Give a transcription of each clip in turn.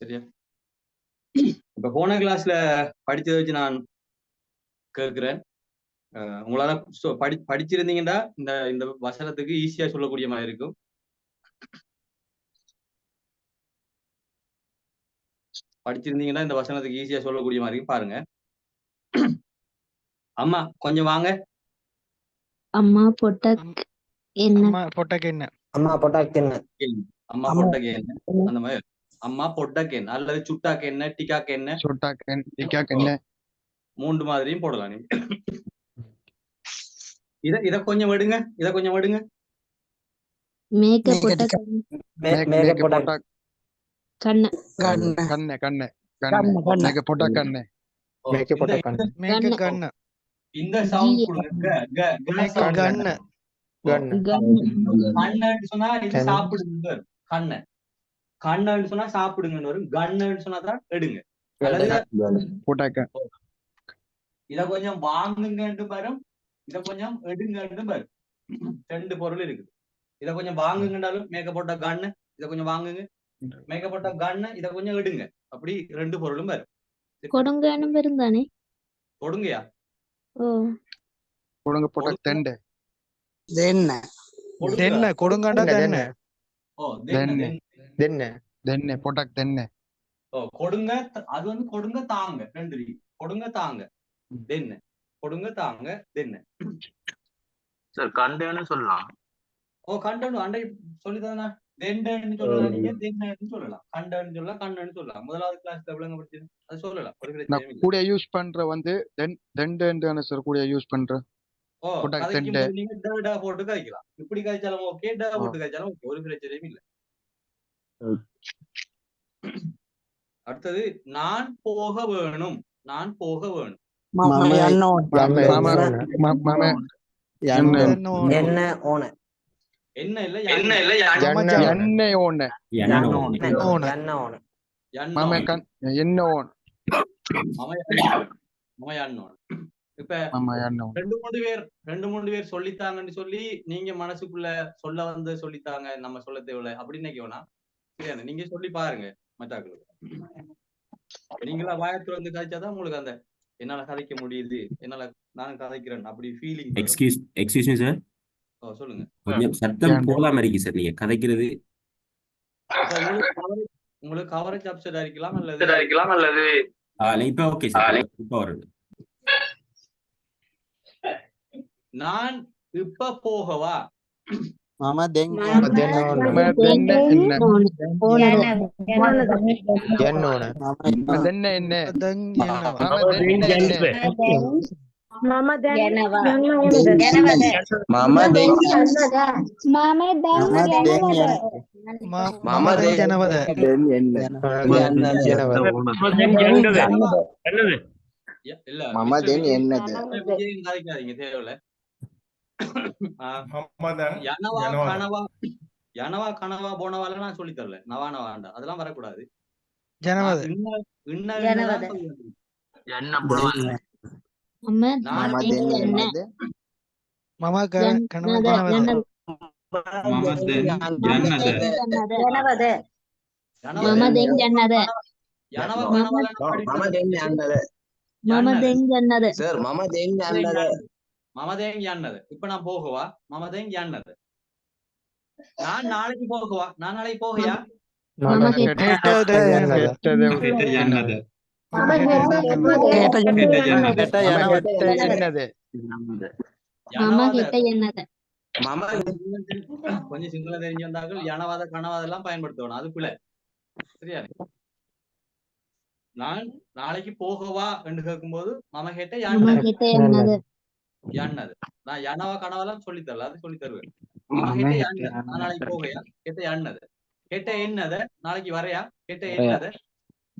சரியா? இப்ப போன கிளாஸ்ல படிச்சதை வச்சு நான் கேட்கிறேன். உங்களால படிச்சிருந்தீங்கன்னா இந்த இந்த வசனத்துக்கு ஈஸியா சொல்லக்கூடிய மாதிரி இருக்கும். படிச்சிருந்தீங்கன்னா இந்த வசனத்துக்கு ஈஸியா சொல்லக்கூடிய மாதிரி பாருங்க. அம்மா கொஞ்சம் வாங்க. அம்மா பொட்டக் என்ன? அம்மா பொட்டக்கு என்ன? அம்மா பொட்டாக்கு என்ன? அம்மா பொட்டக்கு என்ன? அந்த மாதிரி அம்மா பொட்டக்கு என்ன அல்லது சுட்டாக்கு என்ன, டிக்காக்கு என்ன, சுட்டாக்கு என்ன, டிக்காக்கு என்ன, 3 மாதிரியும் போடலாம் நீங்க. இத கொஞ்சம் விடுங்க, இத கொஞ்சம் விடுங்க. மேக்க பொட்டக் மேக பொட்டக் கண்ண கண்ண கண்ண கண்ண மேக பொட்டக் கண்ண மேக்க பொட்டாக்கு என்ன? மேக கண்ண இந்த சவுண்ட் கொடுங்க. கண்ண கண்ணன்னு சொன்னா இது சாப்பிடுங்க வரும். கண்ண கண்ணன்னு சொன்னா சாப்பிடுங்கன்னு வரும். கண்ணன்னு சொன்னா தான் எடுங்க. பொட்டக்க இத கொஞ்சம் வாங்குங்கன்னு வரும். இத கொஞ்சம் எடுங்கன்னு வரும். 2 பொருள் இருக்குது. இத கொஞ்சம் வாங்குங்கன்னாலும் மேக்கப்பட்ட கண்ணு, இத கொஞ்சம் வாங்குங்க. மேக்கப்பட்ட கண்ணு, இத கொஞ்சம் எடுங்க. அப்படி 2 பொருளும் வரும். கொடுங்கன்னு வரும் தானே? கொடுங்கயா? ஓ கொடுங்க பொட்டக் தெண்ட தென்ன தென்ன கொடுங்கடா தென்ன ஓ தென்ன தென்ன தென்ன பொட்டக் தென்ன ஓ கொடுங்க. அது வந்து கொடுங்க தாங்க. 2 கொடுங்க தாங்க. தென்ன கொடுங்க தாங்க. தென்ன சார் கண்டேன்னு சொல்லலாம். ஓ கண்டனு அண்டை சொல்லிதானா? தெண்டன்னு சொல்லலாம், நீங்க தென்னன்னு சொல்லலாம். கண்டன்னு சொல்லலாம், கண்ணன்னு சொல்லலாம். முதலாவது கிளாஸ்ல விளங்க படிச்சது அது சொல்லலாம். ஒரு பிரச்சனை இல்லை. கூட யூஸ் பண்ற வந்து தெண்டன்னு சார் கூட யூஸ் பண்ற ஓ பொட்டக் கதைக்கும் தெண்ட போது நீங்க டா போட்டு கதைக்கலாம். இப்படி கதைச்சாலும் ஓகே, டா போட்டு கதைச்சாலும் ஓகே, ஒரு பிரச்சனையும் இல்லை. அடுத்தது நான் போக வேணும். நான் போக வேணும். என்ன இல்ல எண்ணெய் ஓன இப்ப 2-3 பேர் சொல்லித்தாங்கன்னு சொல்லி நீங்க மனசுக்குள்ள சொல்ல வந்து சொல்லித்தாங்க, நம்ம சொல்ல தேவையில்ல அப்படின்னு நினைக்கணும். சரியா? நீங்க சொல்லி பாருங்க மத்தாக்களுக்கு. நீங்களா வாயத்துல வந்து கதைச்சாதான் உங்களுக்கு அந்த என்னால கதைக்க முடியுது, என்னால நானும் கதைக்கிறேன் அப்படி ஃபீலிங். Excuse me sir. சொல்லுங்க. கொஞ்சம் சத்தம் போகாம இருக்கு சார் நீங்க கதைக்கிறது. உங்களுக்கு கவரேஜ் அப்செட் ஆகிக்கலாம் அல்லது இப்ப ஓகே சார். இப்ப வருது. நான் இப்ப போகவா? மாமா தென் கனவா போனவால நான் சொல்லி தரல. நவாண்டா அதெல்லாம் வரக்கூடாது. இப்ப நான் போகவா? நான் நாளைக்கு போகவா? நான் நாளைக்கு போகையா? கொஞ்சம் சிங்கள தெரிஞ்சு வந்தார்கள் யனவாத கனவாதெல்லாம் பயன்படுத்தணும். அது பிள்ளை. சரியா? நான் நாளைக்கு போகவா என்று கேட்கும் போது மம கேட்ட யான்னது. நான் யனவா கனவெல்லாம் சொல்லி தரல, அது சொல்லி தருவேன். நான் நாளைக்கு போகையா? கேட்ட யான்னது. கேட்ட என்னத நாளைக்கு வரையா? கேட்ட என்னத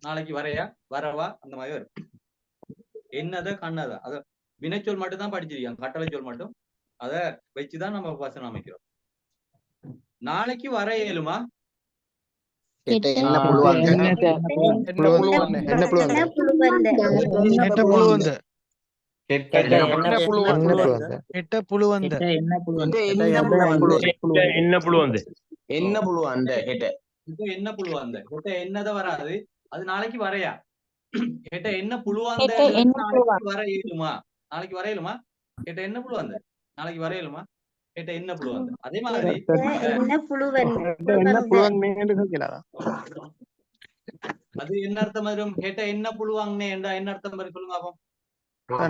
நாளைக்கு வரையா? வரவா? அந்த மாதிரி வரும். என்னத கண்ணத அத வினைச்சொல் மட்டும் தான் படிச்சிருக்கோம். கட்டளை சொல் மட்டும் அத வச்சுதான் நம்ம வசனம் அமைக்கிறோம். நாளைக்கு வர இயலுமா? இப்ப என்ன புழு வந்த கேட்ட என்னத வராது அது நாளைக்கு வரையா கேட்ட என்ன புழு வந்த நாளைக்கு வர இயலுமா நாளைக்கு வரையலுமா கேட்ட என்ன புழு வந்த நாளைக்கு வரையலுமா கேட்ட என்ன புழு வந்த அதே மாதிரி அது என்ன அர்த்தம் வரும் கேட்ட என்ன புழுவாங்கன்னே என்றா என்ன அர்த்தம் வரும் சொல்லுங்க அப்போ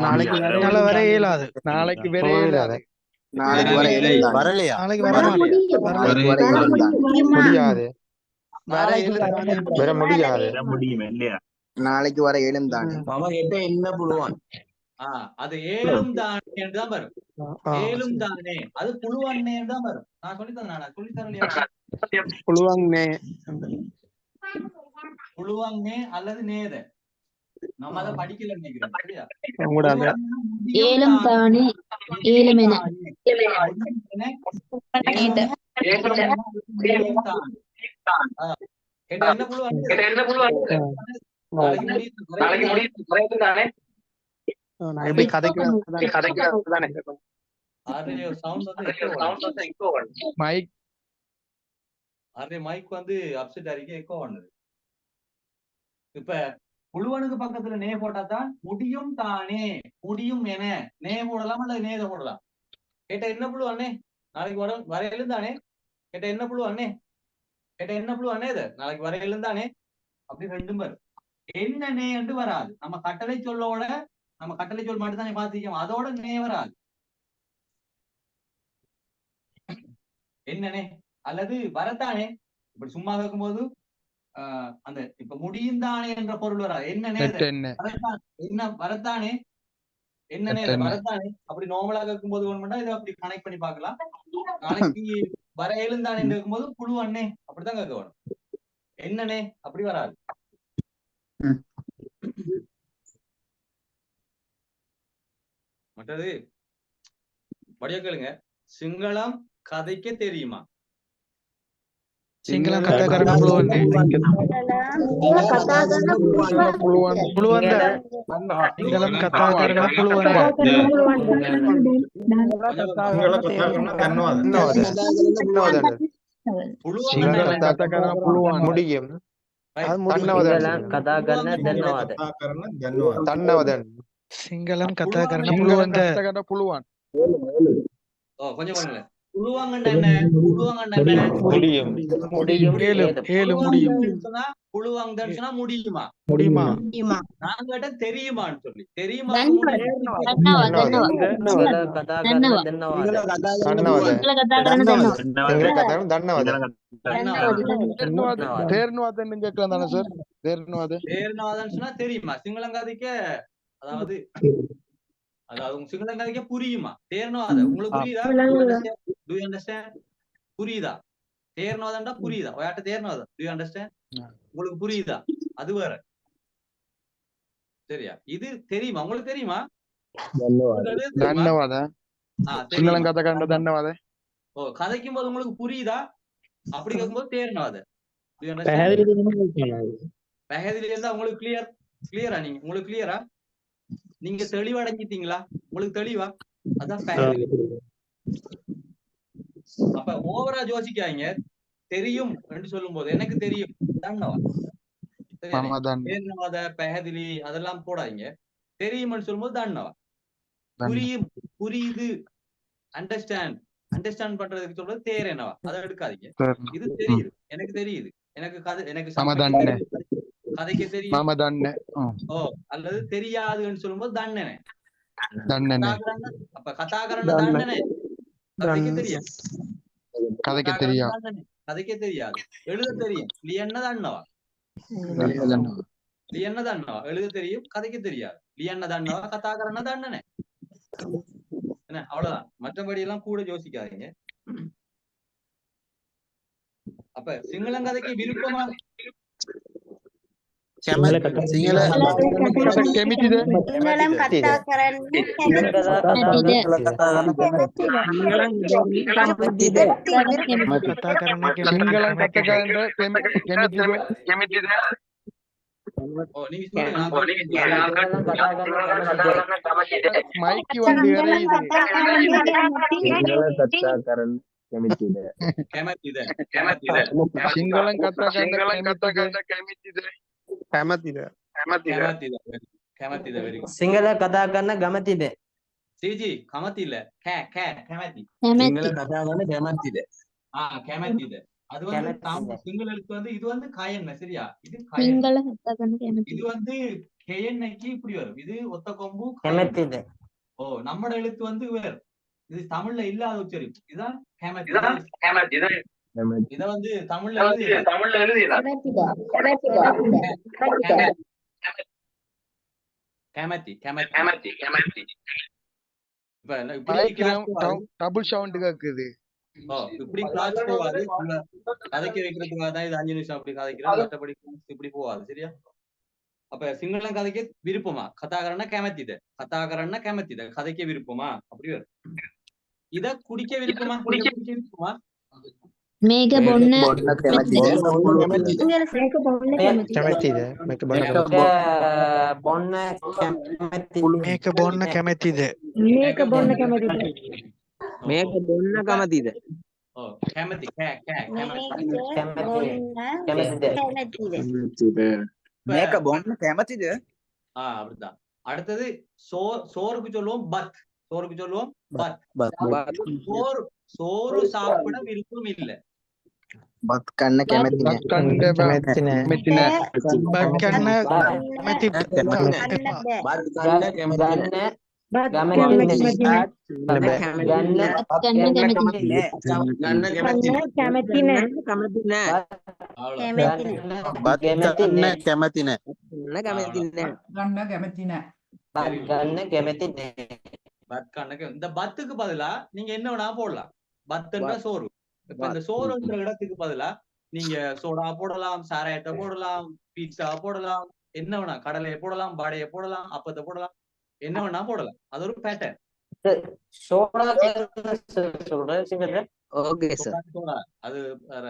நாளைக்கு வர இயலாது. நாளைக்கு வேற இயலாது. நாளைக்கு வர இயலாது. வரலையா? நாளைக்கு வர முடியாது. வர முடியாது. முடியும் இல்லையா நாளைக்கு வர இயலும் தானே. மாமா கேட்ட என்ன புழுவான் அது ஏழும் தானே என்றுதான் வரும். ஏழும் தானே அது புழுவன்னே தான் வரும். நான் சொல்லித்தரேன் நான் சொல்லித்தரேன் இல்லையா புழுவாங்கண்ணே புழுவாங்கனே அல்லது நேத நம்ம அதை படிக்கல நினைக்கிறேன் சரியா ஏலம் தானே ஏலம் என என்ன புழு மைக் வந்து அப்செட் ஆகிக்க எக்கோ பண்ணுது. இப்ப புழுவனுக்கு பக்கத்துல நே போட்டாதான் முடியும் தானே முடியும் என நே போடலாம் அல்லது நேத போடலாம். கேட்ட என்ன புழு அண்ணே நாளைக்கு வரையிலும் தானே கேட்ட என்ன புழு அண்ணே கேட்ட என்ன புழு அண்ணே இது நாளைக்கு வரையிலும் தானே அப்படி ரெண்டும் வரும். என்ன நே என்று வராது. நம்ம கட்டளை சொல்லோட நம்ம கட்டளை சொல் மட்டும் தானே பாத்திருக்கோம் அதோட நே வராது. என்னனே அல்லது வரத்தானே இப்படி சும்மா கேட்கும்போது அந்த இப்ப முடியும் தானே என்ற பொருள் வராது. என்ன என்ன வரத்தானே என்னனே வரத்தானே அப்படி நார்மலா கேட்கும்போது வேணும்னா இதை அப்படி கனெக்ட் பண்ணி பார்க்கலாம். நாளைக்கு வர எழுந்தானே கேட்கும்போது புழு அண்ணே அப்படித்தான் கேட்க வேணும். என்னனே அப்படி வராது. மற்றது படிய கேளுங்க. சிங்களம் கதைக்க தெரியுமா? சிங்களம் கத்தாகரண புழுவன் சிங்களம் கத்தாகரண புழுவன் புழுவான் முடியும் சிங்களம் கத்தாகரண புழுவான் கொஞ்சம் பண்ணுங்க. புழுவாங்கண்டா என்ன முடியும் புழுவாங்கன்னு சொன்னா முடியுமா நான் கேட்ட தெரியுமான்னு சொல்லி தெரியுமா சொன்னா தெரியுமா சிங்களங்காதிக்க அதாவது அதாவது சிங்களங்காதிக்க புரியுமா தேர்னவாத உங்களுக்கு புரியுதா புரியுதா தேர்னவாதா புரியுதா யார்ட்ட தேர்னவாதா உங்களுக்கு புரியுதா அது வேற சரியா இது தெரியுமா உங்களுக்கு தெரியுமா கதைக்கும் போது உங்களுக்கு புரியுதா அப்படி கேட்கும்போது தேர்னவாத இருந்தா உங்களுக்கு கிளியரா நீங்க உங்களுக்கு கிளியரா நீங்க தெளிவடைஞ்சிட்டீங்களா உங்களுக்கு தெளிவா அதான் அப்ப ஓவரா யோசிக்காங்க தெரியும் என்று சொல்லும் போது எனக்கு தெரியும் தேர்னவாத பெஹதிலி அதெல்லாம் போடாதீங்க தெரியும்னு சொல்லும்போது தாண்டவா புரியும் புரியுது அண்டர்ஸ்டாண்ட் பண்றதுக்கு சொல்றது தேரனவா அதை எடுக்காதீங்க. இது தெரியுது எனக்கு தெரியுது எனக்கு கதைக்கு தெரியும் அல்லது தெரியாதுன்னு சொல்லும்போது தண்டனை அப்ப கதாகரண தண்டனை கதைக்கு தெரியாது எழுத தெரியும் லியன்னதன்னவா எழுத தெரியும் கதைக்கு தெரியாது லியன்னதன்னவா கதாகரண தண்டனை என்ன அவ்வளவுதான். மற்றபடி எல்லாம் கூட யோசிக்காதீங்க. அப்ப சிங்களம் கதைக்கு விருப்பமா කැමැතිද කැමැතිද සිංහලන් කතා කැමතිද කැමැතිද? කැමැතිද කැමැතිද very good. සිංහල කතා කරන්න ගමතිද? සීජි කමතිල්ல කැමැති සිංහල කැමැති. කතා කරන්න කැමැතිද? කැමැතිද அது வந்து கெமத்தில. சிங்கள எழுத்து வந்து இது வந்து கயன்ன சரியா இது கயன் සිංගල කතා කරන්න කැමැති. இது வந்து கெயன்னைக்கு இப்படி வரும் இது ஒத்த கொம்பு கயன். කැමැතිද? ஓ நம்மட எழுத்து வந்து வேறு இது தமிழ்ல இல்லாத உச்சரிப்பு இதான் கெமத்தி இத வந்து தமிழ்ல கெமத்தி இப்ப இப்படி class போகாது. டபுள் சவுண்ட் கேக்குது. ஓ, இப்படி கிளாஸ் போகாது உள்ள கதைக்க வைக்கிறதுக்காக தான் இது 5 நிமிஷம் அப்படி கதைக்கிறேன் மற்றபடி இப்படி போகாது சரியா அப்ப சிங்களம் கதைக்க விருப்பமா கதாகரன கெமத்தித கதைக்க விருப்பமா அப்படி வரும் இத குடிக்க விருப்பமா මේක බොන්න කැමැතිද? මේක බොන්න කැමැති. කැමැතිද? මේක බොන්න බොන්න කැමැති. මේක බොන්න කැමැතිද? මේක බොන්න කැමැතිද? මේක බොන්න කැමතිද? ஓ கெமத்தி මේක බොන්න කැමැතිද? அப்படிதான் அடுத்தது சோறுக்கு சொல்லுவோம் பத் சோறு சாப்பிட விருப்பம் இல்ல බත් කන්න කැමැති නෑ. කැමති නෑ. බත් කන්න කැමැති බත් කන්න කැමති ගන්න කැමති பத் கண்ணுக்கு இந்த பத்துக்கு பதிலா நீங்க என்ன வேணா போடலாம் பத்துன்ற சோறு இப்ப இந்த சோறுன்ற இடத்துக்கு பதிலா நீங்க சோடா போடலாம் சாராயத்தை போடலாம் பீட்சா போடலாம் என்ன வேணா கடலையை போடலாம் வடையை போடலாம் அப்பத்தை போடலாம் என்ன வேணா போடலாம் அது ஒரு பேட்டர்ன் சோடா சொல்றேன் சிங்கத்துல. Okay sir. சோடா அது வேற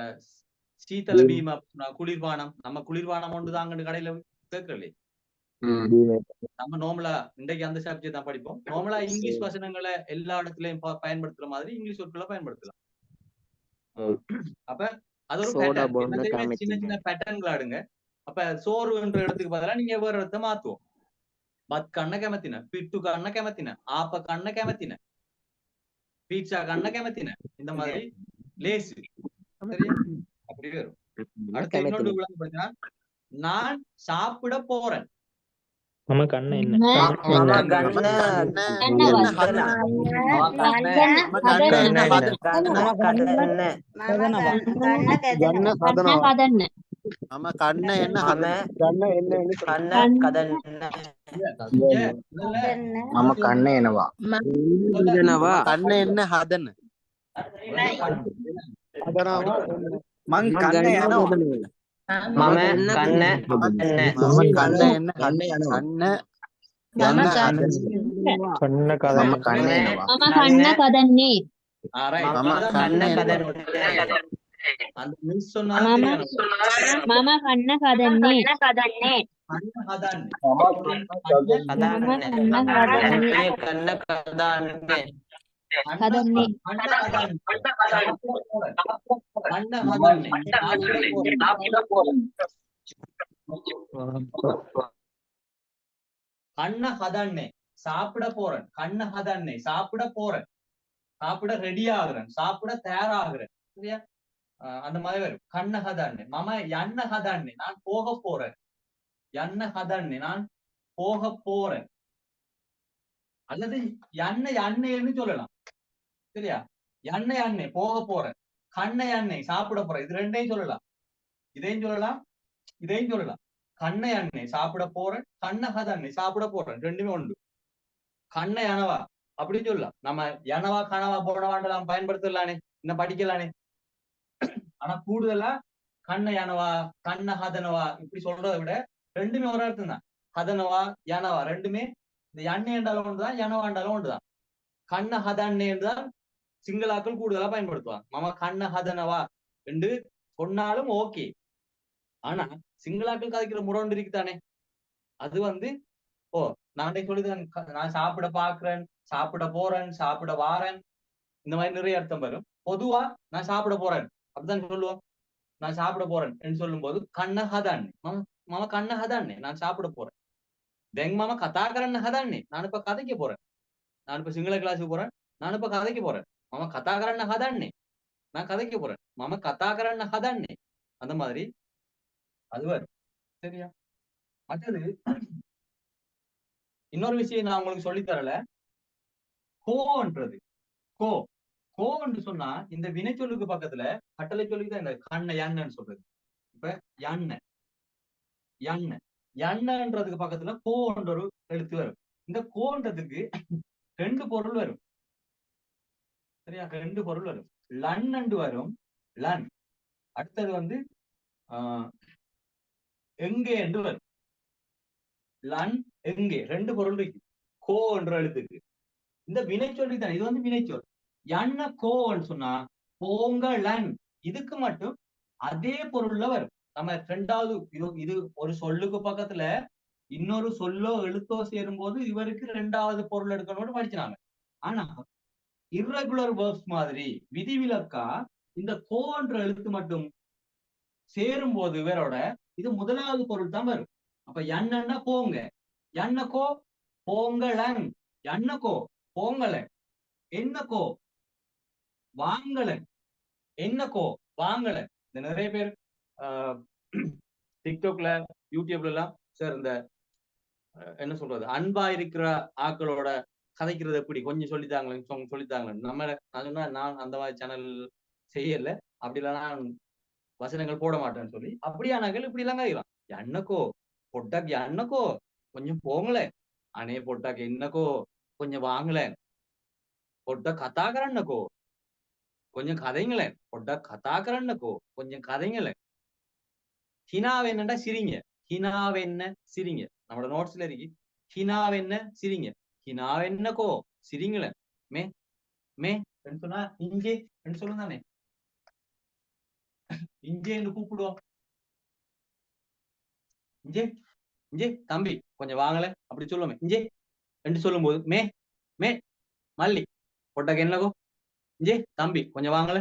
சீத்தல பீமா குளிர்பானம் நம்ம குளிர்பானம் ஒன்று தாங்க கடையில கேட்கலையே நம்ம நார்மலா இன்றைக்கு அந்த சப்ஜெக்ட் தான் படிப்போம் நார்மலா இங்கிலீஷ் வசனங்களை எல்லா இடத்துலயும் பயன்படுத்துற மாதிரி இங்கிலீஷ் சொற்களை பயன்படுத்தலாம் அப்ப அது ஒரு pattern. சின்ன சின்ன பேட்டர்ன்கள் ஆடுங்க அப்ப சோறுன்ற இடத்துக்கு பதிலா நீங்க வேற இடத்த மாத்துவோம் பத் கண்ண கெமத்தின பிட்டு கண்ண கெமத்தின ஆப்ப கண்ண கெமத்தின பீட்சா கண்ண கெமத்தின இந்த மாதிரி லேசு சரியா அப்படி வரும் அடுத்து இன்னொன்று விளங்கப்படுத்தினா நான் சாப்பிட போறேன் මම කන්න එන්න මම කන්න එන්න මම කන්න එනවා. කන්න එන්න හදන මං කන්න යනවා. මම කන්න කන්න එන්න කන්න එනවා. මම කන්න කදන්නේ. කන්න කදන அந்த மிஸ் சொன்னாலும் මම කන්න කදන්නේ. කන්න කදාන්නේ කදන්නේ. கண்ண ஹதன்னே சாப்பிட போறேன் கண்ண ஹதன்னே சாப்பிட போறேன் சாப்பிட ரெடி ஆகுறேன் சாப்பிட தயாராகிறேன் சரியா அந்த மாதிரி வரும் கண்ண ஹதன்னே மம எண்ண ஹதன்னே நான் போக போறேன் எண்ண ஹதன்னே நான் போக போறேன் அல்லது எண்ணெய்ன்னு சொல்லலாம் சரியா எண்ணெய் போக போறேன் கண்ணை எண்ணெய் சாப்பிட போறேன் இது ரெண்டையும் சொல்லலாம் இதையும் சொல்லலாம் கண்ணை எண்ணெய் சாப்பிட போறேன் கண்ணஹதண்ணெய் சாப்பிட போறேன் ரெண்டுமே உண்டு கண்ணை அணவா அப்படின்னு சொல்லலாம் நம்ம எனவா கனவா போனவாண்டெல்லாம் பயன்படுத்தலானே இன்னும் படிக்கலானே ஆனா கூடுதலா கண்ணை அணவா கண்ணஹதனவா இப்படி சொல்றதை விட ரெண்டுமே ஒரு அர்த்தம் தான் ஹதனவா எனவா ரெண்டுமே இந்த எண்ணெய் என்றாலும் ஒன்றுதான் எனவா என்றாலும் ஒன்றுதான் கண்ண ஹதண்ணே என்றுதான் சிங்களாக்கள் கூடுதலா பயன்படுத்துவாங்க மம கண்ண ஹதனவா என்று சொன்னாலும் ஓகே ஆனா சிங்களாக்கள் கதைக்கிற முறை ஒன்று இருக்குதானே அது வந்து நான் சொல்லிதான் நான் சாப்பிட பாக்குறேன் சாப்பிட போறேன் சாப்பிட வாரேன் இந்த மாதிரி நிறைய அர்த்தம் வரும் பொதுவா நான் சாப்பிட போறேன் அப்படிதான் சொல்லுவோம். நான் சாப்பிட போறேன் சொல்லும் போது கண்ண ஹதான்னு மாமா கண்ண ஹதான்னு நான் சாப்பிட போறேன். தெங் மாமா கதா கரண்ண ஹதான்னு நான் இப்ப கதைக்க போறேன். நான் இப்ப சிங்கள கிளாஸுக்கு போறேன். நான் இப்ப கதைக்க போறேன். மாமா கதா கரண்ண ஹதான்னு நான் கதைக்க போறேன். மாமா கதா கரண்ண ஹதான்னு அந்த மாதிரி அது வரும். சரியா? மற்றது இன்னொரு விஷயம் நான் உங்களுக்கு சொல்லித் தரல. கோன்றது கோ கோன்னு சொன்னா இந்த வினைச்சொல்லுக்கு பக்கத்துல கட்டளை சொல்லுக்கு தான் இந்த கண்ண யான்னு சொல்றது. இப்ப யான்ன யான்ன யான்னன்றதுக்கு பக்கத்துல கோன்ற ஒரு எழுத்து வரும். இந்த கோன்றதுக்கு 2 பொருள் வரும். சரியா? 2 பொருள் வரும். லன் வரும். லன் அடுத்தது வந்து எங்கே என்று வரும். லன் எங்கே 2 பொருள் இருக்கு கோ என்ற எழுத்துக்கு. இந்த வினைச்சொல்லி தான் இது வந்து வினைச்சொல். என்ன கோன்னு சொன்னா போங்கலன் இதுக்கு மட்டும் அதே பொருள்ல வரும். நம்ம 2வது இது ஒரு சொல்லுக்கு பக்கத்துல இன்னொரு சொல்லோ எழுத்தோ சேரும் போது இவருக்கு 2வது பொருள் எடுக்கணும்னு படிச்சாங்க. ஆனா இர்ரெகுலர் வேர்ப்ஸ் மாதிரி விதிவிலக்கா இந்த கோன்ற எழுத்து மட்டும் சேரும் போது இவரோட இது முதலாவது பொருள் தான் வரும். அப்ப என்னன்னா போங்க, என்னக்கோ போங்கலன், என்னக்கோ போங்கலன், என்னக்கோ வாங்கலன், என்னக்கோ வாங்கலன். இந்த நிறைய பேர் டிக்டாக்ல யூடியூப்ல எல்லாம் சார் இந்த என்ன சொல்றது அன்பா இருக்கிற ஆக்களோட கதைக்கிறது எப்படி கொஞ்சம் சொல்லித்தாங்களேன்னு நம்ம நான் சொன்னா நான் அந்த மாதிரி சேனல் செய்யல. அப்படி இல்லைன்னா வசனங்கள் போட மாட்டேன்னு சொல்லி அப்படியானாக்கள் இப்படி எல்லாம் கதைக்கலாம். என்னக்கோ பொட்டாக்கு என்னக்கோ கொஞ்சம் போங்களேன், அனே பொட்டாக்கு என்னக்கோ கொஞ்சம் வாங்கலேன், பொட்ட கதாகரன்னக்கோ கொஞ்சம் கதைங்களேன், பொட்ட கதாகரன்னக்கோ கொஞ்சம் கதைங்களேன். ஹினாவென்னண்டா சிரிங்க, ஹினாவென்ன சிரிங்க. நம்மளோட நோட்ஸ்ல இருக்கு ஹினாவென்ன சிரிங்க, ஹினாவென்னக்கோ சிரிங்களேன். மே மே சொன்னா இங்கே சொல்லுங்க தானே, இஞ்சேன்னு கூப்பிடுவோம். இஞ்சே இஞ்சே தம்பி கொஞ்சம் வாங்கல அப்படி சொல்லுவோமே. இஞ்சே என்று சொல்லும் போது மே மே மல்லி பொட்டக்கு என்னக்கோ, இஞ்சே தம்பி கொஞ்சம் வாங்கல,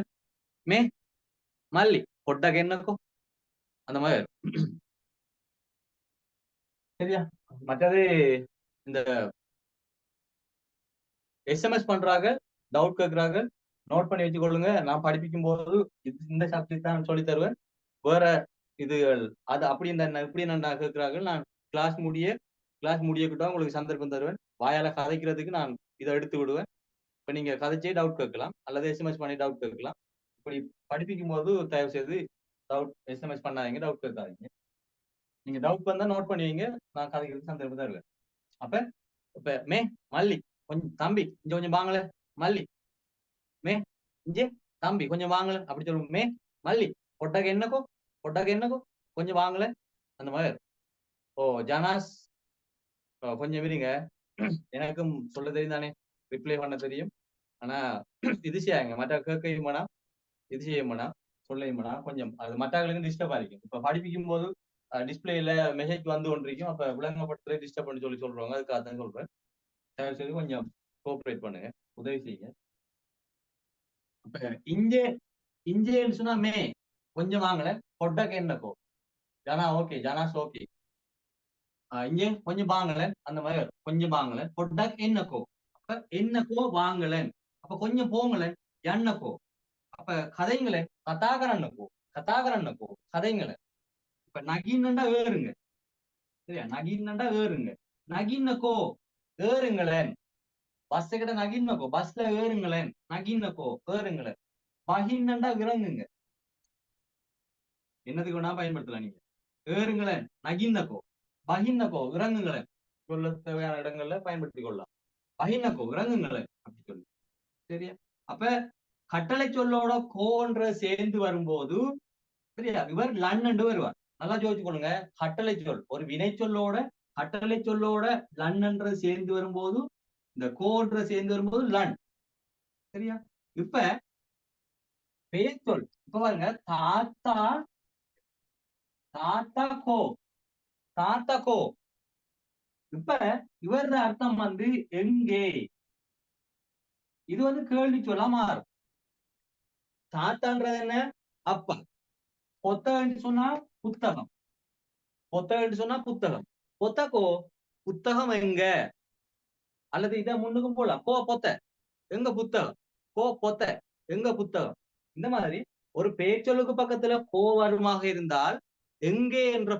மே மல்லி பொட்டக்கு என்னக்கோ அந்த மாதிரி வரும். சரியா? மற்றது இந்த எஸ்எம்எஸ் பண்றாங்க, டவுட் கேட்கிறாங்க, நோட் பண்ணி வச்சுக்கொள்ளுங்க. நான் படிப்பிக்கும் போது இந்த சப்ஜெக்ட் தான் சொல்லி தருவேன். வேற இதுகள் அது அப்படி இப்படி நான் கேட்கிறார்கள். நான் கிளாஸ் முடியக்கிட்டா உங்களுக்கு சந்தர்ப்பம் தருவேன். வாயால கதைக்கிறதுக்கு நான் இதை எடுத்து விடுவேன். இப்ப நீங்க கதைச்சே டவுட் கேட்கலாம் அல்லது எஸ்எம்எஸ் பண்ணி டவுட் கேட்கலாம். இப்படி படிப்பிக்கும் போது தயவு செய்து டவுட் எஸ்எம்எஸ் பண்ணாதீங்க, டவுட் கேட்காதீங்க. நீங்க டவுட் வந்தா நோட் பண்ணுவீங்க, நான் கதைக்கிறதுக்கு சந்தர்ப்பம் தருவேன். அப்ப இப்ப மே மல்லி கொஞ்சம் தம்பி இங்க கொஞ்சம் வாங்கல, மல்லி மே இஞ்சே தம்பி கொஞ்சம் வாங்கல அப்படி சொல்லுவோம். மே மல்லி பொட்டாக்கு என்னக்கோ கொஞ்சம் வாங்கல அந்த மாதிரி. ஓ ஜானாஸ் கொஞ்சம் விடுங்க, எனக்கும் சொல்ல தெரியும் தானே, ரிப்ளை பண்ண தெரியும். ஆனா இது செய்யாங்க மற்ற கேட்கையும் வேணாம், இது செய்யும் வேணாம், சொல்லையும் வேணாம். கொஞ்சம் அது மற்றவர்களுக்கு டிஸ்டர்ப் ஆகிக்கும். இப்ப படிப்பிக்கும் போது டிஸ்பிளேல மெசேஜ் வந்து கொண்டிருக்கும். அப்ப விளங்கப்படுத்துறது டிஸ்டர்ப் பண்ணி சொல்றாங்க. அதுக்காக தான் சொல்றேன். தயவு செய்து கொஞ்சம் கோஆபரேட் பண்ணுங்க, உதவி செய்யுங்க. இப்ப இஞ்சேன்னு சொன்னா மே கொஞ்சம் வாங்கல, பொட்டாக்கு என்னக்கோ ஜானா ஓகே, ஜானாஸ் ஓகே, இங்கே கொஞ்சம் வாங்கலன் அந்த மாதிரி கொஞ்சம் வாங்கலன், பொட்டாக்கு என்னக்கோ அப்ப என்னக்கோ வாங்கலன், அப்ப கொஞ்சம் போங்கலன் என்னக்கோ அப்ப கதைங்களேன், கதாகரன்னக்கோ கதைங்களேன். இப்ப நகின்னண்டா ஏறுங்க, சரியா? நகின்னண்டா ஏறுங்க, நகின்னக்கோ ஏறுங்களேன். பஸ் கிட்ட நகின்னக்கோ பஸ்ல ஏறுங்களேன், நகின்னக்கோ ஏறுங்களேன். பகின்னண்டா இறங்குங்க, என்னதுக்கு வேணா பயன்படுத்தலாம். நீங்க ஏறுங்களேன் நகின்னக்கோ, பகின்னக்கோ இறங்குங்களேன், சொல்ல தேவையான இடங்கள்ல பயன்படுத்திக் கொள்ளலாம். பகின்னக்கோ இறங்குங்களேன் அப்படி சொல்லு. சரியா? அப்ப கட்டளை சொல்லோட கோன்ற சேர்ந்து வரும்போது சரியா இவர் லன்னு வருவார். நல்லா யோசிச்சு கொள்ளுங்க. கட்டளை சொல் ஒரு வினை சொல்லோட கட்டளை சொல்லோட லன்னு சேர்ந்து வரும்போது இந்த கோன்ற சேர்ந்து வரும்போது லன். சரியா? இப்ப பெயர் சொல் இப்ப பாருங்க, தாத்தா தாத்தாக்கோ தாத்தாக்கோ. இப்ப இவர அர்த்தம் வந்து எங்கே, இது வந்து கேள்வி சொல்ல மாறும். தாத்தான்றது என்ன? அப்பா. பொத்தகன்னு சொன்னா புத்தகம். பொத்தகன்னு சொன்னா புத்தகம். பொத்தகோ புத்தகம் எங்க? அல்லது இதை முன்னுக்கும் போலாம். கோ பொத்த எங்க புத்தகம், கோ பொத்த எங்க புத்தகம். இந்த மாதிரி ஒரு பேச்சொல்லுக்கு பக்கத்துல கோ வருமாக இருந்தால் எங்கே என்ற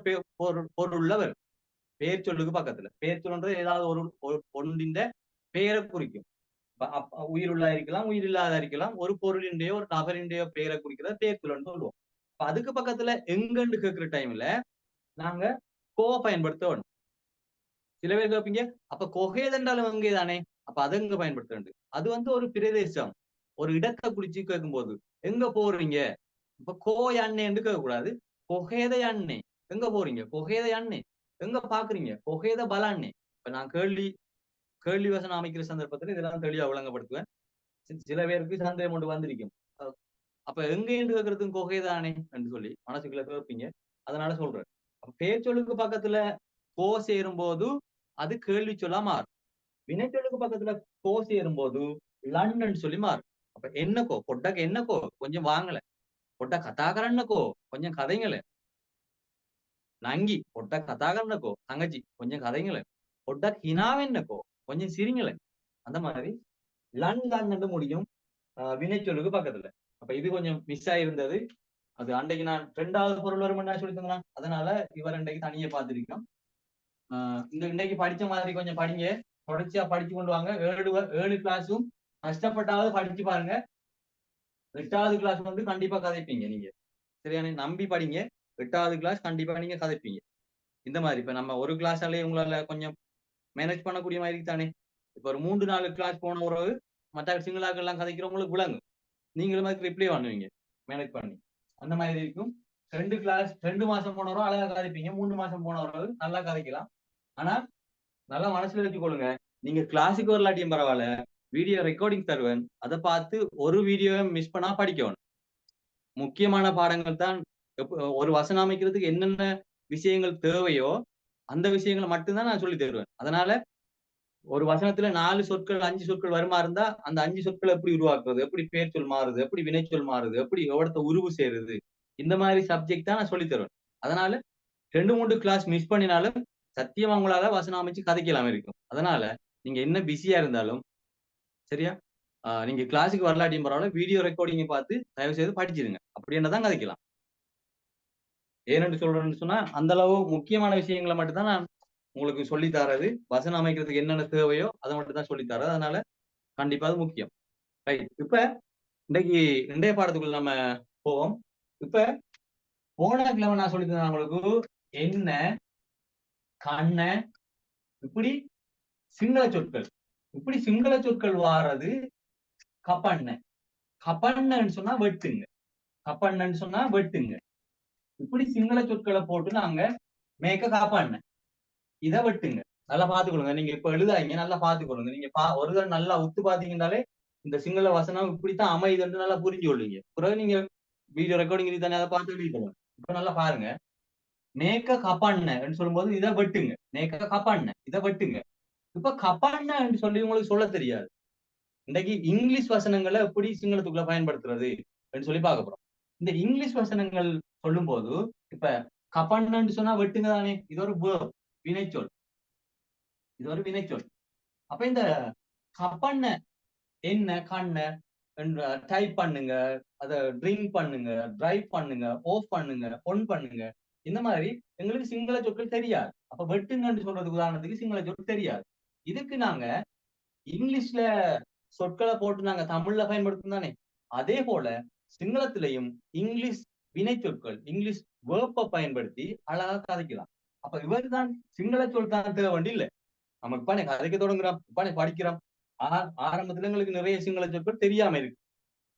பொருள்ல வரும். பேர்ச்சொல்லுக்கு பக்கத்துல பேர்ச்சொல்லுன்றது ஏதாவது ஒரு ஒன்றின் பெயரை குறிக்கும். உயிருள்ளா இருக்கலாம், உயிர் இல்லாத இருக்கலாம். ஒரு பொருளின்டையோ ஒரு நபரின்டையோ பெயரை குறிக்கிறத பேர்ச்சொல்லுன்னு சொல்லுவோம். அதுக்கு பக்கத்துல எங்கன்னு கேட்கிற டைம்ல நாங்க கோ பயன்படுத்த வேணும். சில பேர் கேட்பீங்க, அப்ப கொகேதென்றாலும் எங்கே தானே, அப்ப அது எங்க பயன்படுத்த வேண்டும்? அது ஒரு பிரதேசம், ஒரு இடத்தை குறிச்சு கேட்கும்போது எங்க போறீங்க, இப்ப கோ யான்னேன்னு கேட்க கூடாது. கொகேத யான்னே எங்க போறீங்க, கொகேத யான்னே எங்க பாக்குறீங்க, கொகேத பலான்னே. இப்ப நான் கேள்வி வசனம் அமைக்கிற சந்தர்ப்பத்துல இதெல்லாம் தெளிவா விளங்கப்படுத்துவேன். சில பேருக்கு சந்தேகம் கொண்டு வந்திருக்கும். அப்ப எங்க என்று கேட்கறதுக்கு கொகைதானே என்று சொல்லி மனசுக்குள்ள கேட்பீங்க. அதனால சொல்றேன். பேச்சொல்லுக்கு பக்கத்துல கோ சேரும் போது அது கேள்வி சொல்லா மாறும். வினைச்சொல்லுக்கு பக்கத்துல கோ சேரும் போது லன்னு சொல்லி மாறும். அப்ப என்னக்கோ பொட்டக்கு என்னக்கோ கொஞ்சம் வாங்கல, பொட்ட கதாகரன்னக்கோ கொஞ்சம் கதைங்கள, நங்கி பொட்ட கதாகரன்னக்கோ தங்கச்சி கொஞ்சம் கதைங்கள, பொட்ட ஹினாவென்னக்கோ கொஞ்சம் சிரிங்கள. அந்த மாதிரி லன்னு முடியும் வினைச்சொல்லுக்கு பக்கத்துல. அப்ப இது கொஞ்சம் மிஸ் ஆயிருந்தது. அது அன்றைக்கு நான் 2வது பொருள் வரும் சொல்லி தந்தேன். அதனால இவர் அன்றைக்கு தனியே பார்த்திருக்கோம். இந்த இன்னைக்கு படிச்ச மாதிரி கொஞ்சம் படிங்க, தொடர்ச்சியா படிச்சு கொண்டு வாங்க. 7 கிளாஸும் கஷ்டப்பட்டாவது படிச்சு பாருங்க. 8வது கிளாஸ் கண்டிப்பா கதைப்பீங்க நீங்க. சரியான நம்பி படிங்க. 8வது கிளாஸ் கண்டிப்பா நீங்க கதைப்பீங்க. இந்த மாதிரி இப்ப நம்ம ஒரு கிளாஸாலே உங்களால கொஞ்சம் மேனேஜ் பண்ணக்கூடிய மாதிரி தானே. இப்ப ஒரு 3-4 கிளாஸ் போன ஒரு மற்ற சிங்களாக்கள் எல்லாம் கதைக்கிறவங்களுக்கு விளங்கும். நீங்களும் அதுக்கு ரிப்ளை பண்ணுவீங்க மேனேஜ் பண்ணி. அந்த மாதிரி இருக்கும். 2 மாசம் போனவரோ அழகா கதைப்பீங்க, 3 மாசம் போனவரோ நல்லா கதைக்கலாம். ஆனா நல்லா மனசுல வச்சுக்கொள்ளுங்க, நீங்க கிளாஸுக்கு வரலாட்டியும் பரவாயில்ல, வீடியோ ரெக்கார்டிங் தருவேன், அதை பார்த்து ஒரு வீடியோவை மிஸ் பண்ணா படிக்கணும். முக்கியமான பாடங்கள் தான். ஒரு வசனம் அமைக்கிறதுக்கு என்னென்ன விஷயங்கள் தேவையோ அந்த விஷயங்களை மட்டும்தான் நான் சொல்லி தருவேன். அதனால ஒரு வசனத்துல 4 சொற்கள் 5 சொற்கள் வருமா இருந்தா அந்த 5 சொற்களை எப்படி உருவாக்குறது, எப்படி பேர் சொல் மாறுது, எப்படி வினைச்சொல் மாறுது, எப்படி எவ்வளவு உருவு சேருது, இந்த மாதிரி சப்ஜெக்ட் தான் நான் சொல்லி தருவேன். அதனால 2-3 கிளாஸ் மிஸ் பண்ணினாலும் சத்தியமா உங்களால வசனம் அமைச்சு கதைக்கலாம் இருக்கும். அதனால நீங்க என்ன பிஸியா இருந்தாலும் சரியா, நீங்க கிளாஸுக்கு வரலாட்டியும் பரவாயில்ல, வீடியோ ரெக்கார்டிங்கை பார்த்து தயவு செய்து படிச்சிருங்க. அப்படி என்னதான் கதைக்கலாம். ஏனென்று சொல்றேன்னு சொன்னா அந்த அளவு முக்கியமான விஷயங்களை மட்டும்தான் நான் உங்களுக்கு சொல்லி தரது. வசனம் அமைக்கிறதுக்கு என்னென்ன தேவையோ அதை மட்டும் தான் சொல்லி தரது. அதனால கண்டிப்பா அது முக்கியம். ரைட். இப்ப இன்றைய பாடத்துக்குள்ள நம்ம போவோம். இப்ப போன கிழமை நான் சொல்லி தந்தேன் உங்களுக்கு என்ன, கண்ண, இப்படி சிங்கள சொற்கள். இப்படி சிங்கள சொற்கள் வாரது கப்பண்ண. கப்பண்ணன்னு சொன்னா வெட்டுங்க, கப்பண்ணன்னு சொன்னா வெட்டுங்க. இப்படி சிங்கள சொற்களை போட்டு நாங்க மேக்க காப்பாண்ண, இதை வெட்டுங்க. நல்லா பாத்துக்கொள்ளுங்க. நீங்க இப்ப எழுதாங்க, நல்லா பாத்துக்கொள்ளுங்க. நீங்க ஒரு தடவை நல்லா உத்து பாத்தீங்கன்னாலே இந்த சிங்கள வசனம் இப்படித்தான் அமைதுன்னு நல்லா புரிஞ்சு கொள்ளுங்க. பிறகு நீங்க வீடியோ ரெக்கார்டிங் தானே அதை பார்த்து எழுதிக்கணும். இப்ப நல்லா பாருங்க. மேக்க கப்பாண்ணன்னு சொல்லும்போது இதை வெட்டுங்க, மேக்க கப்பாண்ண இதை வெட்டுங்க. இப்ப கப்பாண்ணன்னு சொல்லி உங்களுக்கு சொல்ல தெரியாது. இன்னைக்கு இங்கிலீஷ் வசனங்களை எப்படி சிங்களத்துக்குள்ள பயன்படுத்துறது சொல்லி பார்க்க போறோம். இந்த இங்கிலீஷ் வசனங்கள் சொல்லும் போது இப்ப கப்பாண்ணன்னு சொன்னா வெட்டுங்க தானே, இது ஒரு வினைச்சொல், இது ஒரு வினைச்சொல். அப்ப இந்த கப்பண்ண என்ன, கண்ண டைப் பண்ணுங்க, அதை ட்ரிங்க் பண்ணுங்க, டிரைவ் பண்ணுங்க, ஆஃப் பண்ணுங்க, ஒன் பண்ணுங்க. இந்த மாதிரி எங்களுக்கு சிங்கள சொற்கள் தெரியாது. அப்ப வெட்டுங்கன்னு சொல்றதுக்கு உதாரணத்துக்கு சிங்கள சொல் தெரியாது. இதுக்கு நாங்க இங்கிலீஷ்ல சொற்களை போட்டு நாங்க தமிழ்ல பயன்படுத்தும் தானே, அதே போல சிங்களத்திலையும் இங்கிலீஷ் வினை சொற்கள், இங்கிலீஷ் வேர்ப்பை பயன்படுத்தி அழகா கதைக்கலாம். அப்ப இவர் தான் சிங்கள சொல் தான் தேவை வேண்டி இல்லை. நம்ம இப்பானே கதைக்க தொடங்குறோம், இப்பானே படிக்கிறோம். ஆரம்பத்துல எங்களுக்கு நிறைய சிங்கள சொற்கள் தெரியாம இருக்கு.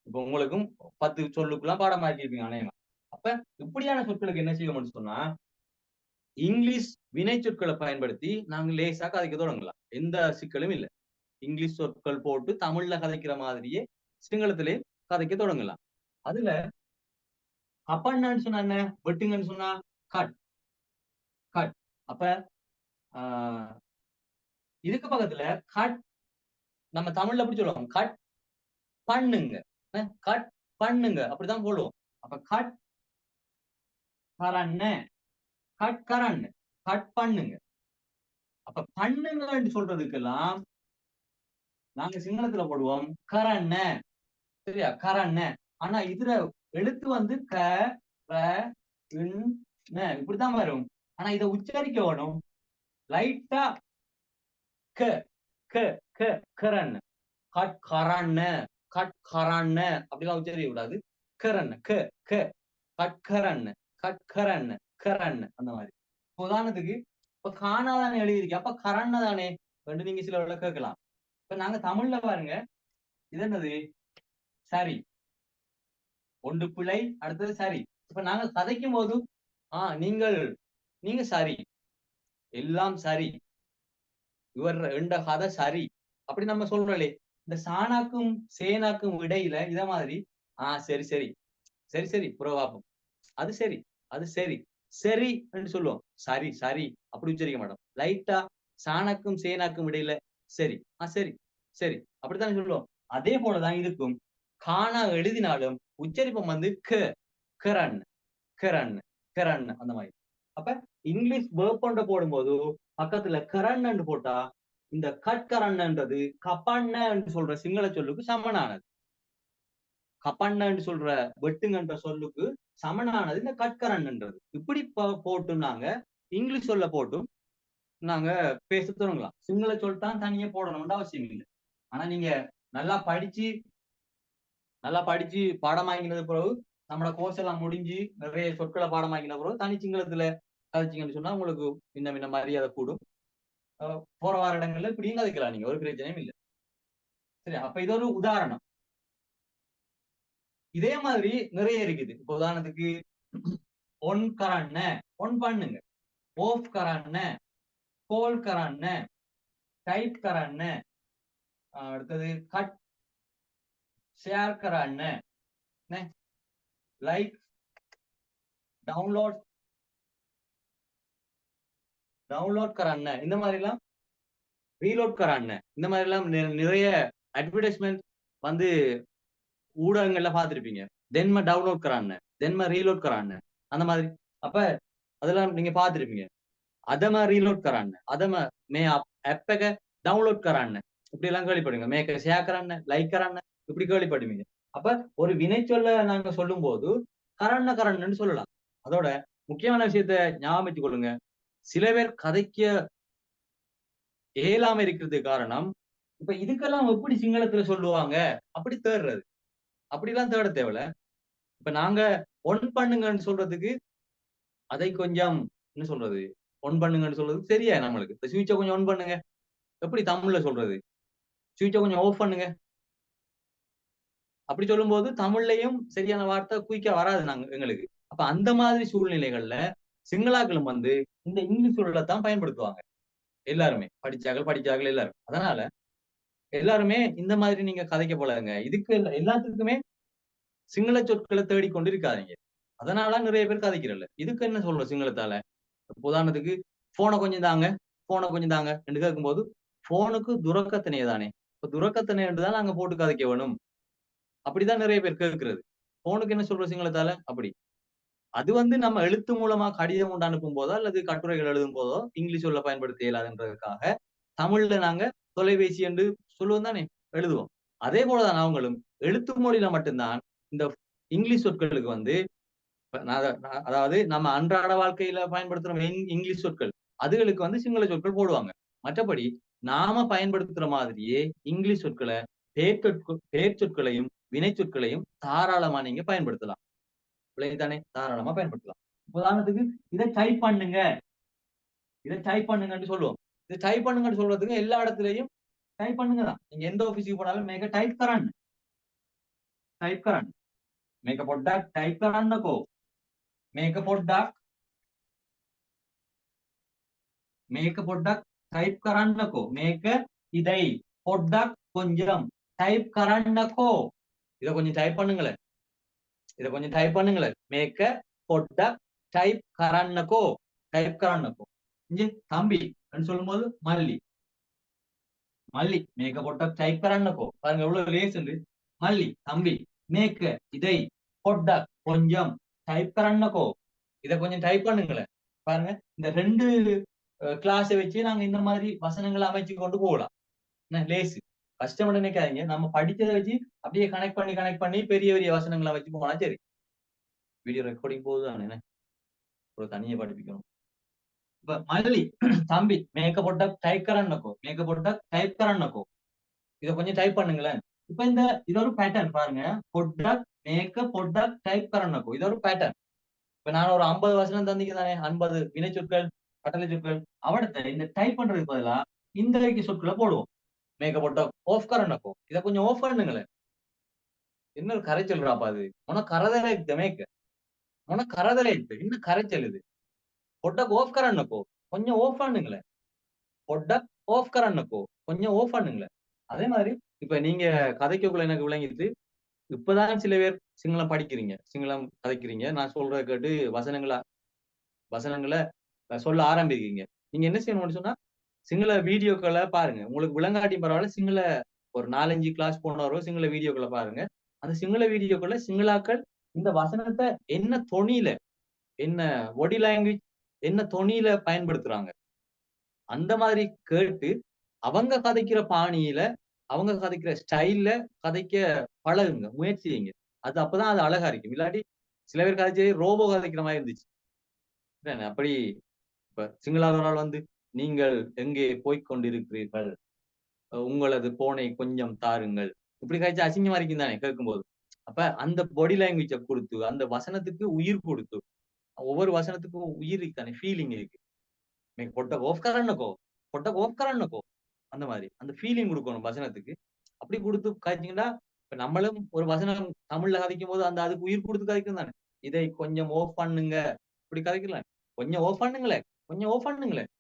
இப்ப உங்களுக்கும் 10 சொல்லுக்குலாம் பாடமாக்கி இருப்பீங்க அநேகமா. அப்ப இப்படியான சொற்களுக்கு என்ன செய்வோம்னு சொன்னா இங்கிலீஷ் வினை சொற்களை பயன்படுத்தி நாங்க லேசா கதைக்க தொடங்கலாம். எந்த சிக்கலும் இல்லை. இங்கிலீஷ் சொற்கள் போட்டு தமிழ்ல கதைக்கிற மாதிரியே சிங்களத்திலே கதைக்க தொடங்கலாம். அதுல கப்பான்னு சொன்னா என்ன, வெட்டுங்கன்னு சொன்னா கட், கட். அப்ப இதுக்கு பக்கத்துல கட் நம்ம தமிழ்ல எப்படி சொல்லுவோம், கட் பண்ணுங்க, கட் பண்ணுங்க அப்படிதான் போடுவோம். அப்ப கட் கரண்ண, கட் கரண்ண, கட் பண்ணுங்க. அப்ப பண்ணுங்கன்னு சொல்றதுக்கெல்லாம் நாங்க சிங்களத்துல போடுவோம் கரண்ண, சரியா, கரண்ண. ஆனா இதுல எழுத்து வந்து க ர ந இப்படித்தான் வரும். ஆனா இதை உச்சரிக்க வேணும் லைட்டா க க க கரண்ண, கட் கரண்ண, கட் கரண்ண அப்படிலாம் உச்சரிக்க கூடாது. கரண்ண க க கட் கரண்ண, கட் கரண்ண, கரண்ண அந்த மாதிரி. உதாரணத்துக்கு இப்ப காணாதானே எழுதியிருக்கு, அப்ப கரண்ண தானே ரெண்டு நீங்க சில கேட்கலாம். இப்ப நாங்க தமிழ்ல பாருங்க, இது என்னது, சரி, ஒன்று பிழை, அடுத்தது சரி. இப்ப நாங்க கதைக்கும் போது நீங்க சரி, எல்லாம் சரி, இவர் எண்ட கதை சரி அப்படி நம்ம சொல்றோம்லே. இந்த சாணாக்கும் சேனாக்கும் இடையில இத மாதிரி சரி சரி சரி சரி புறவாப்பம், அது சரி, அது சரி, சரி என்று சொல்லுவோம். சரி சரி அப்படி உச்சரிக்க மாட்டோம். லைட்டா சாணாக்கும் சேனாக்கும் இடையில சரி சரி சரி அப்படித்தானே சொல்லுவோம். அதே போலதான் இருக்கும். காணா எழுதினாலும் உச்சரிப்பம் வந்து கரன் கரன் கரன் அந்த மாதிரி. அப்ப இங்கிலீஷ் வேர்பண்ட போடும்போது பக்கத்துல கரன் போட்டா இந்த கட்கரன்ன்றது கப்பண்ண சொல்ற சிங்கள சொல்லுக்கு சமனானது. கப்பண்ண சொல்ற வெட்டுங்கன்ற சொல்லுக்கு சமனானது இந்த கட்கரன்ன்றது. இப்படி போட்டும் நாங்க இங்கிலீஷ் சொல்ல போட்டும் நாங்க பேச தொடங்கலாம். சிங்கள சொல்லிட்டான் தனியே போடணும்னு அவசியம் இல்லை. ஆனா நீங்க நல்லா படிச்சு பாடமாங்கினது பிறகு நம்மளோட கோர்ஸ் எல்லாம் முடிஞ்சு நிறைய சொற்களை பாடமாக்கின பிறகு தனி சிங்களத்துல கதைச்சிங்கன்னு சொன்னா உங்களுக்கு இன்ன மரியாதை கூடும். போற வார இடங்கள்ல இப்படியும் கதைக்கலாம், நீங்க ஒரு பிரச்சனையும் இல்லை. சரி, அப்ப இது ஒரு உதாரணம். இதே மாதிரி நிறைய இருக்குது. இப்ப உதாரணத்துக்கு ஒன் கரான்ன ஒன் பண்ணுங்க, ஓஃப் கரான்ன, கோல் கரான்ன, டைப் கரான்ன, அடுத்தது கட் ஷேர் கரான்ன, லைக் டவுன்லோட் கரான்ன, இந்த மாதிரி எல்லாம் ரீலோட் கரான்ன, இந்த மாதிரி எல்லாம் நிறைய அட்வர்டைஸ்மெண்ட் வந்து ஊடகங்கள்ல பார்த்திருப்பீங்க. தென்ம டவுன்லோட் கரான்ன, தென்ம ரீலோட் கரான்ன அந்த மாதிரி. அப்ப அதெல்லாம் நீங்க பார்த்திருப்பீங்க. அதம ரீலோட் கரான்ன, அதம மே எப்பக டவுன்லோட் கரான்ன இப்படி எல்லாம் கேள்விப்படுங்க. மேக்க ஷேர் கரான்ன, லைக் கரான்ன இப்படி கேள்விப்படுவீங்க. அப்ப ஒரு வினை சொல்ல நாங்க சொல்லும் போது கரண்ணன்னு சொல்லலாம். அதோட முக்கியமான விஷயத்த ஞாபகம் வச்சுக் கொள்ளுங்க. சில பேர் கதைக்க இயலாம இருக்கிறது காரணம், இப்ப இதுக்கெல்லாம் எப்படி சிங்களத்துல சொல்லுவாங்க அப்படி தேடுறது. அப்படிலாம் தேட தேவையில்ல. இப்ப நாங்க ஒன் பண்ணுங்கன்னு சொல்றதுக்கு அதை கொஞ்சம் என்ன சொல்றது, ஒன் பண்ணுங்கன்னு சொல்றது சரியா நம்மளுக்கு. இந்த சுவிட்சை கொஞ்சம் ஒன் பண்ணுங்க எப்படி தமிழ்ல சொல்றது, சுவிட்சை கொஞ்சம் ஆஃப் பண்ணுங்க அப்படி சொல்லும் போது தமிழ்லையும் சரியான வார்த்தை குயிக்கா வராது எங்களுக்கு. அப்ப அந்த மாதிரி சூழ்நிலைகள்ல சிங்களாக்களும் வந்து இந்த இங்கிலீஷ் சொல்லத்தான் பயன்படுத்துவாங்க. எல்லாருமே படிச்சார்கள் எல்லாரும். அதனால எல்லாருமே இந்த மாதிரி நீங்க கதைக்க போலங்க. இதுக்கு எல்லாத்துக்குமே சிங்கள சொற்களை தேடிக்கொண்டு இருக்காதீங்க. அதனால நிறைய பேர் கதைக்கிறல்ல. இதுக்கு என்ன சொல்ற சிங்களத்தால, உதாரணத்துக்கு போனை கொஞ்சம் தாங்க என்று கேட்கும்போது போனுக்கு துறக்கத்தனையே தானே. இப்ப துறக்கத்தனை என்றுதான் நாங்க போட்டு கதைக்க வேணும். அப்படிதான் நிறைய பேர் கேட்கிறது. போனுக்கு என்ன சொல்ற சிங்களத்தால அப்படி. அது வந்து நம்ம எழுத்து மூலமா கடிதம் கொண்டு அனுப்பும் போதோ அல்லது கட்டுரைகள் எழுதும் போதோ இங்கிலீஷ் சொல்ல பயன்படுத்த இயலாதுன்றதுக்காக தமிழ்ல நாங்க தொலைபேசி என்று சொல்லுவோம் தானே, எழுதுவோம். அதே போலதான் அவங்களும் எழுத்து மொழியில மட்டும்தான் இந்த இங்கிலீஷ் சொற்களுக்கு வந்து, அதாவது நம்ம அன்றாட வாழ்க்கையில பயன்படுத்துற இங்கிலீஷ் சொற்கள் அதுகளுக்கு வந்து சிங்கள சொற்கள் போடுவாங்க. மற்றபடி நாம பயன்படுத்துற மாதிரியே இங்கிலீஷ் சொற்களை பெயர் சொற்களையும் வினை சொற்களையும் தாராளமா நீங்க பயன்படுத்தலாம். தானே தாராளமா பயன்படுத்தலாம். உதாரணத்துக்கு இதை டைப் பண்ணுங்கன்னு சொல்லுவோம். இதை டைப் பண்ணுங்கன்னு சொல்றதுக்கு எல்லா இடத்துலயும் டைப் பண்ணுங்க தான். நீங்க எந்த ஆபீஸுக்கு போனாலும் மேக டைப் கரான் மேக பொட்டாக் டைப் கரான் நகோ, மேக பொட்டாக் டைப் கரான் நகோ, மேக இதை பொட்டாக் கொஞ்சம் டைப் கரான் நகோ, இதை கொஞ்சம் டைப் பண்ணுங்களேன், மேக்க பொட்டாக் டைப் கரான்னகோ, இங்க தம்பி சொல்லும் போது மல்லி மேக்க பொட்டாக் டைப் கரான்னகோ. பாருங்க எவ்வளவு லேஸ். மல்லி தம்பி மேக்க இதை பொட்ட கொஞ்சம் டைப் கரண்ணக்கோ இதை கொஞ்சம் டைப் பண்ணுங்களேன். பாருங்க இந்த 2 கிளாஸை வச்சு நாங்க இந்த மாதிரி வசனங்களை அமைச்சு கொண்டு போகலாம். லேசு கஷ்டம் நினைக்காதீங்க. நம்ம படிச்சதை வச்சு அப்படியே கனெக்ட் பண்ணி பெரிய பெரிய வசனங்களை வச்சு போனா சரி. வீடியோ ரெக்கார்டிங் போகுதானே ஒரு தனியை படிப்பிக்கணும். இப்ப மல்லி தம்பி மேக்க போட்ட டைப் கரண்ணக்கோ இதை கொஞ்சம் டைப் பண்ணுங்களேன். இப்ப இது ஒரு பேட்டர்ன் பாருங்க. பொட்டக் மேக்க பொட்டக் டைப் கரண்ணக்கோ இது ஒரு பேட்டர்ன். இப்ப நான் ஒரு 50 வசனம் தந்திக்கு தானே 50 வினை சொற்கள் கட்டளை சொற்கள் அவடத்தை இந்த டைப் பண்றதுக்கு பதிலா இந்த வரைக்கும் சொற்களை போடுவோம். மேக்க போட்ட ஆஃப் கரண்ணக்கோ இதை கொஞ்சம் ஆஃப் பண்ணுங்களேன். என்ன ஒரு கரை சொல்றாப்பா அது உனக்கு கரதலை இருக்கு மேக்க உனக்கு கரதலை இருக்கு இன்னும் கரைச்சல் இது. பொட்டக் ஆஃப் கரண்ணக்கோ கொஞ்சம் ஆஃப் பண்ணுங்களேன். பொட்டக் ஆஃப் கரண்ணக்கோ கொஞ்சம் ஆஃப் பண்ணுங்களேன். அதே மாதிரி இப்ப நீங்க கதைக்குள்ள எனக்கு விளங்கிட்டு இப்பதான் சில பேர் சிங்களம் படிக்கிறீங்க, சிங்களம் கதைக்கிறீங்க. நான் சொல்றத கேட்டு வசனங்களை சொல்ல ஆரம்பிக்கிறீங்க. நீங்க என்ன செய்யணும்னு சொன்னா சிங்கள வீடியோக்களை பாருங்க. உங்களுக்கு விளங்காட்டி பரவாயில்ல, சிங்கள ஒரு 4-5 கிளாஸ் போனவரோ சிங்கள வீடியோக்களை பாருங்க. அந்த சிங்கள வீடியோக்களை சிங்களாக்கள் இந்த வசனத்தை என்ன தொனியில என்ன பாடி லாங்குவேஜ் என்ன தொனியில பயன்படுத்துறாங்க அந்த மாதிரி கேட்டு அவங்க கதைக்கிற பாணியில அவங்க கதைக்கிற ஸ்டைல்ல கதைக்க பழகுங்க, முயற்சி செய்யுங்க. அது அப்பதான் அது அழகா இருக்கும். இல்லாட்டி சில பேர் கதைச்சு ரோபோ கதைக்கிற மாதிரி இருந்துச்சு. அப்படி இப்ப சிங்களாளரால் நீங்கள் எங்கே போய்கொண்டிருக்கிறீர்கள், உங்களது போனை கொஞ்சம் தாருங்கள், இப்படி கழிச்சு அசிங்கமா இருக்கும் தானே கேட்கும்போது. அப்ப அந்த பாடி லாங்குவேஜை கொடுத்து அந்த வசனத்துக்கு உயிர் கொடுத்து ஒவ்வொரு வசனத்துக்கும் உயிர் இருக்கானே ஃபீலிங் இருக்கு. பொட்ட ஓஃப்கரன்னுக்கோ அந்த மாதிரி அந்த ஃபீலிங் கொடுக்கணும் வசனத்துக்கு. அப்படி கொடுத்து காய்ச்சிங்கன்னா இப்ப நம்மளும் ஒரு வசனம் தமிழ்ல கதைக்கும் போது அந்த அதுக்கு உயிர் கொடுத்து கதைக்கும் தானே. இதை கொஞ்சம் ஓஃப் பண்ணுங்க இப்படி கதைக்கலாம். கொஞ்சம் ஓஃப் பண்ணுங்களேன், கொஞ்சம் ஓஃப் பண்ணுங்களேன்.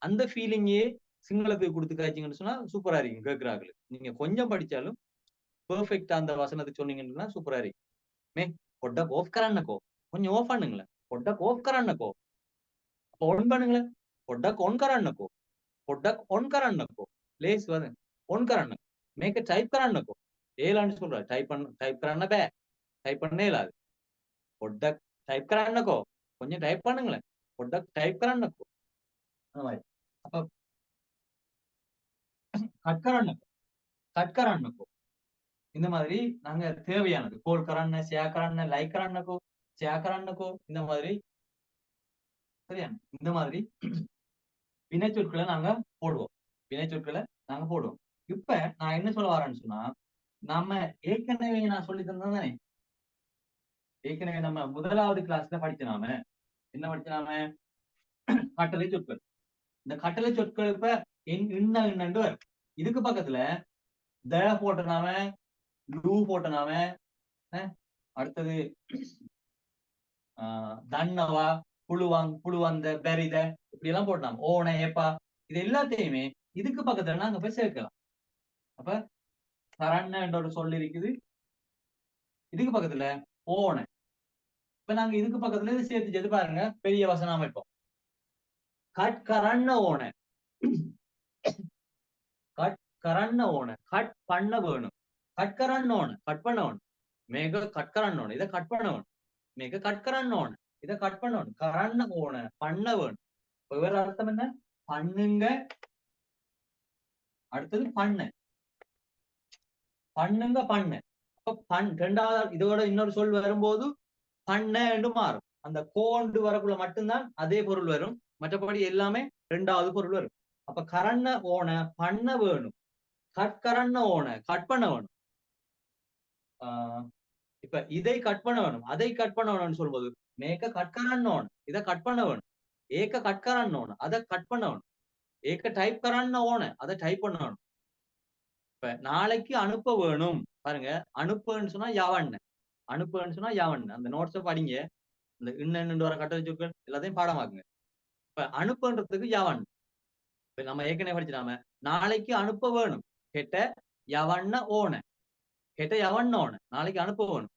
அந்த ஃபீலிங்கே சிங்களத்துக்கு கொடுத்து காய்ச்சிங்கன்னு சொன்னா சூப்பரா இருக்கும் கேட்கிறார்கள். நீங்க கொஞ்சம் படிச்சாலும் பெர்ஃபெக்டா அந்த வசனத்தை சொன்னீங்கன்னா சூப்பரா இருக்கும். பொட்ட ஓஃப் கரன்னக்கோ கொஞ்சம் ஓஃப் பண்ணுங்களேன். பொட்டக் ஓஃப் கரன்னக்கோ அப்ப ஒன் பண்ணுங்களேன். பொட்டக் ஒன் கரன்னக்கோ பொட்டக் ஒன் கரன்னக்கோ லேஸ் வந்து ஒன் கரන්න மேக்க டைப் கரன்னக்கோ ஏலான்னு சொல்ற டைப் கரන්න பே டைப் பண்ணே இல்லாது. பொட்டக் டைப் கரன்னக்கோ கொஞ்சம் டைப் பண்ணுங்களேன். பொட்டக் டைப் கரன்னக்கோ அந்த மாதிரி. அப்ப கட்கரன்னக்கோ இந்த மாதிரி நாங்க தேவையானது கோல் கரண்ண சேக்கரண்ண லைக் கரன்னக்கோ இந்த மாதிரி சரியா இந்த மாதிரி வினைச்சொற்களை நாங்க போடுவோம். இப்ப நான் என்ன சொல்ல வரேன்னு சொன்னா நம்ம ஏற்கனவே நான் சொல்லி தந்தேன் தானே. ஏற்கனவே நம்ம முதலாவது கிளாஸ்ல படிச்சனாம என்ன படிச்சனாம கட்டளை சொற்கள். இந்த கட்டளை சொற்கள் இப்ப என்னண்டு வரும். இதுக்கு பக்கத்துல த போட்டனாம லூ போட்டனாம அடுத்தது தன்னவா புழுவந்த பெரித இப்படி எல்லாம் போட்டோம். ஓன ஏப்பா இது எல்லாத்தையுமே இதுக்கு பக்கத்துல நாங்க போய் சேர்க்கலாம். அப்ப கரண்ண என்ற ஒரு சொல் இருக்குது. இதுக்கு பக்கத்துல ஓன. இப்ப நாங்க இதுக்கு பக்கத்துல இது சேர்த்து பாருங்க பெரிய வசனம் அமைப்போம். கட்கரண்ண ஓன கட்கரண்ண ஓன கட் பண்ண வேணும். கட்கரண்ண ஓன கட் பண்ண வேணும். மேக கட்கரண்ண ஓன இதை கட் பண்ண வேணும். மேக கட்கரண்ண ஓன இதை கட் பண்ணணும். கரண்ண ஓன பண்ண வேணும். வேற அர்த்தம் என்ன? பண்ணுங்க. அடுத்தது பண்ணு. அப்ப ரெண்டாவது இதோட இன்னொரு சொல் வரும்போது பண்ண என்று மாறும். அந்த கோண்டு வரக்குள்ள மட்டும்தான் அதே பொருள் வரும். மற்றபடி எல்லாமே ரெண்டாவது பொருள் வரும். அப்ப கரண்ண ஓன பண்ண வேணும். கட்கரண்ண ஓன கட் பண்ண வேணும். இப்ப இதை கட் பண்ண வேணும் அதை கட் பண்ண வேணும்னு சொல்லும்போது மேக்க கட்கரண்ணோன் இதை கட் பண்ண வேணும். ஏக்க கட்கரண்ணோன் அதை கட் பண்ண வேணும். ஏக்க டைப் கரண்ண ஓன அதை டைப் பண்ண வேணும். இப்ப நாளைக்கு அனுப்ப வேணும் பாருங்க. அனுப்புன்னு சொன்னா யாவண்ண அந்த நோட்ஸை படிங்க. இந்த இன்னும் வர கட்டளை சொற்கள் எல்லாத்தையும் பாடமாக்குங்க. இப்ப அனுப்புன்றதுக்கு யாவண்ண. இப்ப நம்ம ஏற்கனவே படிச்சிடாம நாளைக்கு அனுப்ப வேணும் கெட்ட யவண்ண ஓன கெட்ட யவண்ண ஓன நாளைக்கு அனுப்ப வேணும்.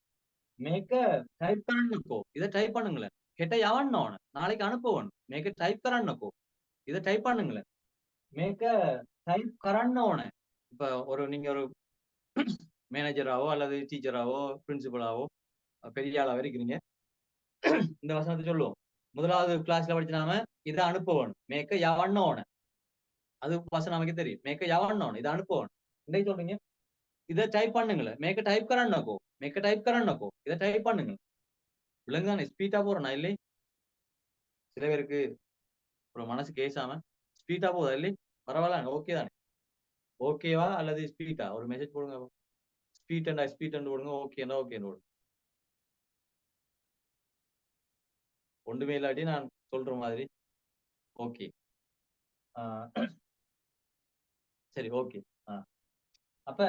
மேக்க டைப் கரண்ணக்கோ இதை டைப் பண்ணுங்களேன். கெட்ட யவண்ண ஓன நாளைக்கு அனுப்ப வேணும். மேக்க டைப் கரண்ணக்கோ இதை டைப் பண்ணுங்களேன். மேக்க டைப் கரண்ண ஓன. இப்ப நீங்க ஒரு மேனேஜராவோ அல்லது டீச்சராவோ பிரின்சிபலாவோ பெரிய ஆளாவோ இருக்கிறீங்க. இந்த வசனத்தை சொல்லுவோம். முதலாவது கிளாஸ்ல படிச்சு நாம இதை அனுப்ப வேணும். மேக்க யவண்ணோன, அது வசனம் நமக்கு தெரியும். மேக்க யவண்ணோன, இதை அனுப்ப வேணும். இன்னைக்கு சொல்றீங்க இதை டைப் பண்ணுங்களேன். மேக்க டைப் கரண்ணக்கோ, மேக்க டைப் கரண்ணக்கோ, இதை டைப் பண்ணுங்க. விலங்குதானே ஸ்பீட்டா போறேன் இல்லை? சில பேருக்கு ஒரு மனசு கேசாம ஸ்பீட்டா போதா இல்லை? பரவாயில்ல, ஓகே தானே? ஓகேவா அல்லது ஸ்பீட்டா? ஒரு மெசேஜ் போடுங்க. ஸ்பீட் அண்ட் போடுங்க. ஓகேண்டா ஓகேன்னு போடுங்க. ஒன்றுமே இல்லாட்டி நான் சொல்ற மாதிரி ஓகே. சரி, ஓகே. அப்ப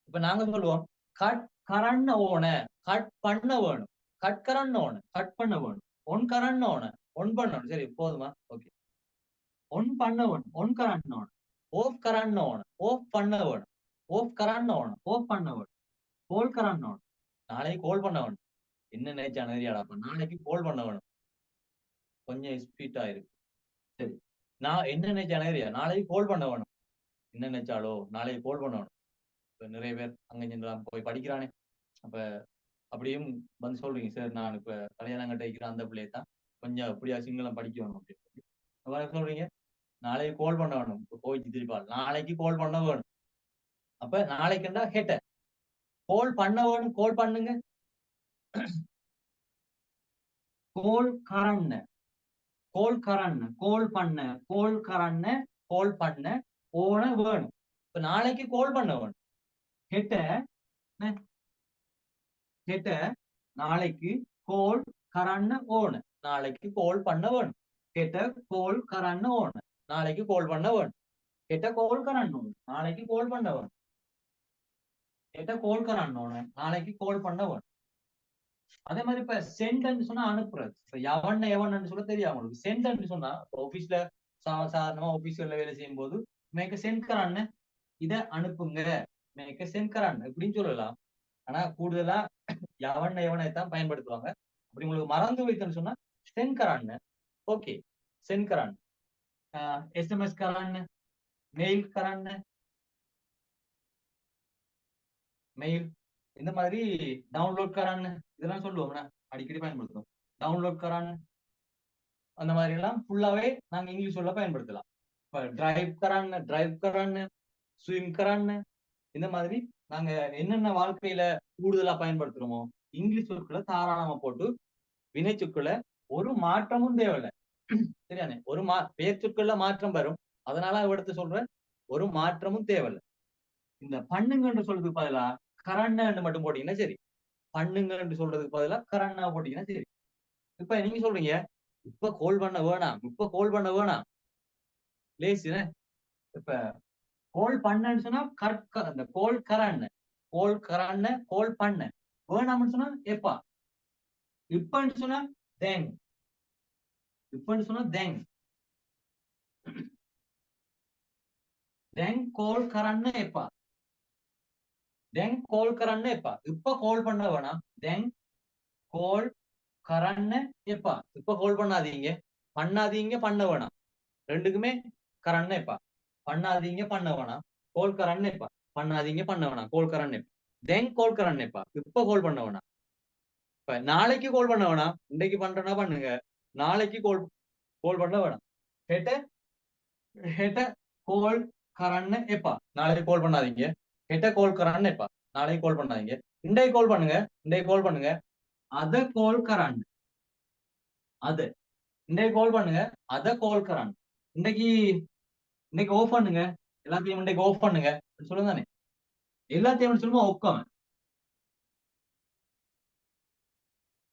இப்ப நாங்க சொல்லுவோம் கட் கரண்ண ஓன, கட் பண்ண வேணும். கட் கரண்ண ஓன, கட் பண்ண வேணும். ஒன் கரண்ண ஓன, ஒன் பண்ணணும். சரி, போதுமா? ஓகே. ஒன் பண்ண வேணும், ஒன் கரண்ண ஓன. ஓஃப் கரண்ண ஓன, ஓஃப் பண்ண வேணும். ஓஃப் கரண்ண ஓன, ஓஃப் பண்ண வேணும். கோல் கரண்ண ஓன, நாளைக்கு கோல் பண்ண வேணும். என்ன நினைச்சா நிறையாடாப்ப, நாளைக்கு கோல் பண்ண வேணும். கொஞ்சம் ஸ்பீட்டா இருக்கு. சரி, நான் என்ன நினைச்சா நிறையா, நாளைக்கு கோல் பண்ண வேணும். என்ன நினைச்சாலோ நாளைக்கு கோல் பண்ண வேணும். நிறைய பேர் அங்க போய் படிக்கிறானே, அப்ப அப்படியும் வந்து சொல்றீங்க, சார் நான் இப்ப கல்யாணம் கட்ட வைக்கிறேன், அந்த பிள்ளையை தான் கொஞ்சம் அப்படியா சிங்களம் படிக்க வேணும் அப்படின்னு சொல்றீங்க. நாளைக்கு கோல் பண்ண வேணும். போயிட்டு திருப்பா நாளைக்கு கோல் பண்ண வேணும். அப்ப நாளைக்குண்டா கேட்ட கோல் பண்ண வேணும். கோல் பண்ணுங்க. கோல் கரண்ண, கோல் கரண்ண, கோல் பண்ண, கோல் கரண்ண, கோல் பண்ண ஓன வேணும். இப்ப நாளைக்கு கோல் பண்ண வேணும். கேட்ட கேட்ட நாளைக்கு கோல் கரண்ண ஓன, நாளைக்கு கோல் பண்ண வேணும். கேட்ட கோல் கரண்ண ஓன, நாளைக்கு கோல் பண்ண வேணும். கேட்ட கோல் கரண்ண ஓன, நாளைக்கு கோல் பண்ண வேணும். கேட்ட கோல் கரண்ண ஓன, நாளைக்கு கோல் பண்ண வேணும். அதே மாதிரி இப்ப சென்ட் சொன்னா அனுப்புறது. இப்ப எவன்னு சொல்ல தெரியும் உங்களுக்கு. சென்ட் சொன்னா ஆபீஸ்ல சாதாரணமா ஆபீஸ்ல வேலை செய்யும் போது மேக்க சென்ட் கரான்னு, இத அனுப்புங்க, மேக்க சென்ட் கரான்னு இப்படின்னு சொல்லலாம். ஆனா கூடுதலா எவனைத்தான் பயன்படுத்துவாங்க. அப்படி உங்களுக்கு மறந்து வைத்தன்னு சொன்னா send கரான்னு. Okay, send கரான், SMS கரான்னு, mail கரான்னு, mail இந்த மாதிரி டவுன்லோட் கரான்னு இதெல்லாம் சொல்லுவோம்னா அடிக்கடி பயன்படுத்துவோம். டவுன்லோட் கரான்னு அந்த மாதிரி எல்லாம் ஃபுல்லாவே நாங்க இங்கிலீஷ் சொல்ல பயன்படுத்தலாம். இப்ப டிரைவ் கரான்னு, ஸ்விம் கரான்னு இந்த மாதிரி நாங்க என்னென்ன வாழ்க்கையில கூடுதலா பயன்படுத்துறோமோ இங்கிலீஷ் சொற்களை தாராளமா போட்டு வினை சொற்களை ஒரு மாற்றமும் தேவையில்லை. சரியானே? ஒரு பெயர் சொற்கள்ல மாற்றம் வரும். அதனால எடுத்து சொல்றேன், ஒரு மாற்றமும் தேவையில்லை. இந்த பண்ணுங்கன்னு சொல்றதுக்கு பதிலா கரண்ணு மட்டும் போட்டீங்கன்னா சரி. பண்ணுங்கன்னு சொல்றதுக்கு பதிலா கரண்ணா போட்டீங்கன்னா சரி. இப்ப நீங்க சொல்றீங்க இப்ப கோல் பண்ண வேணாம், இப்ப கோல் பண்ண வேணாம், லேசுன. இப்ப கோல் பண்ணன்னு சொன்னா அந்த கோல் கரண்ண, கோல் கரண்ண, கோல் பண்ண வேணாம்னு சொன்னா எப்பா, இப்பன்னு சொன்னா தேங், இப்பன்னு சொன்னா தேங், தேங் கோல் கரண்ண எப்பா, தேங் கோல் கரண்ண எப்பா. இப்ப கோல் பண்ண வேணாம், தேங் கோல் கரண்ண எப்பா. இப்ப கோல் பண்ணாதீங்க, பண்ணாதீங்க, பண்ண வேணாம். ரெண்டுக்குமே கரண்ண எப்பா. பண்ணாதீங்க, பண்ண வேணாம். கோல் கரண்ண எப்பா. பண்ணாதீங்க, பண்ண வேணாம். கோல் கரண்ண எப்பா. தென் கோல் கரண்ண எப்பா. இப்ப கோல் பண்ண வேணாம். இப்ப நாளைக்கு கோல் பண்ண வேணாம். இன்னைக்கு பண்றேன்னா பண்ணுங்க, நாளைக்கு கோல் பண்ண வேணாம். ஹெட்ட கோல் கரண்ண எப்பா. நாளைக்கு கோல் பண்ணாதீங்க. ஹெட்ட கோல் கரண்ண எப்பா. நாளைக்கு கோல் பண்ணாதீங்க. இன்றைக்கு கோல் பண்ணுங்க, இன்றைக்கு கோல் பண்ணுங்க. அத கோல் கரண்ண, அது இன்றைக்கு கோல் பண்ணுங்க, அத கோல் கரண்ண. இன்னைக்கு ஆஃப் பண்ணுங்க, எல்லாத்தையும் இன்றைக்கு ஆஃப் பண்ணுங்க சொல்லுங்க தானே. எல்லாத்தையும் சொல்லுமா ஒக்கம,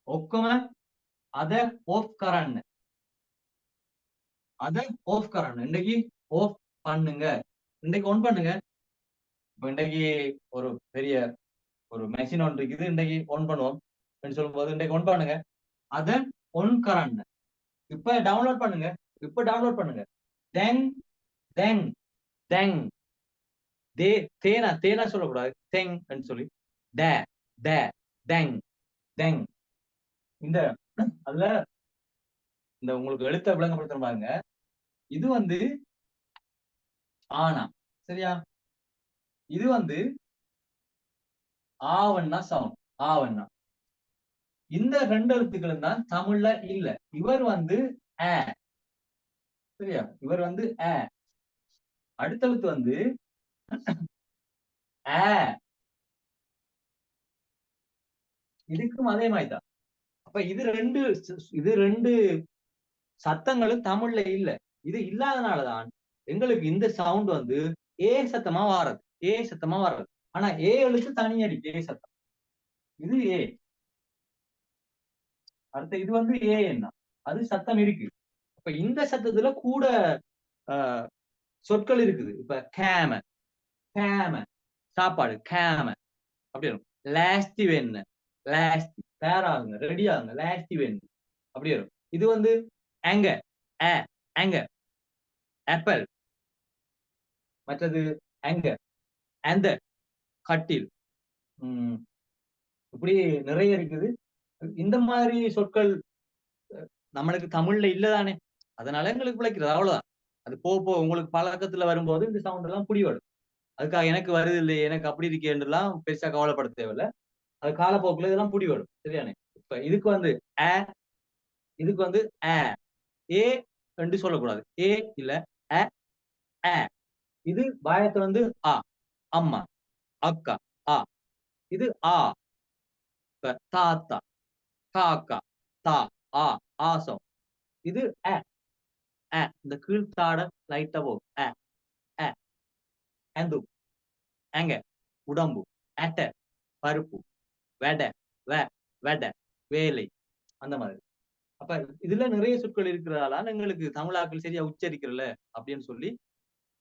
ஒக்கம அத ஆஃப் கரண்ண, அத ஆஃப் கரண்ண. இன்னைக்கு ஆஃப் பண்ணுங்க, இன்னைக்கு ஒன் பண்ணுங்க. இப்ப இன்னைக்கு ஒரு பெரிய ஒரு மெஷின் ஒன்று இருக்குது, இன்னைக்கு ஒன் பண்ணுவோம் சொல்லும் போது இன்றைக்கு ஒன் பண்ணுங்க, அத ஒன் கரண்ண. இப்ப டவுன்லோட் பண்ணுங்க, இப்ப டவுன்லோட் பண்ணுங்க. தென் தென் தெங், தேனா தேனா சொல்லக்கூடாது, தெங் சொல்லி ட ட தெங் தெங். இந்த அதுல இந்த உங்களுக்கு எழுத்த விளங்கப்படுத்த பாருங்க. இது வந்து ஆனா சரியா, இது வந்து ஆவண்ணா சவுண்ட் ஆவண்ணா. இந்த 2 எழுத்துக்களும் தான் தமிழ்ல இல்ல. இவர் வந்து அ, சரியா? இவர் வந்து அ. அடுத்த எழுத்து வந்து அ. இதுக்கும் அதே மாதிரி தான். அப்ப இது ரெண்டு சத்தங்களும் தமிழ்ல இல்ல. இது இல்லாதனாலதான் எங்களுக்கு இந்த சவுண்ட் வந்து ஏ சத்தமா வாரது. ஏ சத்தமா வர்றது. ஆனா ஏ எழுத்து தனியடி ஏ சத்தம். இது ஏ. அடுத்த இது வந்து ஏ என்ன? அது சத்தம் இருக்கு. அப்ப இந்த சத்தத்துல கூட சொற்கள் இருக்குது. இப்ப கேம, கேம, சாப்பாடு கேம அப்படி வரும். லாஸ்டி வேணு, லாஸ்டி தயாராகுங்க, ரெடி ஆகுங்க, லாஸ்டி வேணு அப்படி வரும். இது வந்து அங்க, அங்க, ஆப்பிள். மற்றது அங்க, அந்த, கட்டில். இப்படி நிறைய இருக்குது. இந்த மாதிரி சொற்கள் நம்மளுக்கு தமிழ்ல இல்லதானே, அதனால எங்களுக்கு பிழைக்கிறது அவ்வளவுதான். அது போக உங்களுக்கு பழக்கத்துல வரும்போது இந்த சவுண்ட் எல்லாம் புடிவடும். அதுக்காக எனக்கு வருது இல்லை, எனக்கு அப்படி இருக்கேன்றலாம் பெருசா கவலைப்பட தேவையில்ல. அது காலப்போக்குல இதெல்லாம் புடிவடும். சரியானே? இப்ப இதுக்கு வந்து அ, இதுக்கு வந்து அ, ஏ என்று சொல்லக்கூடாது. ஏ இல்ல அ, அ. இது பாயத்துல வந்து ஆ, அம்மா, அக்கா, ஆ. இது ஆ. இப்ப தாத்தா, காக்கா, தா, ஆ, ஆசம். இது அ, அ. இந்த கீழ்த்தாட லைட்டா போகும். அ, அ. அந்து, அங்க, உடம்பு, அட்ட, பருப்பு, வெட, வெட, வேலை, அந்த மாதிரி. அப்ப இதுல நிறைய சொற்கள் இருக்கிறதால எங்களுக்கு தமிழாக்கள் சரியா உச்சரிக்கிறல அப்படின்னு சொல்லி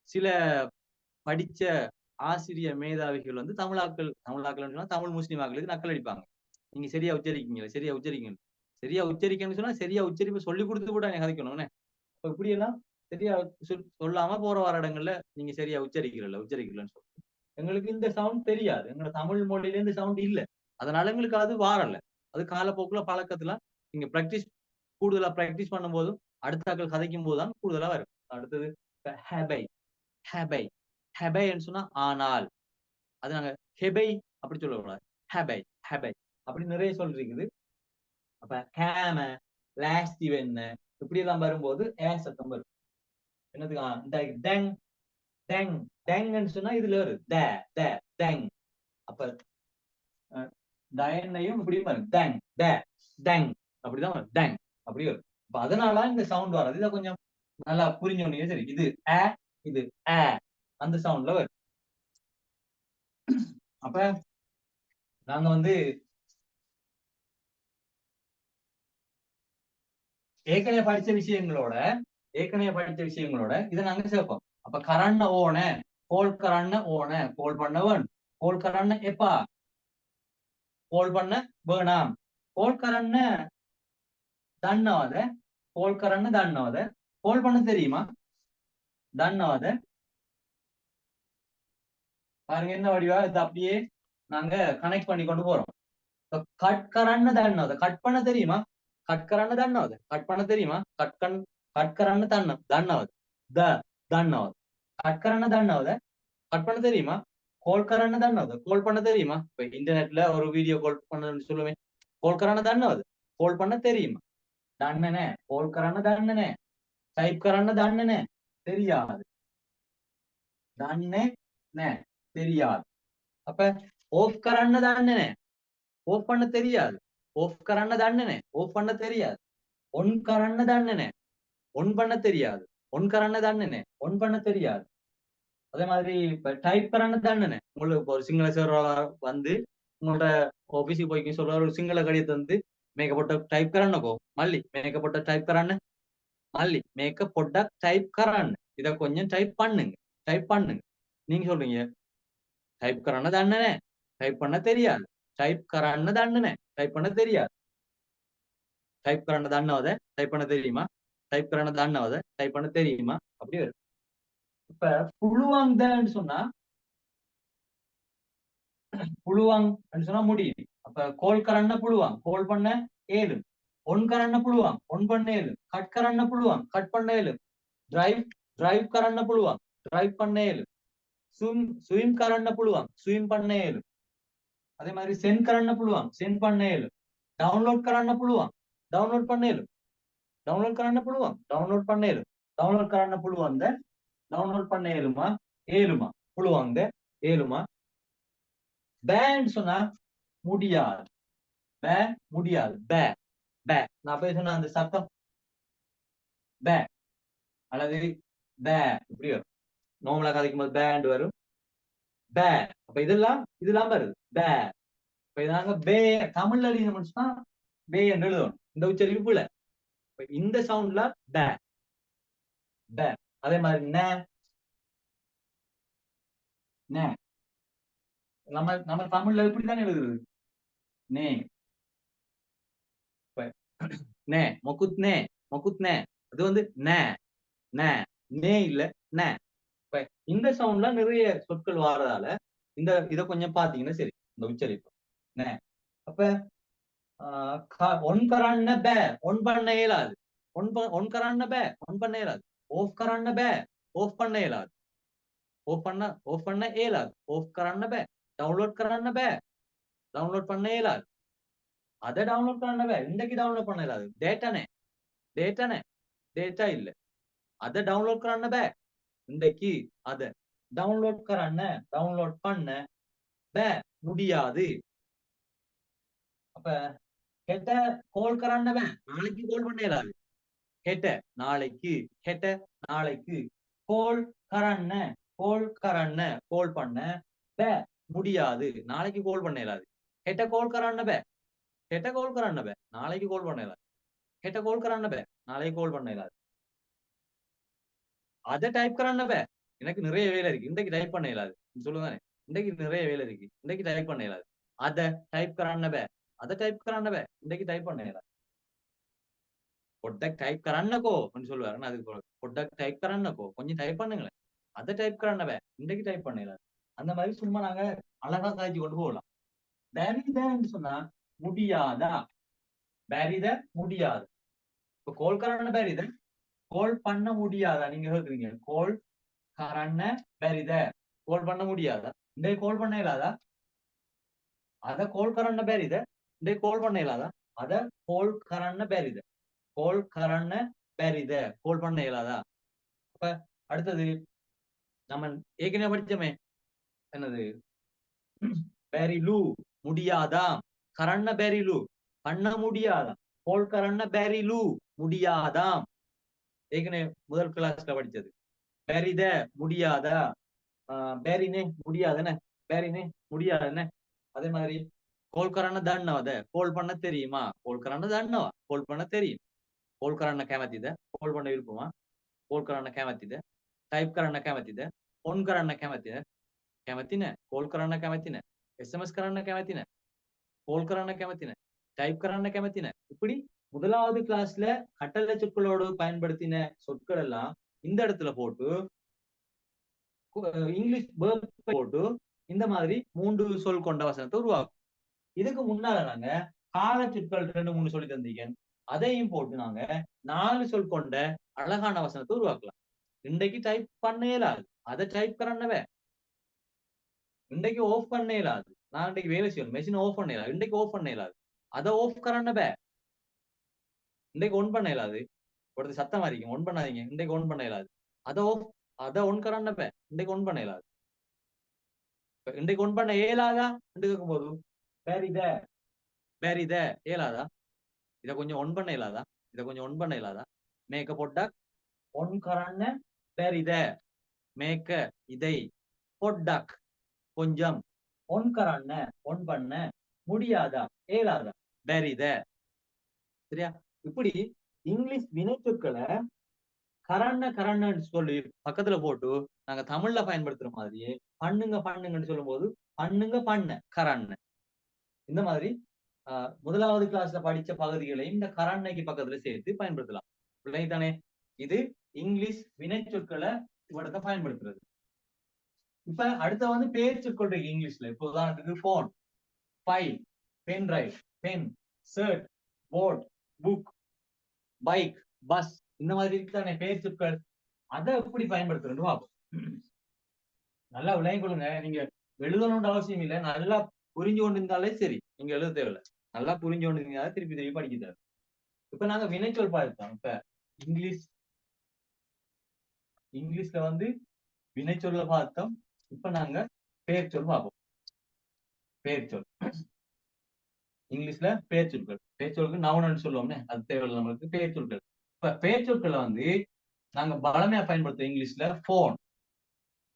சில படிச்ச ஆசிரிய மேதாவிகள் வந்து தமிழாக்கள் தமிழ் முஸ்லிமாக்களுக்கு நக்கல் அடிப்பாங்க. நீங்க சரியா உச்சரிக்கீங்களா, சரியா உச்சரிக்கணும், சரியா உச்சரிக்கணும்னு சொன்னா சரியா உச்சரிப்பு சொல்லி கொடுத்து கூட கதைக்கணும்னு. இப்படி எல்லாம் சரியா சொல்லாம போற வர இடங்கள்ல நீங்க சரியா உச்சரிக்கலன்னு சொல்லி எங்களுக்கு இந்த சவுண்ட் தெரியாது. எங்க தமிழ் மொழியில இந்த சவுண்ட் இல்ல. அதனால எங்களுக்கு அது வாரல. அது காலப்போக்குல பழக்கத்துல நீங்க கூடுதலா பிராக்டிஸ் பண்ணும் போதும் அடுத்தாக்கள் கதைக்கும் போதுதான் கூடுதலா வரும். அடுத்தது ஹெபை, ஹெபை, ஹெபைன்னு சொன்னா ஆனால். அது நாங்க ஹெபை அப்படி சொல்லக்கூடாது. ஹெபை, ஹெபை அப்படி நிறைய சொல் இருக்குது. அப்ப கேம, லாஸ்டி வெண்ண இப்படி எல்லாம் வரும்போது ஏ சத்தம் வரும். என்னதுக்கு டெங், டெங், டெங்ன்னு சொன்னா இதுல வரும் த, த, டெங். அப்ப டயன்னையும் இப்படியும் வரும் டெங், ட, டெங் அப்படிதான் வரும். டெங் அப்படி வரும். அப்ப அதனால இந்த சவுண்ட் வராது. இதை கொஞ்சம் நல்லா புரிஞ்சோன்னே சரி. இது அ, இது அ, அந்த சவுண்ட்ல வரும். அப்ப நாங்க வந்து ஏற்கனவே படிச்ச விஷயங்களோட இதை நாங்க சேர்ப்போம். அப்ப கரண்ண ஓன, கோல் கரண்ண ஓன, கோல் பண்ணவன், கோல் கரண்ண எப்பா, கோல் பண்ண வேணாம், கோல் கரண்ண தன்னவாத, கோல் கரண்ண தன்னவாத, கோல் பண்ண தெரியுமா, தன்னவாத. பாருங்க என்ன வடிவா இது, அப்படியே நாங்க கனெக்ட் பண்ணி கொண்டு போறோம். கட்கரண்ண தன்னவாத, கட் பண்ண தெரியுமா, கட்கரண்ண தன்னவாத, கட் பண்ண தெரியுமா, கட்கரண்ண தன்னவாத, த தன்னவாத, கட்கரண்ண தன்னவாத, கட் பண்ண தெரியுமா, கோல்கரண்ண தன்னவாத, கோல் பண்ண தெரியுமா. இப்ப இன்டர்நெட்ல ஒரு வீடியோ கால் பண்ண சொல்லுவேன், கோல்கரண்ண தன்னவாத, கோல் பண்ண தெரியுமா, தன்னனே, கோல்கரண்ண தன்னனே, டைப் கரண்ண தன்னனே தெரியாது, தன்னே தெரியாது. அப்ப ஓஃப் கரண்ண தன்னனே, ஓஃப் பண்ண தெரியாது, ஓஃப் கரண்ண தன்னனே, ஓஃப் பண்ண தெரியாது. ஒன் கரண்ண தன்னனே, ஒன் பண்ண தெரியாது, ஒன் கரண்ண தன்னனே, ஒன் பண்ண தெரியாது. அதே மாதிரி இப்ப டைப் கரண்ண தன்னனே, உங்களுக்கு ஒரு சிங்கள சர்வர் வந்து உங்களோட ஆபீஸுக்கு போய் சொல்ற ஒரு சிங்கள கடிதத்தை வந்து மேக்கப்பட்ட டைப் கரண்ணக்கோ மல்லி மேக்கப்பட்ட டைப் கரண்ணு, மல்லி மேக்கப்பட்ட டைப் கரண்ணு, இதை கொஞ்சம் டைப் பண்ணுங்க. நீங்க சொல்றீங்க டைப் கரண்ண தன்னனே, டைப் பண்ண தெரியாது, டைப் கரண்ண தன்னனே, டைப் பண்ண தெரியாது, டைப் கரண்ண தன்னவத, டைப் பண்ண தெரியுமா, டைப் கரண்ண தன்னவத, டைப் பண்ண தெரியுமா அப்படி வரும். இப்ப புழுவாங்கன்னு சொன்னா, புழுவாங்க சொன்னா முடியும். அப்ப கோல் கரண்ண புழுவாங்க, கோல் பண்ண ஏழு, ஒன் கரண்ண புழுவாங்க, ஒன் பண்ண ஏழு, கட் கரண்ண புழுவாங்க, கட் பண்ண ஏழு, டிரைவ் கரண்ண புழுவாங்க, டிரைவ் பண்ண ஏழு, ஸ்விம் கரண்ண புழுவாங்க, ஸ்விம் பண்ண ஏழு. அதே மாதிரி சென்ட் கரන්න පුළුවන් சென்ட் பண்ண இயலும் டவுன்லோட் කරන්න පුළුවන් டவுன்லோட் பண்ண இயலும் டவுன்லோட் කරන්න පුළුවන් டவுன்லோட் பண்ண இயலும் டவுன்லோட் කරන්න පුළුවන්ද டவுன்லோட் பண்ண இயலுமா ஏழுமா පුළුවන්ද ஏழுமா பேன்னு சொன்னா முடியாது பே முடியாது பே பே நான் போய் சொன்ன அந்த சத்தம் பே அல்லது பே இப்படி வரும் நார்மலா கதைக்கும் போது பேண்ட் வரும் பே அப்ப இதெல்லாம் வருது பே இப்ப இதாங்க பே தமிழ்ல எழுதினோம்னா பே என்று எழுதணும் இந்த உச்சரிப்பு இல்ல இந்த சவுண்ட்ல பே பே அதே மாதிரி நே நே நம்ம தமிழ்ல இப்படித்தானே எழுதுறது நே நே மொக்குத் நே மொக்குத் நே அது வந்து நே நே நே இல்ல நே இப்ப இந்த சவுண்ட்ல நிறைய சொற்கள் வாரதால இத கொஞ்சம் பாத்தீங்கன்னா சரி இந்த உச்சரிப்பு நே அப்ப ஒன் கரான்ன பே ஒன் பண்ண இயலாது ஒன் கரான்ன பே ஒன் பண்ண இயலாது ஓஃப் கரான்ன பே ஓஃப் பண்ண இயலாது ஓஃப் பண்ண இயலாது ஓஃப் கரான்ன பே டவுன்லோட் கரான்ன பே டவுன்லோட் பண்ண இயலாது அதை டவுன்லோட் பண்ண பே இன்றைக்கு டவுன்லோட் பண்ண இயலாது டேட்டானே டேட்டா இல்ல அதை டவுன்லோட் கரான்ன பே இன்றைக்கு அதை டவுன்லோட் கரான்ன டவுன்லோட் பண்ண பே முடியாது அப்ப கேட்ட கோல் கரான்ன பே நாளைக்கு கோல் பண்ண இயலாது கேட்ட நாளைக்கு கோல் கரான்ன கோல் பண்ண பே முடியாது நாளைக்கு கோல் பண்ண இயலாது கேட்ட கோல் கரான்ன பே நாளைக்கு கோல் பண்ண இயலாது கேட்ட கோல் கரான்ன பே நாளைக்கு கோல் பண்ண இயலாது அதை டைப் கரான்ன பே எனக்கு நிறைய வேலை இருக்கு இன்றைக்கு டைப் பண்ண இயலாது சொல்லுங்க இன்றைக்கு நிறைய வேலை இருக்கு இன்றைக்கு டைப் பண்ண இயலாது அதை டைப் கரான்ன பே இன்றைக்கு டைப் பண்ண இயலாது பொட்டக் டைப் கரான்னக்கோ அப்படின்னு சொல்லுவாரு அதுக்கு பொட்டக் டைப் கரான்னக்கோ கொஞ்சம் டைப் பண்ணுங்களேன் அதை டைப் கரான்னவே இன்றைக்கு டைப் பண்ணல அந்த மாதிரி சும்மா நாங்க அழகா காய்ச்சி கொண்டு போகலாம் பேரிதன்னு சொன்னா முடியாதா பேரித முடியாது இப்ப கோல் கரான பேரித கோல் பண்ண முடியாதா நீங்க கேக்குறீங்க கோல் கரான பேரித கோல் பண்ண முடியாதா இன்றைக்கு கோல் பண்ண இயலாதா அத கோல் கரான பேரித இன்றைக்கு கோல் பண்ண இயலாதா அத கோல் கரான பேரித கோல் கரான பேரித கோல் பண்ண இயலாதா அப்ப அடுத்தது நம்ம ஏற்கனவே படிச்சோமே என்னது பேரிலு முடியாதா கரண்ண பேரிலு பண்ண முடியாதாம் கோல் கரண்ண பேரிலு முடியாதாம் ஏற்கனவே முதல் கிளாஸ்ல படிச்சது பேரித முடியாதா பேரினே முடியாதுன்னு அதே மாதிரி கோல் கரண்ண தண்ணவத கோல் பண்ண தெரியுமா கோல் கரண்ண தண்ணவா கோல் பண்ண தெரியும் கோல் கரண்ண கேமத்தித கோல் பண்ண விருப்பமா கோல் கரண்ண கேமத்தித டைப் කරන්න කැමතිද ඔන් කරන්න කැමතිද කැමති නැහැ කෝල් කරන්න කැමති නැහැ SMS කරන්න කැමති නැහැ கோல் කරන්න කැමති නැහැ டைப் කරන්න කැමති නැහැ இப்படி முதலாவது கிளாஸ்ல கட்டளை சொற்களோடு பயன்படுத்தின சொற்கள் எல்லாம் இந்த இடத்துல போட்டு இங்கிலீஷ் வேர்ப் போட்டு இந்த மாதிரி 3 சொல் கொண்ட வசனத்தை உருவாக்கும் இதுக்கு முன்னால நாங்க கால சொற்கள் 2-3 சொல்லி தந்தீங்க அதையும் போட்டு நாங்க 4 சொல் கொண்ட அழகான வசனத்தை உருவாக்கலாம் இன்றைக்கு டைப் பண்ண இயலாது அதை டைப் கரண்ணவே இன்றைக்கு ஆஃப் பண்ண இயலாது நான் இன்றைக்கு வேலை செய்யணும் மெஷின் ஆஃப் பண்ண இயலாது இன்றைக்கு ஆஃப் பண்ண இயலாது அதை ஆஃப் கரண்ணவே இன்றைக்கு ஒன் பண்ண இயலாது ஒருத்தர் சத்தம் அறிக்கும் ஒன் பண்ணாதீங்க இன்றைக்கு ஒன் பண்ண இயலாது அதை ஒன் கரண்ணவே இன்றைக்கு ஒன் பண்ண இயலாது இன்றைக்கு ஒன் பண்ண இயலாதா என்று கேட்கும் போது பேரித இயலாதா இதை கொஞ்சம் ஒன் பண்ண இயலாதா மேக்க போட்டா ஒன் கரண்ண பேரித மேக்க இதை பொட்டக் கொஞ்சம் ஒன் கரண்ண ஒன் பண்ண முடியாதா ஏலாதா பேரித சரியா இப்படி இங்கிலீஷ் வினைச்சொற்களை கரண்ணன்னு சொல்லி பக்கத்துல போட்டு நாங்க தமிழ்ல பயன்படுத்துற மாதிரியே பண்ணுங்கன்னு சொல்லும் போது பண்ண கரண்ண இந்த மாதிரி முதலாவது கிளாஸ்ல படிச்ச பகுதிகளையும் இந்த கரண்ணைக்கு பக்கத்துல சேர்த்து பயன்படுத்தலாம் தானே இது இங்கிலீஷ் வினைச்சொற்களை இவடத்தை பயன்படுத்துறது இப்ப அடுத்த வந்து பேர் சொற்கள் இருக்கு இங்கிலீஷ்ல இப்போ உதாரணத்துக்கு phone file pen drive pen shirt board book bike bus இந்த மாதிரி இருக்குதானே பேர் சொற்கள் அதை எப்படி பயன்படுத்துறது பார்ப்போம் நல்லா விளங்கி கொள்ளுங்க நீங்க எழுதணும்ன்ற அவசியம் இல்லை நல்லா புரிஞ்சு கொண்டு இருந்தாலே சரி, நீங்க எழுத தேவையில்ல. நல்லா புரிஞ்சு கொண்டு இருந்தா திருப்பி திருப்பி படிக்க தேவை. இப்ப நாங்க வினைச்சொல் பார்த்தோம். இப்ப இங்கிலீஷ்ல வந்து வினைச்சொல்ல பார்த்தோம். இப்ப நாங்க பெயர்ச்சொல் பார்ப்போம். பெயர்ச்சொல் இங்கிலீஷ்ல பெயர்ச்சொற்கள். பெயர்ச்சொல்லுக்கு நவுன்னு சொல்லுவோம்னே, அது தேவையில்லை நம்மளுக்கு. பெயர்ச்சொற்கள். இப்ப பெயர்ச்சொற்களை வந்து நாங்க பலமையா பயன்படுத்துவோம். இங்கிலீஷ்ல போன்,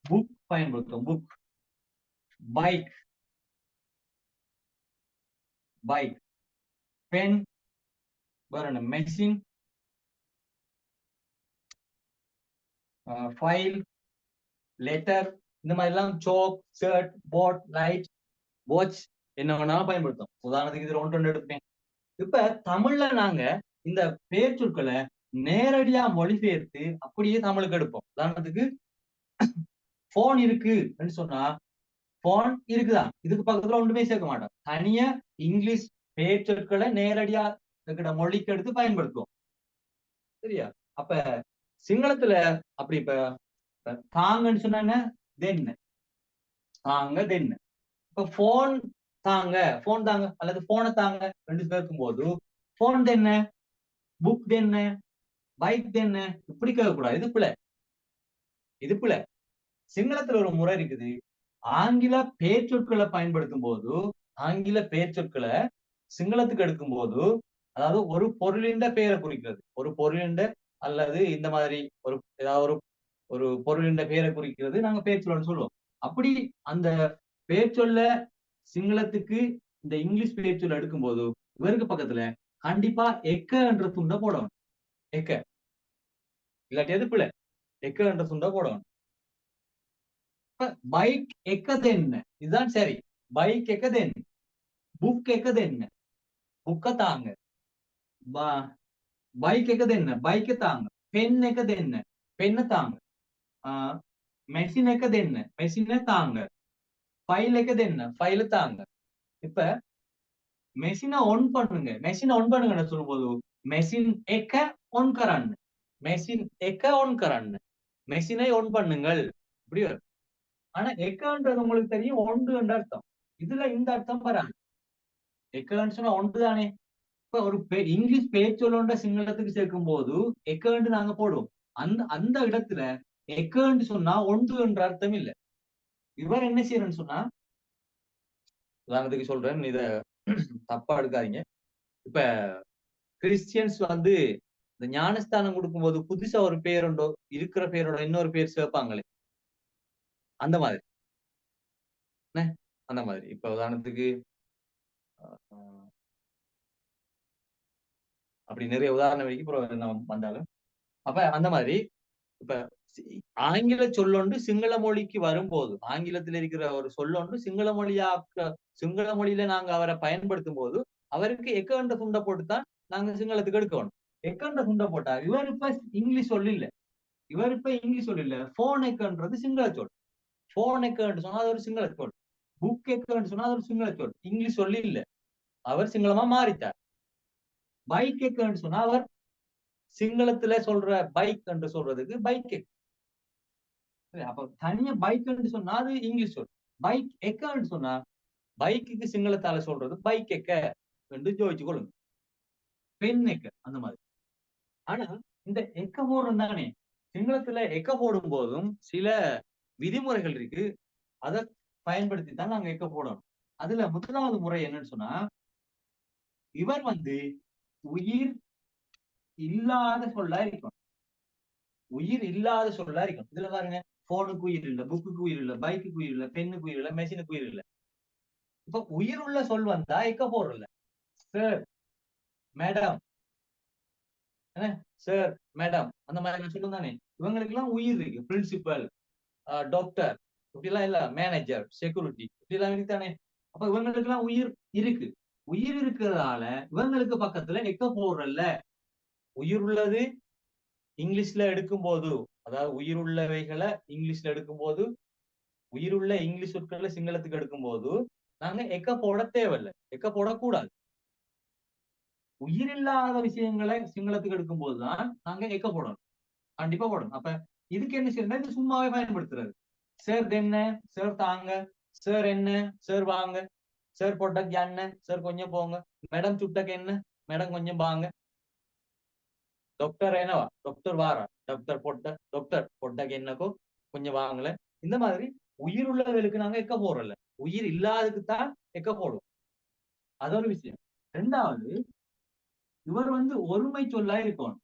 புக் பயன்படுத்துவோம். புக், பைக், பென், வேற என்ன, மெஷின், ஃபைல், லெட்டர், இந்த மாதிரி எல்லாம் sock, shirt, boat, light, watch என்ன வேணாலும் பயன்படுத்தும். உதாரணத்துக்கு இது ஒன்று எடுப்பேன். இப்ப தமிழ்ல நாங்க இந்த பெயர் சொற்களை நேரடியா மொழிபெயர்த்து அப்படியே தமிழுக்கு எடுப்போம். உதாரணத்துக்கு போன் இருக்கு சொன்னா போன் இருக்குதான், இதுக்கு பக்கத்துல ஒன்றுமே சேர்க்க மாட்டோம். தனியா இங்கிலீஷ் பெயர் சொற்களை நேரடியா மொழிக்கு எடுத்து பயன்படுத்துவோம். சரியா? அப்ப சிங்களத்துல அப்படி இப்ப தாங்கன்னு சொன்ன தென்ன, தாங்க தென்ன. இப்ப போன் தாங்க, போன் தாங்க அல்லது போனை தாங்க ரெண்டு கேட்கும் போது போன் தென்ன, புக் தென்ன, பைக் தென்ன, இப்படி கேட்கக்கூடாது. இது பிள்ளை. சிங்களத்துல ஒரு முறை இருக்குது. ஆங்கில பெயர் சொற்களை பயன்படுத்தும் போது, ஆங்கில பெயர் சொற்களை சிங்களத்துக்கு எடுக்கும் போது, அதாவது ஒரு பொருளின் பெயரை குறிக்கிறது, ஒரு பொருளின் அல்லது இந்த மாதிரி ஒரு ஏதாவது ஒரு பொருளின் பெயரை குறிக்கிறது நாங்க பெயர் சொல்லணும்னு சொல்லுவோம். அப்படி அந்த பெயர் சொல்ல சிங்களத்துக்கு இந்த இங்கிலீஷ் பெயர் சொல்ல எடுக்கும் போது இவருக்கு பக்கத்துல கண்டிப்பா எக்க என்ற துண்டை போடணும். எக்க இல்லாட்டி எதுப்புல எக்க என்ற துண்டை போடணும். பைக் எக்கது என்ன, இதுதான் சரி. பைக் எக்கது என்ன, புக் எக்கது என்ன, புக்க தாங்க. பைக் எக்கது என்ன, பைக்க தாங்க. பென் எக்கது என்ன, பெண்ணை தாங்க. மெஷின் எக்கது என்ன, மெஷினை தாங்க. ஃபைல் எக்கது என்ன, ஃபைல தாங்க. இப்ப மெஷினை ஒன் பண்ணுங்க, மெஷினை ஒன் பண்ணுங்க சொல்லும் போது மெஷின் எக்க ஒன் கரான்னு, மெஷின் எக்க ஒன் கரான்னு, மெஷினை ஒன் பண்ணுங்கள் இப்படி வரும். ஆனா எக்கன்றது உங்களுக்கு தெரியும் ஒன்று என்ற அர்த்தம். இதுல இந்த அர்த்தம் வராது. எக்கன்னு சொன்னா ஒன்று தானே. இப்ப ஒரு இங்கிலீஷ் பேர் சொல்லோன்ற சிங்களத்துக்கு சேர்க்கும் போது எக்கன்னு நாங்க போடுவோம். அந்த இடத்துல எக்கன்னு சொன்னா ஒன்று என்ற அர்த்தம் இல்லை. இவர் என்ன செய்யறன்னு சொன்னா, உதாரணத்துக்கு சொல்றேன், இத தப்பா எடுக்காதீங்க. இப்ப கிறிஸ்டியன்ஸ் வந்து இந்த ஞானஸ்தானம் கொடுக்கும் போது புதுசா ஒரு பேருண்டோ இருக்கிற பேரோட இன்னொரு பேர் சேர்ப்பாங்களே, அந்த மாதிரி அந்த மாதிரி. இப்ப உதாரணத்துக்கு அப்படி நிறைய உதாரணம் வரைக்கும் வந்தாலும் அப்ப அந்த மாதிரி இப்ப ஆங்கில சொல்லொன்று சிங்கள மொழிக்கு வரும்போது, ஆங்கிலத்தில் இருக்கிற ஒரு சொல்லொன்று சிங்கள மொழியில நாங்க அவரை பயன்படுத்தும் போது அவருக்கு எக்கண்ட துண்டை போட்டுத்தான் நாங்க சிங்களத்துக்கு எடுக்கணும். எக்கண்ட துண்டை போட்டா இவர் இப்ப இங்கிலீஷ் சொல்லி இல்ல, இவர் இப்ப இங்கிலீஷ் சொல்லி இல்ல. போன் எக்கன்றது சிங்கள சொல். போன் எக்கன்னு சொன்னா அது ஒரு சிங்கள சொல். புக் எக்கன்னு சொன்னா அது ஒரு சிங்கள சொல். இங்கிலீஷ் சொல்லி இல்ல, அவர் சிங்களமா மாறிட்டார். பைக் எக்கன்னு சொன்னா அவர் சிங்களத்துல சொல்ற பைக் என்று சொல்றதுக்கு பைக். அப்ப தனியா பைக் என்று சொன்னா அது இங்கிலீஷ் சொல். பைக் எக்கன்னு சொன்னா பைக்குக்கு சிங்களத்தால சொல்றது பைக் எக்க என்று ஜோதிச்சு கொள்ளுங்க. பெண் எக்க அந்த மாதிரி. ஆனா இந்த எக்க போடுறது தானே, சிங்களத்துல எக்க போடும் போதும் சில விதிமுறைகள் இருக்கு. அதை பயன்படுத்தி தான் நாங்க எக்க போடணும். அதுல முதலாவது முறை என்னன்னு சொன்னா, இவர் வந்து உயிர் இல்லாத சொல்லா இருக்கும். உயிர் இல்லாத சொல்லா இருக்கும். இதுல பாருங்க, போனுக்கு உயிர் இல்ல, புக்குக்கு உயிர் இல்ல, பைக்குக்கு உயிர் இல்ல, பெண்ணுக்கு உயிர் இல்ல, மெஷினுக்கு உயிர் இல்ல. இப்ப உயிர் உள்ள சொல் வந்தா எக்க போடுறல. சார், மேடம், சார், மேடம் அந்த மாதிரி சொல்லும் தானே. இவங்களுக்கு எல்லாம் உயிர் இருக்கு. பிரின்சிபல், டாக்டர் இப்படி எல்லாம் இல்ல, மேனேஜர், செக்யூரிட்டி இப்படி எல்லாம் இருக்குதானே. அப்ப இவங்களுக்கு எல்லாம் உயிர் இருக்கு. உயிர் இருக்கிறதால இவங்களுக்கு பக்கத்துல எக்க போடுறல்ல. உயிர் உள்ளது இங்கிலீஷ்ல எடுக்கும் போது, அதாவது உயிர் உள்ளவைகளை இங்கிலீஷ்ல எடுக்கும் போது, உயிருள்ள இங்கிலீஷ் சொற்களை சிங்களத்துக்கு எடுக்கும் போது நாங்க எக்க போட தேவையில்லை, எக்க போடக்கூடாது. உயிரில்லாத விஷயங்களை சிங்களத்துக்கு எடுக்கும் போதுதான் நாங்க எக்க போடணும், கண்டிப்பா போடணும். அப்ப இதுக்கு என்ன செய்யணும், இது சும்மாவே பயன்படுத்துறது. சார் என்ன, சார் தாங்க, சார் என்ன, சார் வாங்க, சார் பொட்டக்கு என்ன, சார் கொஞ்சம் போங்க. மேடம் சுட்டக்கு என்ன, மேடம் கொஞ்சம் வாங்க. டாக்டர் என்னவா, டாக்டர் வாரா, டாக்டர் பொட்டக்கு என்னக்கோ கொஞ்சம் வாங்கல. இந்த மாதிரி உயிர் உள்ளவர்களுக்கு நாங்க எக்க போறோம்ல, உயிர் இல்லாததுக்கு தான் எக்க போடுவோம். அது ஒரு விஷயம். ரெண்டாவது, இவர் வந்து ஒருமை சொல்லா இருக்கணும்.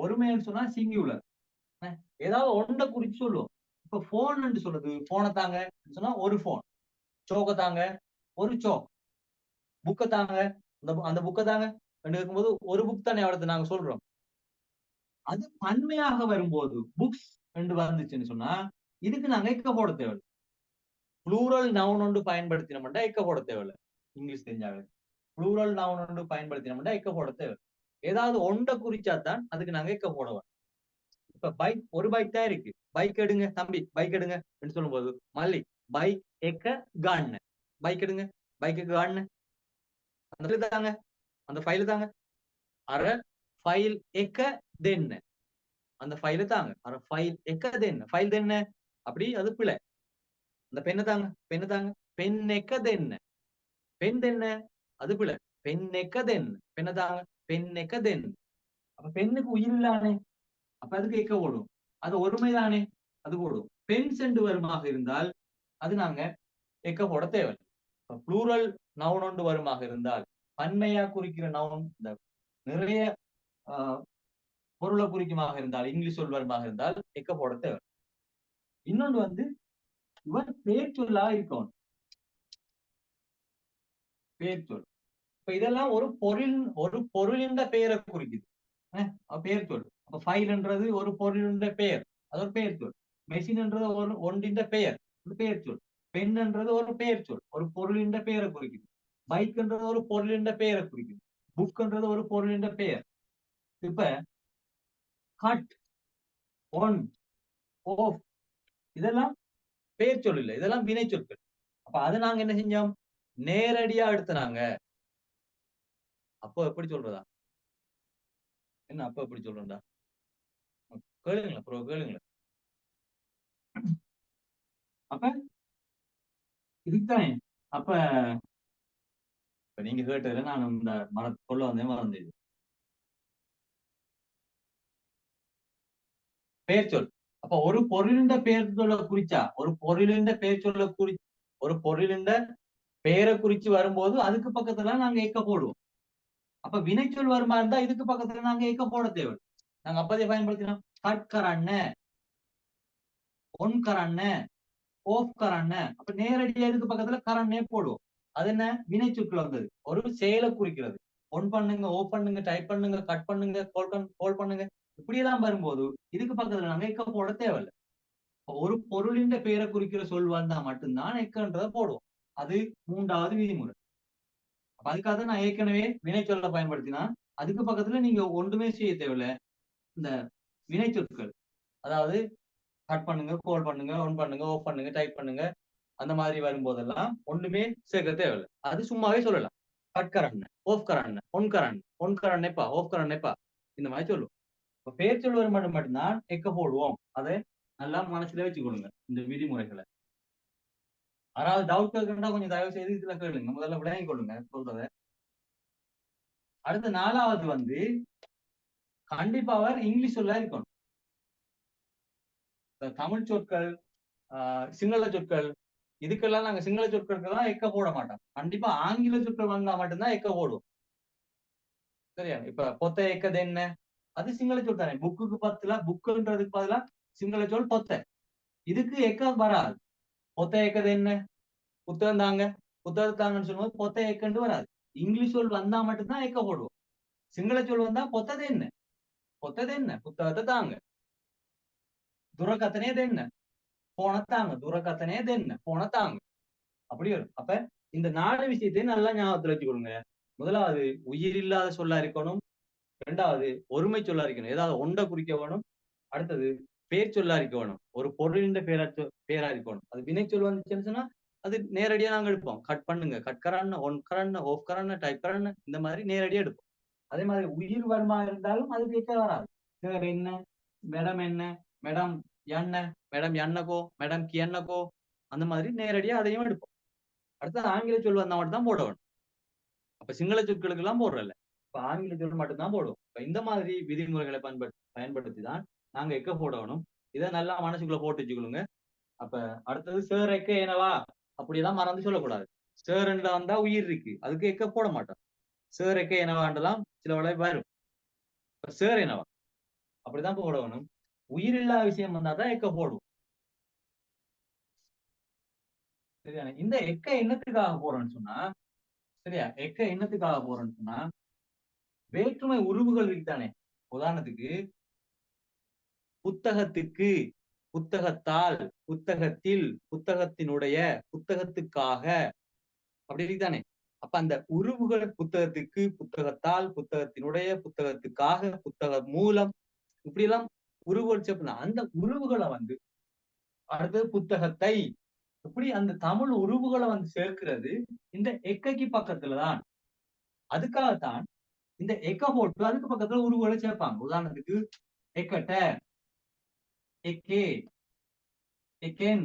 ஒருமைன்னு சொன்னா சிங்கியுலர். ஏதாவது ஒன்றை குறிச்சு சொல்லுவோம். இப்ப போன் சொல்றது, போனை தாங்க சொன்னா ஒரு போன், சோக்க தாங்க ஒரு சோக், புக்கை தாங்க அந்த புக்கை தாங்க இருக்கும்போது ஒரு புக் தானே அவரது நாங்க சொல்றோம். அது பன்மையாக வரும்போது புக்ஸ் என்று வந்துச்சுன்னு சொன்னா இதுக்கு நாங்க எக்க போட தேவை. ப்ளூரல் நவுன் ஒன்று பயன்படுத்தினோம்னா எக்க போட தேவையில்ல. இங்கிலீஷ் தெரிஞ்சாங்க ப்ளூரல் நவுன் ஒன்று பயன்படுத்தினோம்னா எக்க போட தேவை. ஏதாவது ஒன்றை குறிச்சாதான் அதுக்கு நாங்க எக்க போடுவோம். இப்ப பைக், ஒரு பைக் தான் இருக்கு, பைக் எடுங்க தம்பி, பைக் எடுங்க சொல்லும் போது மல்லி பைக் எக்க கான்னு, பைக் எடுங்க, பைக்கு கான்னு அந்த தாங்க, அந்த ஃபைல் தாங்க. அர ஃபைல் எக்க தென்ன, அந்த ஃபைல் தாங்க. அர ஃபைல் எக்க தென்ன, ஃபைல் தென்ன அப்படி அது பிள்ளை. அந்த பெண்ணை தாங்க, பெண்ணு தாங்க, பெண் எக்க தென்ன, பெண் தென்ன அது பிள்ளை. பெண் எக்க தென்ன, பெண்ணை தாங்க, பெண் எக்க தென்ன. அப்ப பெண்ணுக்கு உயிர் இல்லானே, அப்ப அதுக்கு எக்க போடும். அது ஒருமைதானே, அது போடும். பெண் சென்று வருமாக இருந்தால் அது நாங்க எக்க போட தேவை. ப்ளூரல் நவுன் ஒன்று வருமாக இருந்தால், பன்மையா குறிக்கிற நவுன் இந்த நிறைய பொருளை குறிக்குமாக இருந்தால், இங்கிலீஷ் சொல் வருமாக இருந்தால் எக்க போட தேவை. இன்னொன்று வந்து இவன் பேர் சொல்லா இருக்கணும். பேர் சொல். இப்ப இதெல்லாம் ஒரு பொருளின் பெயரை குறிக்குது. பெயர் சொல். அப்ப ஃபைல்ன்றது ஒரு பொருளின் பெயர், அது ஒரு பெயர் சொல். மெஷின்ன்றது ஒரு ஒன்றின் பெயர், ஒரு பெயர் சொல். பெண்ன்றது ஒரு பெயர் சொல், ஒரு பொருளின் பெயரை குறிக்குது. பைக்ன்றது ஒரு பொருளின் பெயரை குறிக்குது. புக்ன்றது ஒரு பொருளின் பெயர். இப்ப கட், ஒன், ஓஃப் இதெல்லாம் பெயர் சொல் இல்லை, இதெல்லாம் வினை சொற்கள். அப்ப அதை நாங்க என்ன செஞ்சோம், நேரடியா எடுத்துனாங்க. அப்போ எப்படி சொல்றதா என்ன, அப்ப எப்படி சொல்றா கேளுங்களா ப்ரோ, கேளுங்களா. அப்ப இதுதானே. அப்ப நீங்க கேட்டதுல நான் இந்த சொல்ல வந்தேன், மறந்தது. பெயர் சொல். அப்ப ஒரு பொருளின் பெயர் சொல்ல குறிச்சா, ஒரு பொருளின் பெயர் சொல்ல ஒரு பொருளின் பெயரை குறிச்சு வரும்போது அதுக்கு பக்கத்துல நாங்க எக்க போடுவோம். அப்ப வினைச்சொல் வருமா இருந்தா இதுக்கு பக்கத்துல நாங்க எக்க போட தேவை. நாங்க அப்பதே பயன்படுத்தினோம். கட்கரண்ண, ஒன் கரண்ண, ஓஃப் கரண்ண. அப்ப நேரடியா இதுக்கு பக்கத்துல கரண்ணே போடுவோம். அது என்ன, வினைச்சொற்கள் வந்தது, ஒரு செயலை குறிக்கிறது. ஒன் பண்ணுங்க, ஓப் பண்ணுங்க, டைப் பண்ணுங்க, கட் பண்ணுங்க, கோல் பண்ணுங்க, இப்படி எல்லாம் வரும்போது இதுக்கு பக்கத்துல நாங்க எக்க போட தேவையில்லை. ஒரு பொருளின் பெயரை குறிக்கிற சொல் வந்தா மட்டும்தான் எக்கன்றதை போடுவோம். அது மூன்றாவது விதிமுறை. அப்ப அதுக்காக நான் ஏற்கனவே வினைச்சொல்லை பயன்படுத்தினா அதுக்கு பக்கத்துல நீங்க ஒன்றுமே செய்ய தேவையில்லை. இந்த வினைச்சொற்கள், அதாவது கட் பண்ணுங்க, கோல் பண்ணுங்க, ஒன் பண்ணுங்க, ஓப் பண்ணுங்க, டைப் பண்ணுங்க, அந்த மாதிரி வரும்போதெல்லாம் ஒண்ணுமே சேர்க்க தேவையில்லை. அது சும்மாவே சொல்லலாம். கட் கரண்ண, ஓஃப் கரண்ண, ஒன் கரண்ண, ஒன் கரண்ணப்பா, ஓஃப் கரண்ணப்பா, இந்த மாதிரி சொல்லுவோம். இப்ப பேர் சொல்வது மட்டும்தான் எக்க போடுவோம். அதை நல்லா மனசுல வச்சு கொடுங்க இந்த விதிமுறைகளை. யாராவது டவுட் கேட்கறா கொஞ்சம் தயவு செய்து இதுல கேளுங்க, முதல்ல விளங்கி கொள்ளுங்க சொல்றத. அடுத்த நாலாவது வந்து கண்டிப்பா அவர் இங்கிலீஷ் சொல்ல இருக்கணும். தமிழ் சொற்கள், சிங்கள சொற்கள், இதுக்கெல்லாம் நாங்க சிங்கள சொற்களுக்கு எல்லாம் எக்க போட மாட்டோம். கண்டிப்பா ஆங்கில சொற்கள் வந்தா மட்டும்தான் எக்க போடுவோம். சரியா? இப்ப பொத்த எக்கது என்ன, அது சிங்கள சொல் தானே. புக்குக்கு புக்குன்றதுக்கு பதிலா சிங்கள சொல் பொத்த, இதுக்கு எக்க வராது. பொத்த எக்கது என்ன, புத்தகம் தாங்க, புத்தகம் தாங்கன்னு சொல்லும்போது பொத்த எக்கண்டு வராது. இங்கிலீஷ் சொல் வந்தா மட்டும்தான் எக்க போடுவோம். சிங்கள சொல் வந்தா பொத்தது என்ன, பொத்தது என்ன, புத்தகத்தை தாங்க, துரக்கத்தனே தென்ன, போனத்தாங்க, துரக்கத்தனே தென்ன, போனத்தாங்க, அப்படி வரும். அப்ப இந்த 4 விஷயத்தையும் நல்லா ஞாபகத்துல வச்சுக்கொள்ளுங்க. முதலாவது உயிர் இல்லாத சொல்லா இருக்கணும். இரண்டாவது ஒருமை சொல்லா இருக்கணும், ஏதாவது ஒன்றை குறிக்க வேணும். அடுத்தது பேர் சொல்லா இருக்க வேணும், ஒரு பொருளின் பேரா இருக்கணும். அது வினை சொல் வந்துச்சுன்னு சொன்னா அது நேரடியா நாங்க எடுப்போம். கட் பண்ணுங்க, கட் கரண்ண, ஒன் கரண்ண, ஓஃப் கரண்ண, டைப் கரண்ண, இந்த மாதிரி நேரடியா எடுப்போம். அதே மாதிரி உயிர் வருமா இருந்தாலும் அது கேட்க வராது. சார் என்ன, மேடம் என்ன, மேடம் என்ன, மேடம் என்னக்கோ, மேடம் கி என்னக்கோ, அந்த மாதிரி நேரடியா அதையும் எடுப்போம். அடுத்தது ஆங்கில சொல் வந்தா மட்டும் தான் போடணும். அப்ப சிங்கள சொற்களுக்கு எல்லாம் போடுறல. இப்ப ஆங்கில சொல் மட்டும்தான் போடுவோம். இப்ப இந்த மாதிரி விதிமுறைகளை பயன்படுத்தி தான் நாங்க எக்க போடணும். இதை நல்லா மனசுக்குள்ள போட்டு வச்சுக்கொள்ளுங்க. அப்ப அடுத்தது சேர் எக்க ஏனவா அப்படியெல்லாம் மறந்து சொல்லக்கூடாது. சேருன்ற வந்தா உயிர் இருக்கு, அதுக்கு எக்க போட மாட்டோம். சேர் எக்க ஏனவான்றலாம் சில வேளை வரும். சேர் என்னவா அப்படிதான் போடணும். உயிர் இல்லாத விஷயம் வந்தாதான் எக்க போடுவோம். சரியா? இந்த எக்க என்னத்துக்காக போறோம்னு சொன்னா, சரியா, எக்க என்னத்துக்காக போறோம்னு சொன்னா, வேற்றுமை உருவுகள் இருக்குதானே. உதாரணத்துக்கு புத்தகத்துக்கு, புத்தகத்தால், புத்தகத்தில், புத்தகத்தினுடைய, புத்தகத்துக்காக அப்படி இருக்குதானே. அப்ப அந்த உருவுகள் புத்தகத்துக்கு, புத்தகத்தால், புத்தகத்தினுடைய, புத்தகத்துக்காக, புத்தக மூலம் இப்படி எல்லாம் உருவுகள் சேர்ப்பா. அந்த உருவுகளை அடுத்தது புத்தகத்தை இப்படி அந்த தமிழ் உருவுகளை சேர்க்கிறது இந்த எக்கைக்கு பக்கத்துலதான். அதுக்காகத்தான் இந்த எக்க போட்டு அதுக்கு பக்கத்துல உருவுகளை சேர்ப்பாங்க. உதாரணத்துக்கு எக்கட்ட, எக்கே, எக்கேன்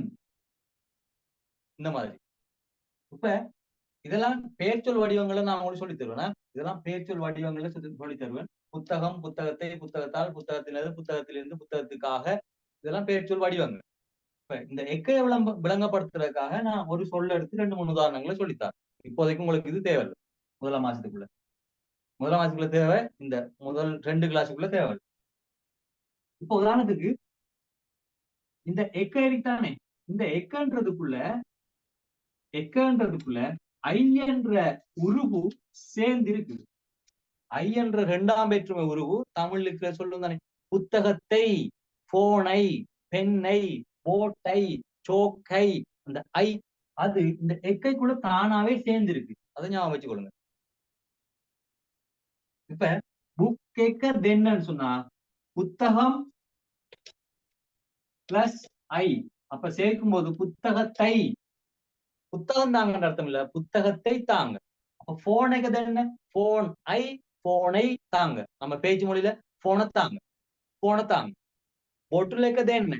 இந்த மாதிரி. இப்ப இதெல்லாம் பெயர்ச்சொல் வடிவங்களை நான் உங்களுக்கு சொல்லி தருவேன். இதெல்லாம் பெயர்ச்சொல் வடிவங்களை சொல்லி தருவேன். புத்தகம், புத்தகத்தை, புத்தகத்தால், புத்தகத்திலிருந்து, புத்தகத்திலிருந்து, புத்தகத்துக்காக, இதெல்லாம் பெயர்ச்சொல் வடிவங்கள். இப்ப இந்த எக்கை விளங்கப்படுத்துறதுக்காக நான் ஒரு சொல்ல எடுத்து 2-3 உதாரணங்களை சொல்லித்தார். இப்போதைக்கு உங்களுக்கு இது தேவையில்லை. முதலாம் மாசத்துக்குள்ள தேவை, இந்த முதல் 2 கிளாஸுக்குள்ள தேவை. இப்போ உதாரணத்துக்கு இந்த எக்க இருக்கானே, இந்த எக்கன்றதுக்குள்ள ஐ என்ற உருவு சேர்ந்து இருக்கு. ஐ என்ற 2ஆம் வேற்றுமை உருவு தமிழுக்கு சொல்லும் தானே. புத்தகத்தை, போனை, பெண்ணை, போட்டை, சோக்கை, அந்த ஐ அது இந்த எக்கைக்குள்ள தானாவே சேர்ந்து இருக்கு. அதை ஞாபகம் வச்சுக்கொள்ளுங்க. இப்ப புக் என்னன்னு சொன்னா புத்தகம் பிளஸ் ஐ, அப்ப சேர்க்கும் போது புத்தகத்தை, புத்தகம் தாங்கன்ற அர்த்தம் இல்ல, புத்தகத்தை தாங்க. அப்ப போனுக்கு என்ன, போன் ஐ, போனை தாங்க. நம்ம பேச்சு மொழியில போனை தாங்க, போனை தாங்க. பொட்டுலைக்கு என்ன,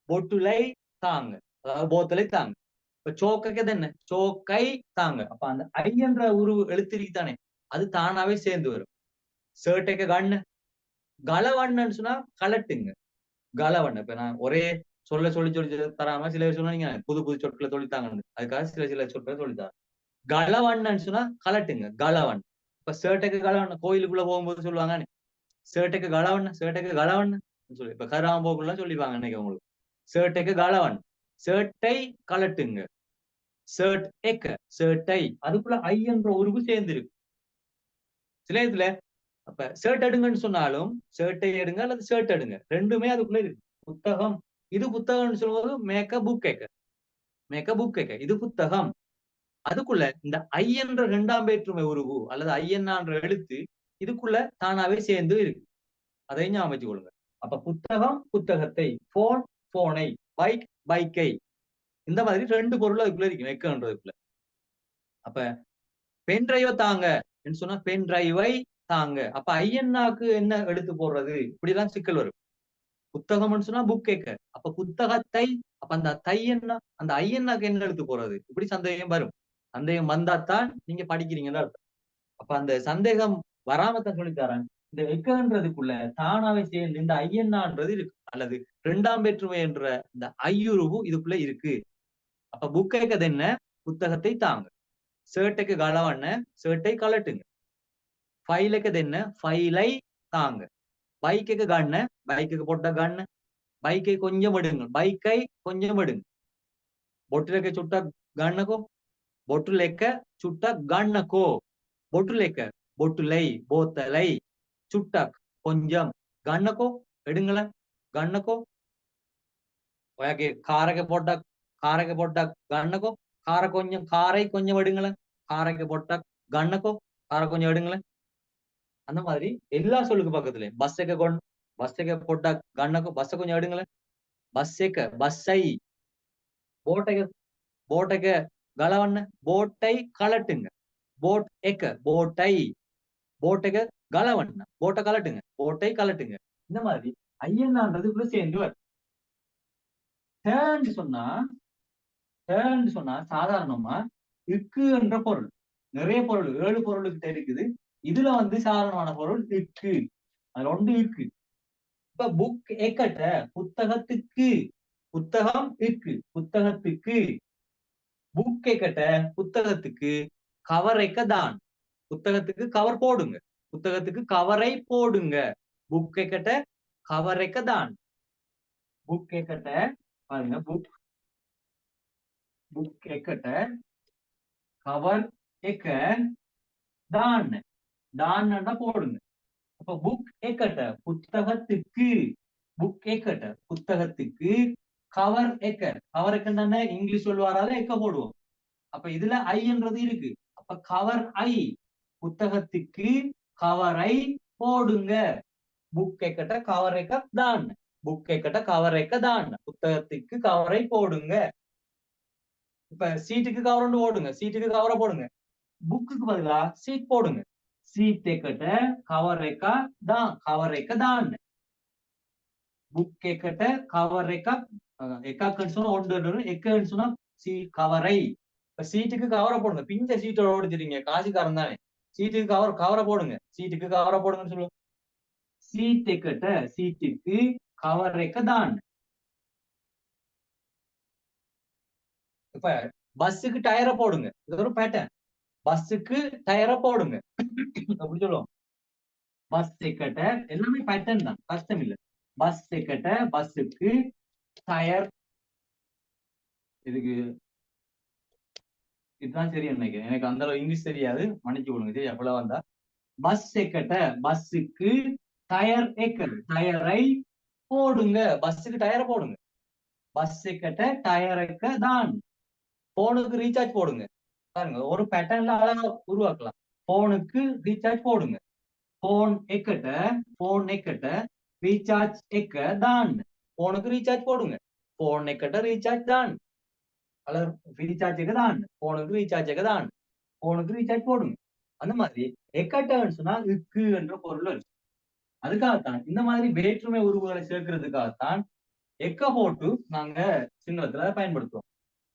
பொட்டுலை தாங்க, அதாவது போத்தலை தாங்க. இப்ப சோக்கைக்கு என்ன, சோக்கை தாங்க. அப்ப அந்த ஐ என்ற உருவு எழுத்திருக்குதானே, அது தானாவே சேர்ந்து வரும். சேட்டைக்கு கண்ணு, கலவண்ணன்னு சொன்னா கலட்டுங்க, கலவண்ண. இப்ப நான் ஒரே சொல்லி தராம சில பேர் சொன்னீங்க புது சொற்களை சொல்லித்தாங்க, அதுக்காக சில சொற்களை சொல்லித்தாங்க. கலவண்ணன்னு சொன்னா கலட்டுங்க, கலவன். இப்ப சேட்டைக்கு கலவண்ண, கோயிலுக்குள்ள போகும்போது சொல்லுவாங்க சேட்டைக்கு கலவண்ண, சேட்டைக்கு கலவண்ண சொல்லி. இப்ப கராம்போக்குள்ள சொல்லிப்பாங்க இன்னைக்கு உங்களுக்கு. சேட்டைக்கு கலவன், சேட்டை கலட்டுங்க, சேட் எக்க, சேட்டை. அதுக்குள்ள ஐ என்ற உருவு சேர்ந்திருக்கு சில இதுல. அப்ப ஷர்ட் எடுங்கன்னு சொன்னாலும் ஷர்ட்டை எடுங்க அல்லது ஷர்ட் எடுங்க, ரெண்டுமே அதுக்குள்ள இருக்கு. புத்தகம், இது புத்தகம்னு சொல்லும்போது மேக்க புக் கேக்க, மேக்க புக் கேக்க, இது புத்தகம். அதுக்குள்ள இந்த ஐ என்ற 2ஆம் வேற்றுமை உருவு அல்லது ஐயன்னான்ற எழுத்து இதுக்குள்ள தானாவே சேர்ந்து இருக்கு. அதை ஞாபகம் வச்சுக் கொள்ளுங்க. அப்ப புத்தகம் புத்தகத்தை, போன் போனை, பைக் பைக்கை, இந்த மாதிரி 2 பொருள் அதுக்குள்ள இருக்கு மேக்கன்றதுக்குள்ள. அப்ப பென் டிரைவை தாங்க சொன்னா பென் டிரைவை தாங்க. அப்ப ஐயன்னாக்கு என்ன எடுத்து போடுறது, இப்படிதான் சிக்கல் வரும். புத்தகம்னு சொன்னா புக் கேட்க, அப்ப புத்தகத்தை, அப்ப அந்த தையன்னா அந்த ஐயன்னாக்கு என்ன எடுத்து போறது, இப்படி சந்தேகம் வரும். சந்தேகம் வந்தாத்தான் நீங்க படிக்கிறீங்கன்னு அர்த்தம். அப்ப அந்த சந்தேகம் வராமத்தான் சொல்லித்தரேன். இந்த எக்கன்றதுக்குள்ள தானாவே சேர்ந்து இந்த ஐயன்னான்றது இருக்கு, அல்லது 2ஆம் வேற்றுமை என்ற இந்த ஐயுருவு இதுக்குள்ள இருக்கு. அப்ப புக் கேட்கது என்ன, புத்தகத்தை தாங்க. சேட்டைக்கு கலவண்ண, சேட்டை கலட்டுங்க. ஃபைலுக்கு என்ன, ஃபைலை தாங்க. பைக்குக்கு கண்ண, பைக்குக்கு போட்ட கண்ணு, பைக்கை கொஞ்சம் எடுங்க, பைக்கை கொஞ்சம் எடுங்க. பொட்டுலெக்க சுட்ட கண்ணக்கோ, பொட்டுலெக்க சுட்ட கண்ணக்கோ, பொட்டுலெக்க பொட்டுலை, போத்தலை, சுட்ட கொஞ்சம் கண்ணக்கோ எடுங்கள, கண்ணக்கோ. காரைக்கு போட்ட கண்ணக்கோ, காரை கொஞ்சம் எடுங்கள, காரைக்கு போட்ட கண்ணக்கோ, காரை கொஞ்சம் எடுங்கள. அந்த மாதிரி எல்லா சொல்லுக்கு பக்கத்துலயும் பஸ்ஸுக்கு போட்ட கண்ணக்கோ, பஸ்ஸை கொஞ்சம் எடுங்களேன், பஸ்ஸை, போட்டைக்கு கலவண்ண, போட்டை கலட்டுங்க, போட் எக்க போட்டைக்கு கலவண்ண, போட்டை கலட்டுங்க, போட்டை கலட்டுங்க. இந்த மாதிரி ஐயன்னான்றதுக்குள்ள சேர்ந்து வரும். டேர்ன்னு சொன்னா சாதாரணமா இக்கு என்ற பொருள். நிறைய பொருள் 7 பொருளுக்கு இருக்குது. இதுல வந்து சாதாரணமான பொருள் இக்கு. அதுல ஒன்று இக்கு. இப்ப புக் எக்கட்ட புத்தகத்துக்கு, புத்தகம் இக்கு புத்தகத்துக்கு. புக் எக்கட்ட புத்தகத்துக்கு கவர் எக்க தான், புத்தகத்துக்கு கவர் போடுங்க, புத்தகத்துக்கு கவரை போடுங்க. புக் எக்கட்ட கவர் எக்க தான். புக் எக்கட்ட பாருங்க, புக் எக்கட்ட கவர் எக்க தான். தான் போடுங்க. அப்ப புக் எக்கட்ட புத்தகத்துக்கு, புக் எக்கட்ட புத்தகத்துக்கு கவர் எக்க. கவர் எக்கன்னா இங்கிலீஷ் சொல்வாரால எக்க போடுவோம். அப்ப இதுல ஐ என்றது இருக்கு. அப்ப கவர் ஐ, புத்தகத்துக்கு கவரை போடுங்க. புக் எக்கட்ட கவர் எக்க தான், புக் எக்கட்ட கவர் எக்க தான், புத்தகத்துக்கு கவரை போடுங்க. இப்ப சீட்டுக்கு கவர் ஒன்று போடுங்க, சீட்டுக்கு கவரை போடுங்க. புக்குக்கு பதிலா சீட் போடுங்க. சீட் எக்கட்ட கவர் எக்க தான், கவர் எக்க தான். புக் எக்கட்ட கவர் எக்க, எக்காக்குன்னு சொன்னா ஒன்று, எக்கன்னு சொன்னா கவரை. இப்ப சீட்டுக்கு கவரை போடுங்க. பிஞ்ச சீட்டோட ஓடிச்சிருங்க, காசுக்காரன் தானே. சீட்டுக்கு கவரை போடுங்க, சீட்டுக்கு கவரை போடுங்கன்னு சொல்லுவோம். சீட் எக்கட்ட சீட்டுக்கு கவர் எக்க தான். இப்ப பஸ்ஸுக்கு டயரை போடுங்க. இது ஒரு பேட்டர்ன். பஸ்ஸுக்கு டயரை போடுங்க அப்படி சொல்லுவோம். பஸ் எக்கட்ட எல்லாமே பேட்டர்ன் தான், கஷ்டம் இல்ல. பஸ் எக்கட்ட பஸ்ஸுக்கு டயர். இதுக்கு இதுதான் சரி நினைக்கிறேன். எனக்கு அந்த அளவு இங்கிலீஷ் தெரியாது, மன்னிச்சு கொடுங்க. சரி அவ்வளவு வந்தா பஸ் எக்கட்ட பஸ்ஸுக்கு டயர் எக்க, டயரை போடுங்க. பஸ்ஸுக்கு டயரை போடுங்க. பஸ் எக்கட்ட டயர் எக்க தான். போனுக்கு ரீசார்ஜ் போடுங்க. பாருங்க, ஒரு பேட்டர்ன்ல அழகா உருவாக்கலாம். போனுக்கு ரீசார்ஜ் போடுங்க. போன் எக்கட்ட ரீசார்ஜ் எக்க தான். போனுக்கு ரீசார்ஜ் போடுங்க. போன் எக்கட்ட ரீசார்ஜ் தான், அல்லது ரீசார்ஜ் எக்க தான், போனுக்கு ரீசார்ஜ் எக்க தான், போனுக்கு ரீசார்ஜ் போடுங்க. அந்த மாதிரி எக்கட்டன்னு சொன்னா இக்கு என்ற பொருள் இருக்கு. அதுக்காகத்தான் இந்த மாதிரி வேற்றுமை உருவுகளை சேர்க்கிறதுக்காகத்தான் எக்க போட்டு நாங்க சின்னத்துல பயன்படுத்துவோம்.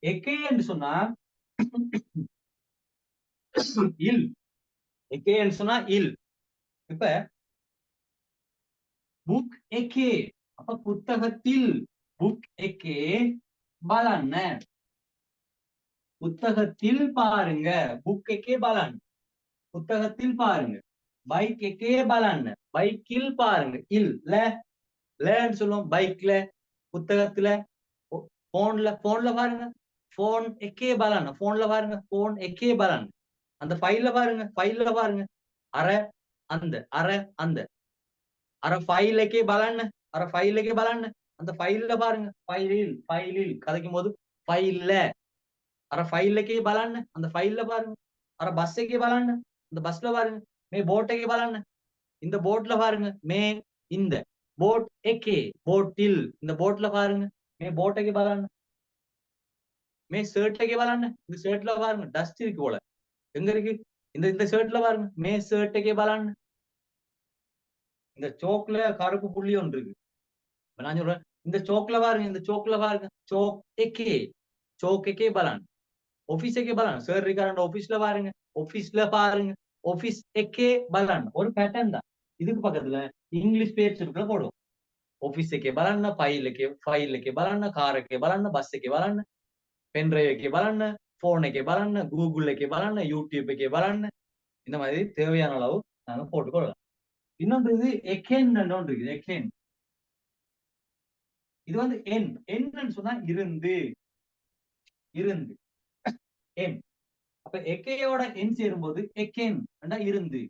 எக்கே என்று சொன்னா இல், எக்கேன்னு சொன்னா இல். இப்ப புக் எக்கே, அப்ப புத்தகத்தில். புக் எக்கே பலன், புத்தகத்தில் பாருங்க. புக் எக்கே பலன், புத்தகத்தில் பாருங்க. பைக் எக்கே பலன், பைக்கில் பாருங்க. இல் லேன்னு சொல்லுவோம். பைக்ல, புத்தகத்துல, போன்ல பாருங்க. போன் எக்கே பலன், போன்ல பாருங்க. போன் எக்கே பலன். அந்த ஃபைல்ல பாருங்க, ஃபைல்ல பாருங்க. அரை அந்த அரை ஃபைலுக்கே பலன், அரை ஃபைலுக்கே பலன். அந்த ஃபைல்ல பாருங்க. ஃபைலில் கதைக்கும் போது ஃபைல்ல, அரை ஃபைலுக்கே பலன். அந்த ஃபைல்ல பாருங்க. அரை பஸ்ஸுக்கே பலன், அந்த பஸ்ல பாருங்க. மே போட்டுக்கே பலன், இந்த போட்ல பாருங்க. மே இந்த போட் எக்கே போட்டில், இந்த போட்ல பாருங்க. மே போட்டுக்கே பலன். மே ஷர்ட்டுக்கே பலன், இந்த ஷர்ட்ல பாருங்க. டஸ்ட் இருக்கு போல, எங்க இருக்கு? இந்த ஷர்ட்ல பாருங்க. மே ஷர்ட்டுக்கே பலன். இந்த சோக்ல கருப்பு புள்ளி ஒன்று இருக்கு. நான் சொல்றேன், இந்த சோக்ல பாருங்க, இந்த சோக்ல பாருங்க. சோக் எக்கே பலன். ஆபீஸ் எக்கே பலன். சார் இருக்காரு ஆபீஸ்ல பாருங்க. ஆபீஸ்ல பாருங்க. ஆபீஸ் எக்கே பலன். ஒரு பேட்டர்ன் தான். இதுக்கு பக்கத்துல இங்கிலீஷ் பேர் சுருக்கல போடுவோம். ஆபீஸ் எக்கே பலன், ஃபைல் எக்கே பலன், கார் எக்கே பலன், பஸ் எக்கே பலன், பென் டிரைவ் எக்கே பலன், போன் எக்கே பலன், கூகுள் எக்கே பலன், யூடியூப் எக்கே பலன். இந்த மாதிரி தேவையான அளவு நாங்க போட்டுக்கொள்ளலாம். இன்னொன்று இது எக்கேன் ஒன்று இருக்குது. எக்கேன் இது வந்து என்னன்னு சொன்னா இருந்து என். அப்ப எக்கையோட என் சேரும்போது எக்கேன் இருந்து.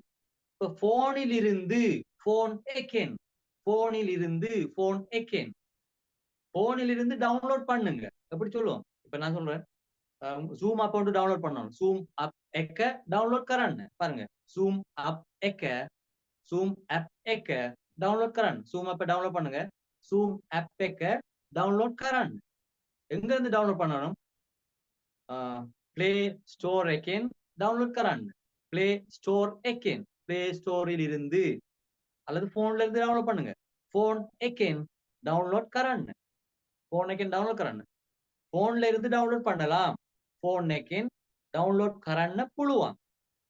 இப்ப போனில் இருந்து போன் எக்கேன், போனில் இருந்து போன் எக்கேன். போனில் இருந்து டவுன்லோட் பண்ணுங்க. எப்படி சொல்லுவோம்? இப்ப நான் சொல்றேன், ஜூம் ஆப் வந்து டவுன்லோட் பண்ணணும். ஜூம் ஆப் எக்க டவுன்லோட் கரன். பாருங்க, ஜூம் ஆப் எக்க டவுன்லோட் கரன். ஜூம் ஆப்பை டவுன்லோட் பண்ணுங்க. ஜூம் ஆப் எக்க டவுன்லோட் கரன். எங்க இருந்து டவுன்லோட் பண்ணணும்? பிளே ஸ்டோர் எக்கேன் டவுன்லோட் கரன். பிளே ஸ்டோர் எக்கேன், பிளே ஸ்டோரில் இருந்து அல்லது போன்ல இருந்து டவுன்லோட் பண்ணுங்க. போன் எக்கேன் டவுன்லோட் கரன். போன் எக்கேன் டவுன்லோட் கரன். போன்ல இருந்து டவுன்லோட் பண்ணலாம். போன் எக்கேன் டவுன்லோட் கரண்ண புழுவாங்.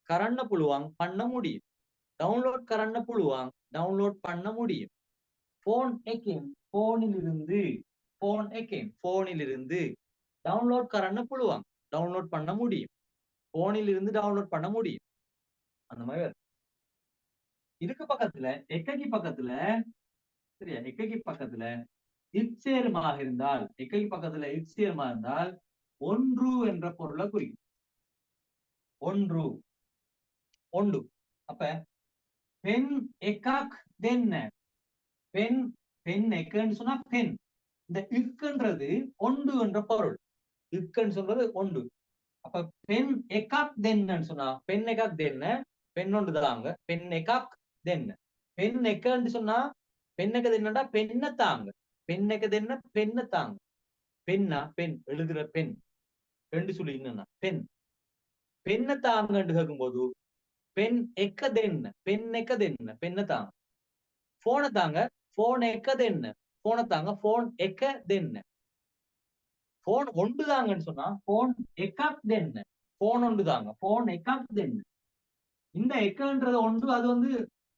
கரண்ண புழுவாங் பண்ண முடியும். டவுன்லோட் கரண்ண புழுவாங் டவுன்லோட் பண்ண முடியும். போன் எகேம் போனிலிருந்து போனிலிருந்து டவுன்லோட் கரண்ண புழுவாங் டவுன்லோட் பண்ண முடியும். போனில் இருந்து டவுன்லோட் பண்ண முடியும். அந்த மாதிரி வருது. இதுக்கு பக்கத்துல எக்ககி பக்கத்துல சரியா எக்ககி பக்கத்துல இச்சேருமாக இருந்தால் எக்ககி பக்கத்துல இச்சேருமா இருந்தால் ஒன்று என்ற பொருளை குறிக்கும். ஒன்று ஒன்று. அப்ப பெண் எக்காக் தென்ன பெண் பெண் எக்கன்னு சொன்னா பெண். இந்த இக்குன்றது ஒன்று என்ற பொருள். இக்குன்னு சொல்றது ஒன்று. அப்ப பெண் எக்காக் தென்னு சொன்னா பெண் எக்காக் தென்ன பெண் ஒன்று தாங்க. பெண் எக்காக் தென்ன பெண் எக்கன்னு சொன்னா பெண்ணெக்க தென்னடா பெண்ணை தாங்க. பெண்ணெக்க தென்ன பெண்ணை தாங்க. பெண்ணா பெண் எழுதுற பெண் ரெண்டு சொல்லி என்னன்னா பெண் பெண்ணை தாங்கன்னு கேட்கும்போது பெண் எக்க தென்ன பெண் எக்க தென்ன பெண்ணை தாங்க. போனை தாங்க போன் எக்க தென்ன போனை தாங்க போன் எக்க தென்ன. போன் ஒன்று தாங்கன்னு சொன்னா போன் எக்காக் தென்ன போன் ஒன்று தாங்க போன் எக்காக் தென்ன. இந்த எக்கன்றது ஒன்று அது வந்து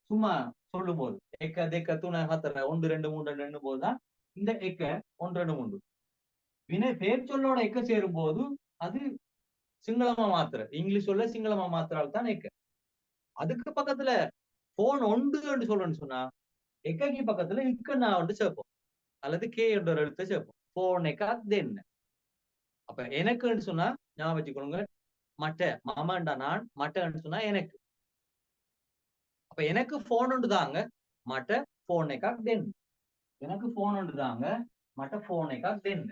சும்மா சொல்லும் போது எக்க தெக்க துணை ஹத்தர 1 2 3 2 போதுதான் இந்த எக்க 1 2 3. வினை பேர் சொல்லோட எக்க சேரும் போது அது சிங்களமா மாத்திர இங்கிலீஷ் சொல்ல சிங்களமா மாத்திரால் தான் எக்க. அதுக்கு பக்கத்துல போன் ஒன்று சொல்றேன்னு சொன்னா எக்கி பக்கத்துல இக்கன்னா ஒன்று சேர்ப்போம் அல்லது கே என்ற ஒரு எழுத்தை சேர்ப்போம். போன் எக்காக் தென்ன. அப்ப எனக்குன்னு சொன்னா ஞாபகம் வச்சுக்கொள்ளுங்க மட்ட மாமாண்டா நான் மட்டன்னு சொன்னா எனக்கு. அப்ப எனக்கு போன் ஒன்று தாங்க மட்ட போன் எக்காக் தென். எனக்கு போன் ஒன்று தாங்க மட்ட போன் எக்காக் தென்.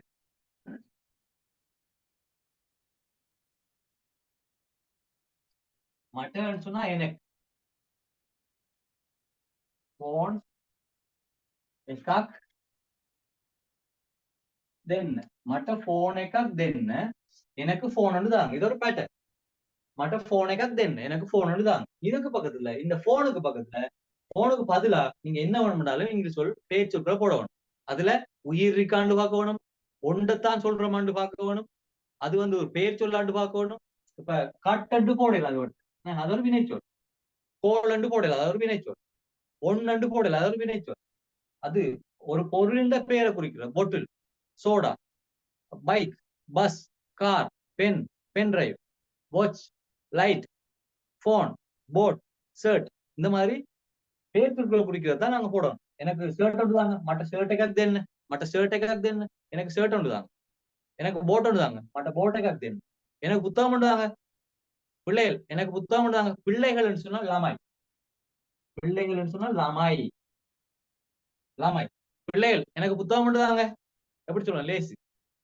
மட்டன்னு சொன்னா எனக்கு போன் எக்காக் தென்ன மட்ட போன் எக்காக் தென்ன எனக்கு போன் ஒன்று தாங்க. இது ஒரு பேட்டர்ன். மட்ட போன் எக்காக் தென்ன எனக்கு போன் ஒன்று தாங்க. இதுக்கு பக்கத்துல இந்த போனுக்கு பக்கத்துல போனுக்கு பதிலா நீங்க என்ன வேணும்னாலும் இங்கிலீஷ் சொல் பேச்சுக்களை போடணும். அதுல உயிர் இருக்காண்டு பார்க்க வேணும். ஒன்றத்தான் சொல்றமாண்டு பார்க்க வேணும். அது வந்து ஒரு பேர் சொல்லாண்டு பார்க்க வேணும். இப்ப கட்டண்டு போடல அது ஒரு வினைச்சொல். கோலண்டு போடல அது ஒரு வினைச்சொல். ஒன்னண்டு போடல அது ஒரு வினைச்சொல். அது ஒரு பொருளின் பெயரை குறிக்கிற bottle soda bike bus car pen pen drive watch light phone boat shirt இந்த மாதிரி பேர் சொற்களை குறிக்கிறது தான் நாங்க போடணும். எனக்கு ஷர்ட் ஒன்று தாங்க மற்ற ஷர்ட்டை காக்கு என்ன மற்ற ஷர்ட்டை காக்கு என்ன எனக்கு ஷர்ட் ஒன்று தாங்க. எனக்கு போட் ஒன்று தாங்க மற்ற போட்டை காக்கு என்ன எனக்கு புத்தகம் ஒன்று தாங்க. பிள்ளைகள் எனக்கு புத்தகம் ஒன்று தாங்க. பிள்ளைகள் சொன்னா லாமாய். பிள்ளைகள் சொன்னா லாமாய் லாமாய். பிள்ளைகள் எனக்கு புத்தகம் ஒன்று தாங்க எப்படி சொல்லலாம் லேசு.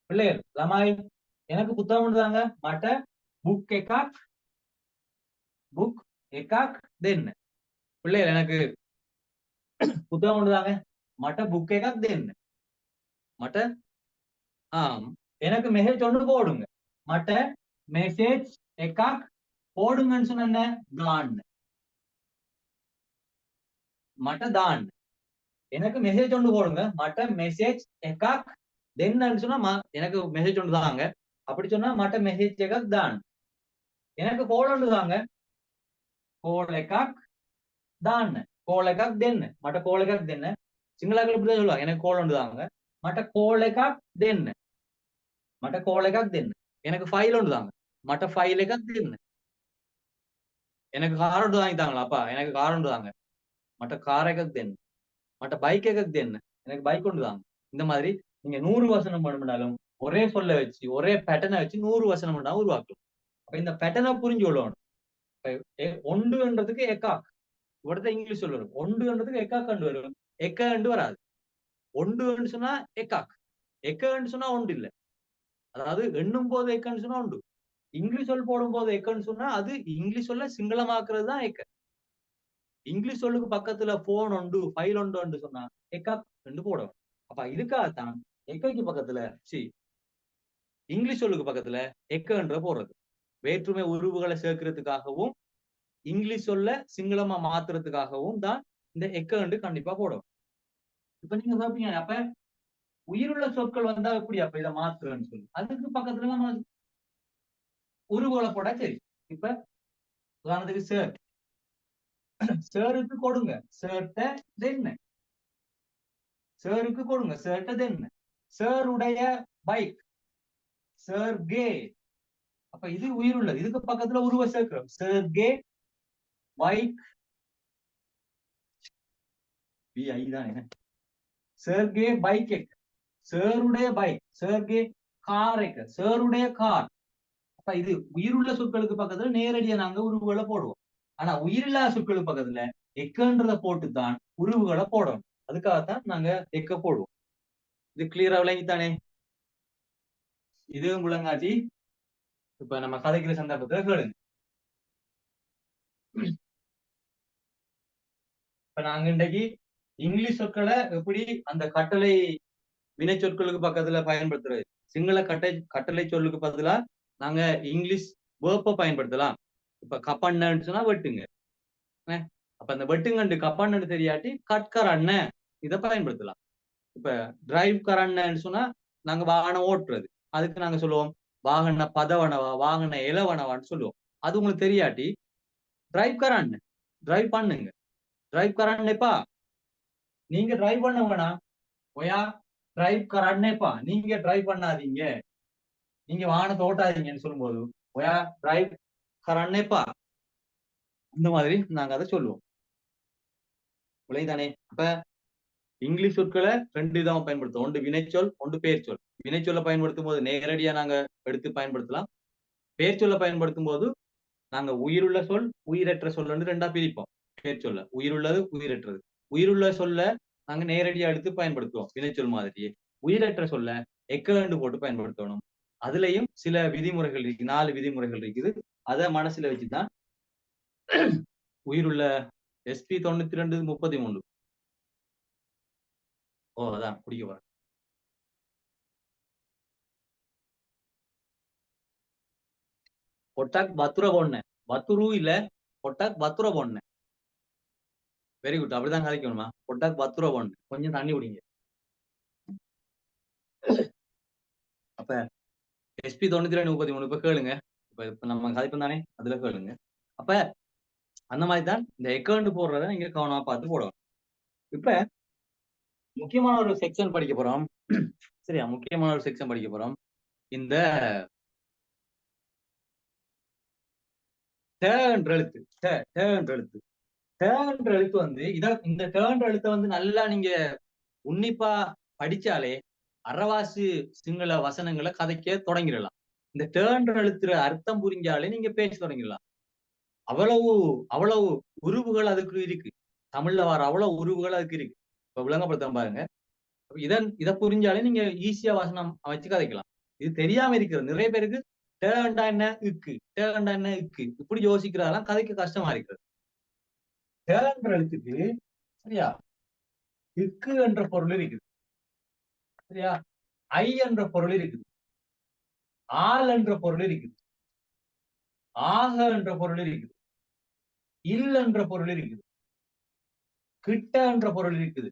பிள்ளைகள் லாமாய் எனக்கு புத்தகம் ஒன்று தாங்க மற்ற புக் எக்காக் புக் எக்காக் தென். பிள்ளைகள் எனக்கு புத்தகம் ஒன்று தாங்க மட்ட புக் எக்காக் தென். மட்ட எனக்கு மெசேஜ் ஒன்று போடுங்க மட்ட மெசேஜ் எக்காக் போடுங்கன்னு சொன்ன தான் மட்ட தான். எனக்கு மெசேஜ் ஒன்று போடுங்க மட்ட மெசேஜ் எக்காக் தென்னு சொன்னா எனக்கு மெசேஜ் ஒன்று தாங்க. அப்படி சொன்னா மட்ட மெசேஜ் எக்காக் தான். எனக்கு கோல் ஒன்று தாங்க கோல் எக்காக் தான் கோல் எக்காக் தென்னு மட்ட கோல் எக்காக் தென்னு. சிங்களாக்கள் இப்படிதான் சொல்லுவாங்க எனக்கு கோல் ஒன்று தாங்க மட்ட கோல் எக்காக் தென்னு மட்ட கோல் எக்காக் தென்னு. எனக்கு ஃபைல் ஒன்று தாங்க மட்ட ஃபைல் எக்காக் தென்னு. எனக்கு கார் ஒன்று வாங்கி தாங்களா அப்பா எனக்கு கார் ஒன்று தாங்க மட்ட கார் எக்காக் தென்னு மட்ட பைக் எக்காக் தென்னு எனக்கு பைக் ஒன்று தாங்க. இந்த மாதிரி நீங்க 100 வசனம் பண்ணாலும் ஒரே சொல்ல வச்சு ஒரே பேட்டர்னை வச்சு 100 வசனம் பண்ணா உருவாக்கலாம். அப்ப இந்த பேட்டர்னை புரிஞ்சு கொள்ளணும். ஒன்றுன்றதுக்கு எக்காக் இവിടുത്തെ இங்கிலீஷ் சொல்ல வரும். ஒன்றுன்றதுக்கு எக்காக் கண்டு வரும் எக்க கண்டு வராது. ஒன்று சொன்னா எக்காக் எக்கன்னு சொன்னா ஒன்று இல்லை. அதாவது எண்ணும் போது எக்கன்னு சொன்னா உண்டு. இங்கிலீஷ் சொல் போடும் போது எக்கன்னு சொன்னா அது இங்கிலீஷ் சொல்ல சிங்களமாக்குறது தான் எக்க. இங்கிலீஷ் சொல்லுக்கு பக்கத்துல போன் உண்டு ஃபைல் உண்டு சொன்னா எக்காக் ரெண்டு போடும். அப்ப இதுக்காகத்தான் எக்கைக்கு பக்கத்துல இங்கிலீஷ் சொல்லுக்கு பக்கத்துல எக்கன்ற போடுறது. வேற்றுமை உருவுகளை சேர்க்கிறதுக்காகவும் இங்கிலீஷ் சொல்ல சிங்களமா மாத்துறதுக்காகவும் தான் இந்த எக்கன்று கண்டிப்பா போடும். இப்ப நீங்க பாப்பீங்க அப்ப உயிருள்ள சொற்கள் வந்தா எப்படி அப்ப இதை மாத்துறேன்னு சொல்லி அதுக்கு பக்கத்துல நம்ம உருவங்களை போட்டா சரி. இப்ப உதாரணத்துக்கு சார், சாருக்கு கொடுங்க ஷர்ட்ட தென்ன, சாருக்கு கொடுங்க ஷர்ட்ட தென்ன. சாருடைய பைக், சார் கே. அப்ப இது உயிர் உள்ளது. இதுக்கு பக்கத்துல உருவ சேர்க்கிறோம். சார் கே பைக், ஐ தான் என்ன, சார்கே பைக், சாருடைய பைக், சார்கே கார், சாருடைய கார். அப்ப இது உயிருள்ள சொற்களுக்கு பக்கத்துல நேரடியா நாங்க உருவுகளை போடுவோம். ஆனா உயிரில்லா சொற்களுக்கு பக்கத்துல எக்கன்றதை போட்டுத்தான் உருவுகளை போடணும். அதுக்காகத்தான் நாங்க எக்க போடுவோம். இது கிளியரா விளங்கித்தானே? இது முழங்காட்சி. இப்ப நம்ம கதைக்கிற சந்தர்ப்பத்துல கேளுங்க. இப்ப நாங்க இன்றைக்கு இங்கிலீஷ் சொற்களை எப்படி அந்த கட்டளை வினை சொற்களுக்கு பக்கத்துல பயன்படுத்துறது, சிங்கள கட்டளை சொல்லுக்கு பதிலா நாங்க இங்கிலீஷ் வேர்ப்பை பயன்படுத்தலாம். இப்ப கப்பண்ணன்னு சொன்னா வெட்டுங்க. அப்ப அந்த வெட்டுங்கண்டு கப்பண்ணு தெரியாட்டி கட்கரண்ண இதை பயன்படுத்தலாம். இப்ப டிரைவ் கரண்ணன்னு சொன்னா நாங்க வாகனம் ஓட்டுறது, அதுக்கு நாங்க சொல்லுவோம் வாகன பதவனவா, வாகன இளவனவான்னு சொல்லுவோம். அது உங்களுக்கு தெரியாட்டி டிரைவ் கரண்ணு, டிரைவ் பண்ணுங்க, டிரைவ் கரண்ணேப்பா, நீங்க டிரைவ் பண்ண வேணாம், ஒயா டிரைவ் கரண்ணேப்பா, நீங்க டிரைவ் பண்ணாதீங்க, நீங்க வாகனத்தை ஓட்டாதீங்கன்னு சொல்லும்போது ஒயா டிரைவ் கரண்ணேப்பா, இந்த மாதிரி நாங்க அதை சொல்லுவோம். விளைதானே? அப்ப இங்கிலீஷ் சொற்களை 2 விதமா பயன்படுத்துவோம். ஒன்று வினைச்சொல், ஒன்று பெயர் சொல். வினைச்சொல்லை பயன்படுத்தும் போது நேரடியா நாங்க எடுத்து பயன்படுத்தலாம். பெயர் சொல்ல பயன்படுத்தும் போது நாங்க உயிருள்ள சொல், உயிரற்ற சொல் 2ஆ பிரிப்போம். பெயர் சொல்ல உயிருள்ளது, உயிரற்றது. உயிருள்ள சொல்ல நாங்க நேரடியா எடுத்து பயன்படுத்துவோம் வினைச்சொல் மாதிரியே. உயிரற்ற சொல்ல எக்கண்டு போட்டு பயன்படுத்தணும். அதுலயும் சில விதிமுறைகள் இருக்கு, 4 விதிமுறைகள் இருக்குது. அதை மனசுல வச்சுதான் உயிருள்ள SP 92-33. அதான் குடிக்க போறேன். பொட்டாக் பத்துர பொண்ணு, பத்துரு இல்ல பொட்டாக் பத்துர பொண்ணு. வெரி குட், அப்படிதான் கதைக்கணுமா? பொட்டாக் பத்துர பொண்ணு. கொஞ்சம் தண்ணி குடிங்க. அப்ப SP 92-33 இப்ப கேளுங்க. இப்ப நம்ம கதைப்போம் தானே, அதுல கேளுங்க. அப்ப அந்த மாதிரிதான் இந்த எக்கவுண்ட் போடுறத நீங்க கவனமா பார்த்து போடணும். இப்ப முக்கியமான ஒரு செக்ஷன் படிக்க போறோம். சரியா? முக்கியமான ஒரு செக்ஷன் படிக்க போறோம். இந்த டேன்ற எழுத்து, டேன்ற எழுத்து, டேன்ற எழுத்து வந்து இந்த டேன்ற எழுத்தை வந்து நல்லா நீங்க உன்னிப்பா படிச்சாலே அறவாசி சிங்கள வசனங்களை கதைக்க தொடங்கிடலாம். இந்த டேன்ற எழுத்துற அர்த்தம் புரிஞ்சாலே நீங்க பேச தொடங்கிடலாம். அவ்வளவு உருவுகள் அதுக்கு இருக்கு. தமிழ்ல வர அவ்வளவு உருவுகள் அதுக்கு இருக்கு. இப்ப விளங்கப்படுத்த பாருங்க. இதை புரிஞ்சாலே நீங்க ஈஸியா வசனம் அமைச்சு கதைக்கலாம். இது தெரியாம இருக்கிறது நிறைய பேருக்கு. டேண்டா என்ன இக்கு, டேண்டா என்ன இக்கு, இப்படி யோசிக்கிறதெல்லாம் கதைக்கு கஷ்டமா இருக்கிறது. டேன்ற எழுத்துக்கு சரியா இக்கு என்ற பொருள் இருக்குது, சரியா? ஐ என்ற பொருள் இருக்குது, ஆல் என்ற பொருள் இருக்குது, ஆக என்ற பொருள் இருக்குது, இல் என்ற பொருள் இருக்குது, கிட்ட என்ற பொருள் இருக்குது.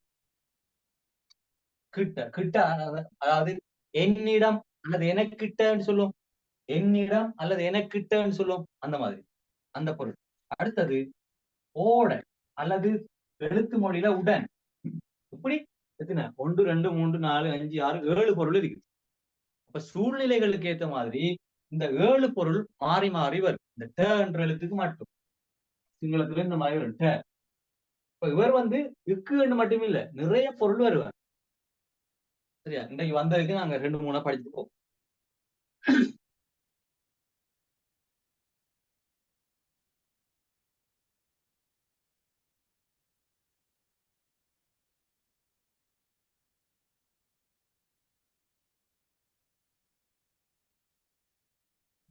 கிட்ட கிட்ட அதாவது என்னிடம் அல்லது எனக்கிட்டன்னு சொல்லுவோம், என்னிடம் அல்லது எனக்கிட்டன்னு சொல்லுவோம், அந்த மாதிரி அந்த பொருள். அடுத்தது ஓட அல்லது எழுத்து மொழியில உடன். இப்படி எத்தனை 1 2 3 4 5 6 7 பொருள் இருக்குது. அப்ப சூழ்நிலைகளுக்கு ஏற்ற மாதிரி இந்த 7 பொருள் மாறி மாறி வரும். இந்த ட என்ற எழுத்துக்கு மட்டும் சிங்களத்துல இந்த மாதிரி வரும் ட. இப்ப இவர் வந்து இக்குன்னு மட்டும் இல்ல, நிறைய பொருள் வருவார். சரியா? இன்றைக்கு வந்ததுக்கு நாங்க 2 3 படிச்சுட்டு போவோம்.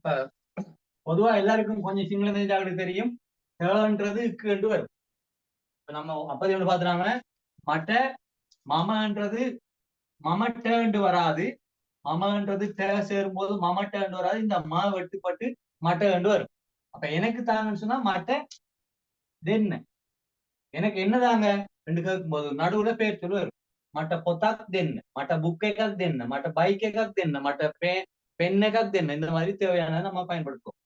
இப்ப பொதுவா எல்லாருக்கும் கொஞ்சம் சிங்கள தெரிஞ்சாங்களுக்கு தெரியும் டன்றது இக்குன்னு வரும். இப்ப நம்ம அப்பதே ஒன்று பாத்துறாங்க, மட்ட மமன்றது மமட்டேண்டு வராது, மமன்றது டே சேரும் போது மமட்டேண்டு வராது, இந்த ம வெட்டுப்பட்டு மட்டேண்டு வரும். அப்ப எனக்கு தாங்கன்னு சொன்னா மட்ட தென்ன, எனக்கு என்னதாங்க ரெண்டு கேட்கும் போது நடுவுல பேர் சொல்லு வரும். மட்ட பொத்தாக் தென்ன, மட்ட புக்கேக்காக் தென்ன, மட்ட பைக்கேக்காக் தென்ன, மட்ட பெண்ணெகக் தென்ன இந்த மாதிரி தேவையானதை நம்ம பயன்படுத்துவோம்.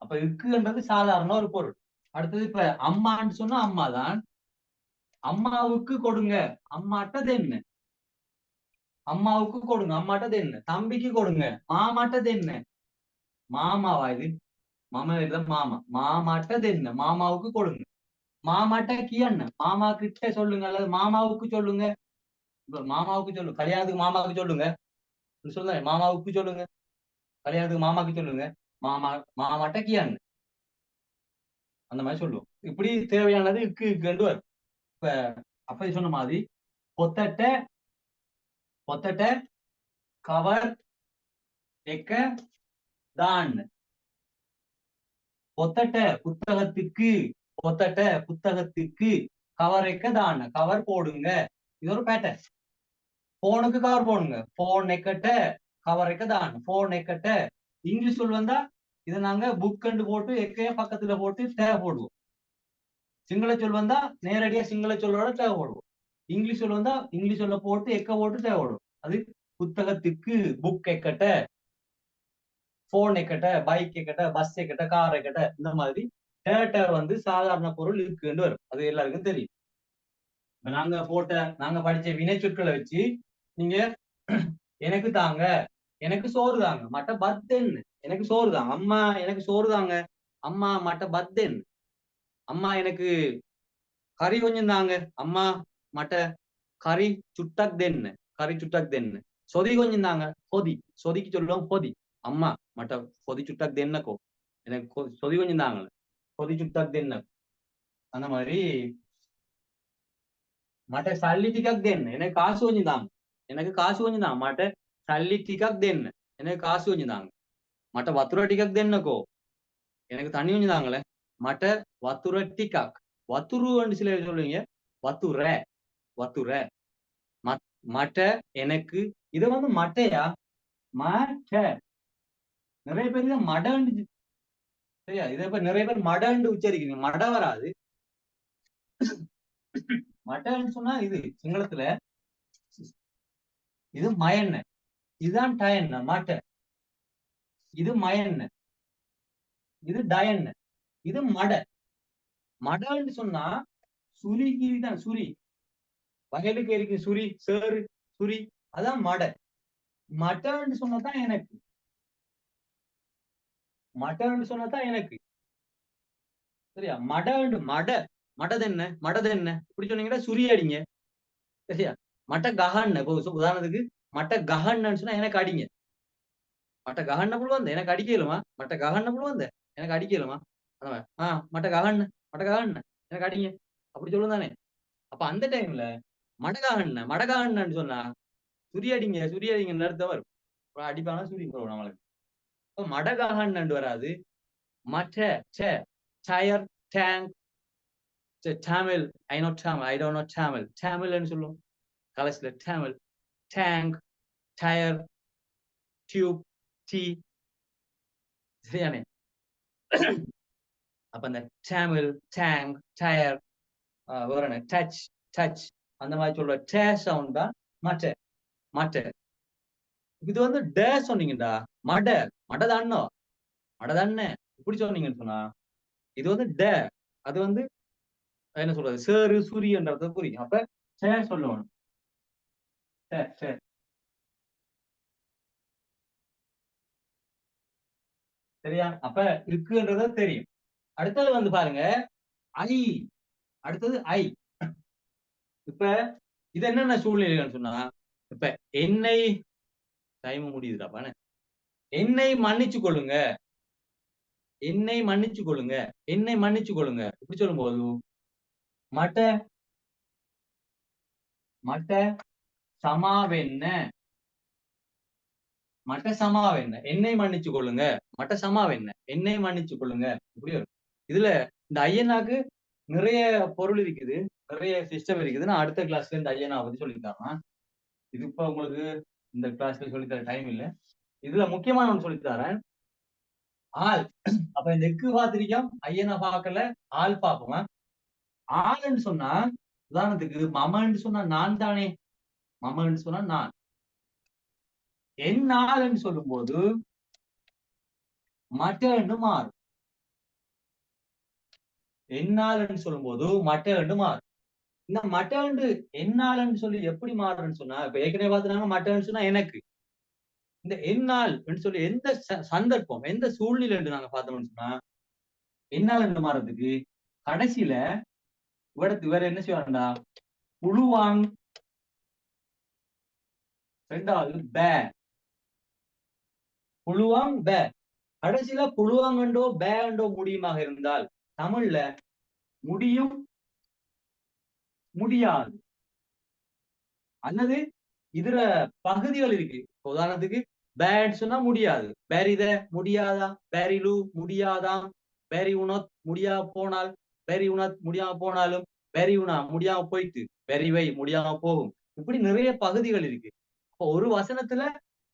அப்ப இக்குன்றது சாதாரண ஒரு பொருள். அடுத்தது இப்ப அம்மான்னு சொன்னா அம்மாதான். அம்மாவுக்கு கொடுங்க, அம்மாட்டது என்ன? அம்மாவுக்கு கொடுங்க, அம்மாட்டது என்ன? தம்பிக்கு கொடுங்க, மாமாட்டது என்ன? மாமாவா இது? மாமா இல்ல மாமா. மாமாட்டது என்ன? மாமாவுக்கு கொடுங்க. மாமாட்ட கியண்ண, மாமா கிட்ட சொல்லுங்க, அல்லது மாமாவுக்கு சொல்லுங்க. மாமாவுக்கு சொல்லுங்க, கல்யாணத்துக்கு மாமாவுக்கு சொல்லுங்க சொல்லுங்க, மாமாவுக்கு சொல்லுங்க, கல்யாணத்துக்கு மாமாவுக்கு சொல்லுங்க. மாமா மாமாட்ட கியண்ண, அந்த மாதிரி சொல்லுவோம். இப்படி தேவையானது இக்கு இக்குன்னு வரும். இப்ப அப்ப சொன்ன மாதிரி பொத்தட்ட பொத்தட்ட கவர் எக்க தான். பொத்தட்ட புத்தகத்துக்கு, பொத்தட்ட புத்தகத்துக்கு கவர் எக்க தான், கவர் போடுங்க. இது ஒரு பேட்டர்ன். போனுக்கு கவர் போடுங்க, போன் எக்கட்ட கவர் எக்க தான், போன் எக்கட்ட. இங்கிலீஷ் சொல் வந்தா இதை நாங்க புக் கண்டு போட்டு எக்கைய பக்கத்துல போட்டு டேவ் போடுவோம். சிங்கள சொல் வந்தா நேரடியா சிங்கள சொல்லோட டேவ் போடுவோம். இங்கிலீஷ் சொல் வந்தா இங்கிலீஷ் சொல்ல போட்டு எக்க போட்டு டேவ் போடுவோம். அது புத்தகத்துக்கு புக் எக்கட்ட, போன் எக்கட்ட, பைக் எக்கட்ட, பஸ் எக்கட்ட, கார் எக்கட்ட. இந்த மாதிரி டேட்டர் வந்து சாதாரண பொருள் இருக்குன்னு வரும். அது எல்லாருக்கும் தெரியும். நாங்க படிச்ச வினை சொற்களை வச்சு நீங்க எனக்கு தாங்க, எனக்கு சோறு தாங்க, மட்ட பத்தென்னு. எனக்கு சோறு தாங்க, அம்மா எனக்கு சோறு தாங்க, அம்மா மட்ட பத்தென்னு. அம்மா எனக்கு கறி கொஞ்சம் தாங்க, அம்மா மட்ட கறி சுட்டக் தென்னு, கறி சுட்டக் தென்னு. சொதி கொஞ்சம் தாங்க, பொதி, சொதிக்கு சொல்லுவோம் பொதி. அம்மா மட்ட பொதி சுட்டக் தென்னக்கோ, எனக்கு சொதி கொஞ்சம் தாங்கல, பொதி சுட்டக் தென்ன. அந்த மாதிரி மட்ட சல்லி டிக்கக் தென்னு, எனக்கு காசு கொஞ்சம் தாங்க, எனக்கு காசு கொஞ்சம் தாங்க, மட்ட சல்லி டிக்கக் தென்னு, எனக்கு காசு கொஞ்சம் தாங்க. மட்ட வத்துர டிக்கக் தென்னக்கோ, எனக்கு தண்ணி கொஞ்சம் தாங்களே, மட்ட வத்துர டிக்கக். வத்துருன்னு சில சொல்லுவீங்க, வத்துர வத்துர. மட்ட எனக்கு. இதை வந்து மட்டையா மட்ட, நிறைய பேர் இதை மடண்டு, சரியா? இதை இப்ப நிறைய பேர் மடண்டு உச்சரிக்கிறீங்க, மட வராது. மட்டன்னு சொன்னா இது சிங்களத்துல இது மயண்ண, இதுதான் டயண்ண. மட்ட இது மயண்ண, இது டயண்ண, இது மட. மடன்னு சொன்னா சுரிகிரி தான், சுரி வயலுக்கு இருக்கு சுரி, சேரு சுரி, அதான் மட. மட்டன்னு சொன்னதான் எனக்கு, மட்டன்னு சொன்னதான் எனக்கு, சரியா? மடண்டு மட, மடது என்ன, மடது என்ன இப்படி சொன்னீங்கன்னா சுரி அடிங்க, சரியா? மட்ட கஹன்னு, இப்போ உதாரணத்துக்கு மட்ட கஹன்னு சொன்னா எனக்கு அடிங்க. மட்ட கஹன்ன புல் வந்த எனக்கு அடிக்கலுமா, மட்ட கஹன்ன புல் வந்த எனக்கு அடிக்கலுமா, மட்ட கஹன்னு, மட்ட கஹன்னு எனக்கு அடிங்க, அப்படி சொல்லும் தானே. அப்ப அந்த டைம்ல மடகாகண்ண மடகாகண்ணன்னு சொன்னா சுரியடிங்க சுரியடிங்க நிறுத்த வரும், அடிப்பானா சுரி போடும் நம்மளுக்கு. இப்ப மடகாகண்ணு வராது. மற்ற tyre tank Tamil, I know Tamil, I don't know Tamil, தமிழ்னு சொல்லுவோம் கடைசியில. Tamil tank tyre tube tea, சரியானே? அப்ப அந்த தமிழ் டேங்க் டயர் வேற என்ன டச் டச் அந்த மாதிரி சொல்ற டே சவுண்ட் தான் மற்ற மற்ற. இது வந்து டே சொன்னீங்கடா, மட மடதான்னோ மடதானே இப்படி சொன்னீங்கன்னு சொன்னா இது வந்து டே, அது வந்து என்ன சொல்றது சேரு சூரியன்றது புரியும். அப்ப சே சொல்லணும், சரியா? அப்ப இருக்குன்றத தெரியும். அடுத்தது வந்து பாருங்க ஐ, அடுத்தது ஐ. இப்ப இது என்னென்ன சூழ்நிலைகள்னு சொன்னா, இப்ப என்னை டைம் முடியுதுடாப்பானே, என்னை மன்னிச்சு கொள்ளுங்க, என்னை மன்னிச்சு கொள்ளுங்க, என்னை மன்னிச்சு கொள்ளுங்க இப்படி சொல்லும் போது மட்ட மட்ட சமாவென்ன, மட்ட சமாவென்ன, என்னை மன்னிச்சு கொள்ளுங்க, மட்ட சமாவென்ன என்னை மன்னிச்சு கொள்ளுங்க இப்படி வரும். இதுல இந்த ஐயனாக்கு நிறைய பொருள் இருக்குது, நிறைய சிஸ்டம் இருக்குது. நான் அடுத்த கிளாஸ்ல இந்த ஐயனா பத்தி சொல்லித்தரேன். இது இப்ப உங்களுக்கு இந்த கிளாஸ்ல சொல்லித்தர டைம் இல்லை. இதுல முக்கியமான ஒன்று சொல்லித்தரேன், ஆள். அப்ப இந்த எக்கு பாத்திரிக்கம் ஐயனை பார்க்கல, ஆள் பார்ப்போமா. ஆள்ன்னு சொன்னா உதாரணத்துக்கு மமன்னு சொன்னா நான் தானே, மமன்னு சொன்னா நான். என்னால்ன்னு சொல்லும் போது மட்டன்னு மாறும். என்னால்ன்னு சொல்லும் போது மட்டன்னு மாறும். இந்த மட்டன்னு என்னால்ன்னு சொல்லி எப்படி மாறுன்னு சொன்னா, இப்ப ஏற்கனவே பார்த்துனாங்க மட்டன்னு சொன்னா எனக்கு. இந்த என்னால் சொல்லி எந்த சந்தர்ப்பம், எந்த சூழ்நிலை என்று நாங்க பார்த்தோம்னு சொன்னா, என்னால் என்று மாறதுக்கு கடைசியில வேற என்ன செய்வாங்கடா, புழுவாங், ரெண்டாவது பே, புழுவாங் பே, கடைசியில புழுவாங்கண்டோ பேண்டோ முடியுமாக இருந்தால் தமிழ்ல முடியும் முடியாது அல்லது இதுல பகுதிகள் இருக்கு. உதாரணத்துக்கு பேட் சொன்னா முடியாது, பேரித முடியாதா, பேரிலு முடியாதாம், பேரி உணத் முடியா போனால், பேரி உணத் முடியாம போனாலும், பேரி உணா முடியாம போயிட்டு, பெரிவை முடியாம போகும். இப்படி நிறைய பகுதிகள் இருக்கு. இப்போ ஒரு வசனத்துல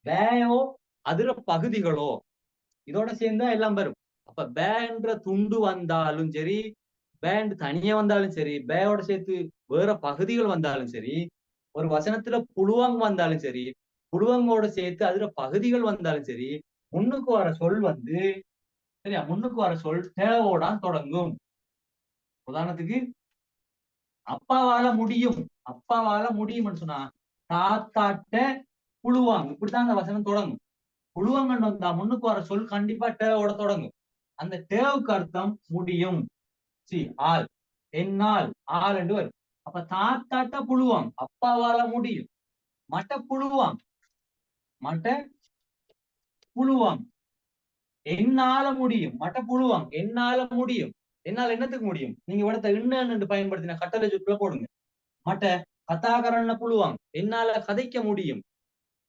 பேயோ அதுல பகுதிகளோ இதோட சேர்ந்தா எல்லாம் வரும். அப்ப பேன்ற துண்டு வந்தாலும் சரி, பேண்ட் தனியா வந்தாலும் சரி, பேயோட சேர்த்து வேற பகுதிகள் வந்தாலும் சரி, ஒரு வசனத்துல புழுவாங் வந்தாலும் சரி, புழுவங்கோட சேர்த்து அதுல பகுதிகள் வந்தாலும் சரி, முன்னுக்கு வர சொல் வந்து சரியா, முன்னுக்கு வர சொல் தேவோடான் தொடங்கும். உதாரணத்துக்கு அப்பாவால முடியும், அப்பாவால முடியும்னு சொன்னா தாத்தாட்ட புழுவாங்க, இப்படித்தான் அந்த வசனம் தொடங்கும். புழுவங்கன்னு வந்தா முன்னுக்கு வர சொல் கண்டிப்பா டேவோட தொடங்கும். அந்த டேவுக்கு அர்த்தம் முடியும். சி ஆள், என்னால் ஆள் என்று வரும். அப்ப தாத்தாட்ட புழுவாங்க, அப்பாவால முடியும், மட்ட புழுவாங்க, மட்ட புழுவாங்க, என்னால முடியும், மட்ட புழுவாங்க, என்னால முடியும். என்னால என்னத்துக்கு முடியும், நீங்க இடத்த இன்னன்னு பயன்படுத்தின கட்டளை சுற்றுல போடுங்க. மட்ட கதாகரண்ண புழுவாங்க, என்னால கதைக்க முடியும்.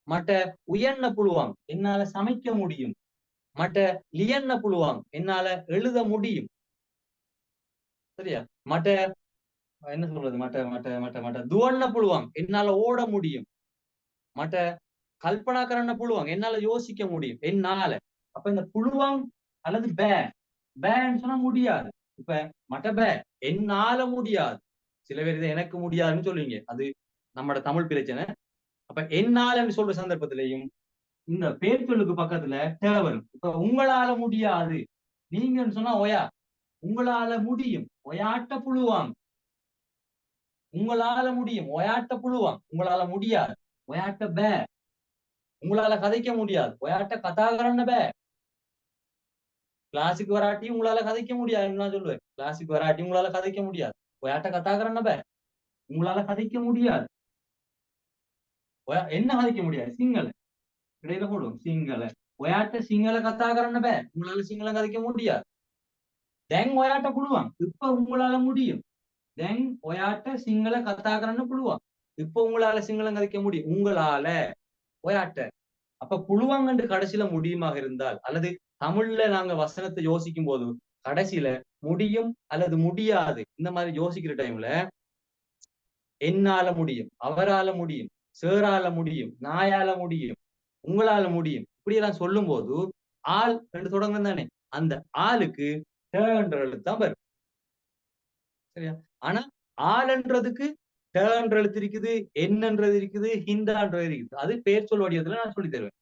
மட்ட உயர்ன புழுவாங்க, என்னால சமைக்க முடியும். மட்ட லியன்ன புழுவாங்க, என்னால எழுத முடியும். சரியா, மட்ட என்ன சொல்றது, மட்ட மட்ட மட்ட மட்ட துவண்ண புழுவாங்க, என்னால ஓட முடியும். மட்ட கல்பனாக்கரண்ண புழுவாங்க, என்னால யோசிக்க முடியும், என்னால. அப்ப இந்த புழுவாங் அல்லது பேன்னு சொன்னா முடியாது. இப்ப மட்ட என்னால முடியாது. சில பேர் இதை எனக்கு முடியாதுன்னு சொல்லுவீங்க, அது நம்மட தமிழ் பிரச்சனை. அப்ப என்னாலன்னு சொல்ற சந்தர்ப்பத்திலையும் இந்த பேர் சொல்லுக்கு பக்கத்துல தேவரும். இப்ப உங்களால முடியாது நீங்கன்னு சொன்னா ஒயா, உங்களால முடியும் ஒயாட்ட புழுவாங்க, உங்களால முடியும் ஒயாட்ட புழுவாங்க, உங்களால முடியாது ஒயாட்ட உங்களால கதைக்க முடியாது ஒயாட்ட கதாகரண்ண கிளாஸுக்கு வராட்டி உங்களால கதைக்க முடியாதுன்னு நான் சொல்லுவேன். கிளாஸுக்கு வராட்டி உங்களால கதைக்க முடியாது ஒயாட்ட கதாகரண்ண உங்களால கதைக்க முடியாது. என்ன கதைக்க முடியாது, சிங்கள இடையில போடுவோம் சிங்கள, ஒயாட்ட சிங்கள கதாகரண்ண உங்களால சிங்களம் கதைக்க முடியாது. தெங் ஒயாட்ட புழுவாங்க, இப்ப உங்களால முடியும். தெங் ஒயாட்ட சிங்கள கதாகரண்ண புழுவாங்க, இப்ப உங்களால சிங்களம் கதைக்க முடியும், உங்களால ஒயாட்ட. அப்ப புழுவாங்கன்று கடைசியில முடியுமாக இருந்தால், அல்லது தமிழ்ல நாங்க வசனத்தை யோசிக்கும் போது கடைசியில முடியும் அல்லது முடியாது இந்த மாதிரி யோசிக்கிற டைம்ல என்னால முடியும், அவரால முடியும், சேரால முடியும், நாயால முடியும், உங்களால முடியும், இப்படி எல்லாம் சொல்லும் போது ஆள் என்று தொடங்கும் தானே, அந்த ஆளுக்கு என்ற எழுத்தான் வரும். சரியா, ஆனா ஆள்ன்றதுக்கு என்ற எழுத்து இருக்குது, என்னன்றது இருக்குது, ஹிந்தான்றது இருக்குது. அது பேர் சொல் வடிவத்துல நான் சொல்லி தருவேன்.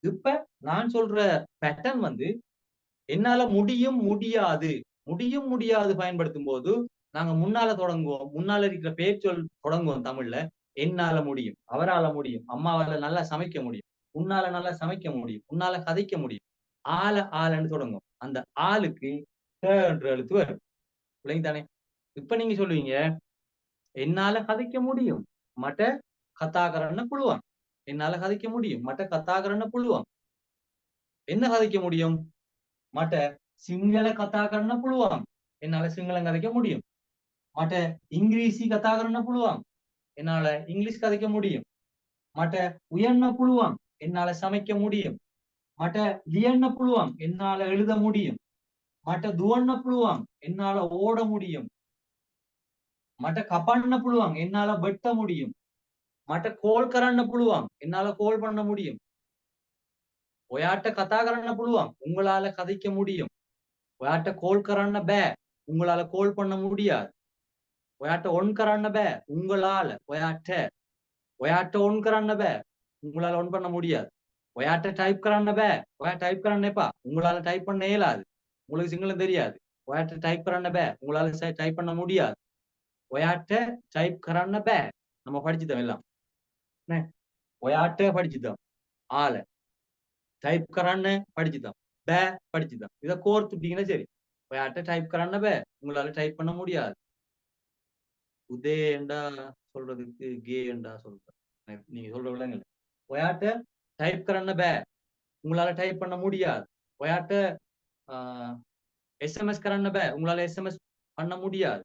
இப்ப நான் சொல்ற பேட்டர்ன் வந்து என்னால முடியும் முடியாது, முடியும் முடியாது பயன்படுத்தும் போது நாங்க முன்னால தொடங்குவோம், முன்னால இருக்கிற பேர் சொல் தொடங்குவோம் தமிழ்ல. என்னால முடியும், அவரால முடியும், அம்மாவால நல்லா சமைக்க முடியும், உன்னால நல்லா சமைக்க முடியும், உன்னால கதைக்க முடியும், ஆளுன்னு தொடங்கும். அந்த ஆளுக்கு என்ற எழுத்து வரும். தானே. இப்ப நீங்க சொல்லுவீங்க என்னால கதைக்க முடியும், மட்ட கத்தாகரன்னு புழுவான், என்னால கதைக்க முடியும், மட்ட கத்தாகரன்னு புழுவான். என்ன கதைக்க முடியும், மட்ட சிங்கள கத்தாகரன்னு புழுவான், என்னால சிங்களம் கதைக்க முடியும். மட்ட இங்கிலீஷி கத்தாகரன்னு புழுவான், என்னால இங்கிலீஷ் கதைக்க முடியும். மட்ட உயர்ன புழுவான், என்னால சமைக்க முடியும். மட்ட லியன்ன புழுவான், என்னால எழுத முடியும். மட்ட துவண்ண புழுவான், என்னால ஓட முடியும். மட்ட கப்பண்ண புழுவாங்க, என்னால வெட்ட முடியும். மட்ட கோல் கரண்ண புழுவாங்க, என்னால கோல் பண்ண முடியும். ஒயாட்ட கதாகரண்ண புழுவாங்க, உங்களால கதைக்க முடியும். ஒயாட்ட கோல் கரண்ண உங்களால கோல் பண்ண முடியாது. ஒயாட்ட ஒன் கரண்ண உங்களால, ஒயாட்ட ஒன் கரண்ண உங்களால ஒன் பண்ண முடியாது. ஒயாட்ட டைப் කරන්න බෑ. ඔයා டைப் කරන්න එපா. உங்களால டைப் பண்ண இயலாது. உங்களுக்கு சிங்களம் தெரியாது. ஒயாட்ட டைப் කරන්න බෑ. உங்களால டைப் பண்ண முடியாது. ஒயாட்ட டைப் කරන්න බෑ. நம்ம படிச்சுட்டோம் எல்லாம். ஒயாட்ட படிச்சுட்டோம். ஆல டைப் කරන්න படிச்சுட்டோம். பே படிச்சுட்டோம். இதை கோர்த்துட்டீங்கன்னா சரி. ஒயாட்ட டைப் කරන්න බෑ. உங்களால டைப் பண்ண முடியாது. உதே என்றா சொல்றதுக்கு கே என்றா சொல்றேன். நீங்க சொல்ற விலங்குல ஒயாட்ட டைப் කරන්න බෑ. உங்களால டைப் பண்ண முடியாது. ஒயாட்ட SMS කරන්න බෑ. உங்களால SMS பண்ண முடியாது.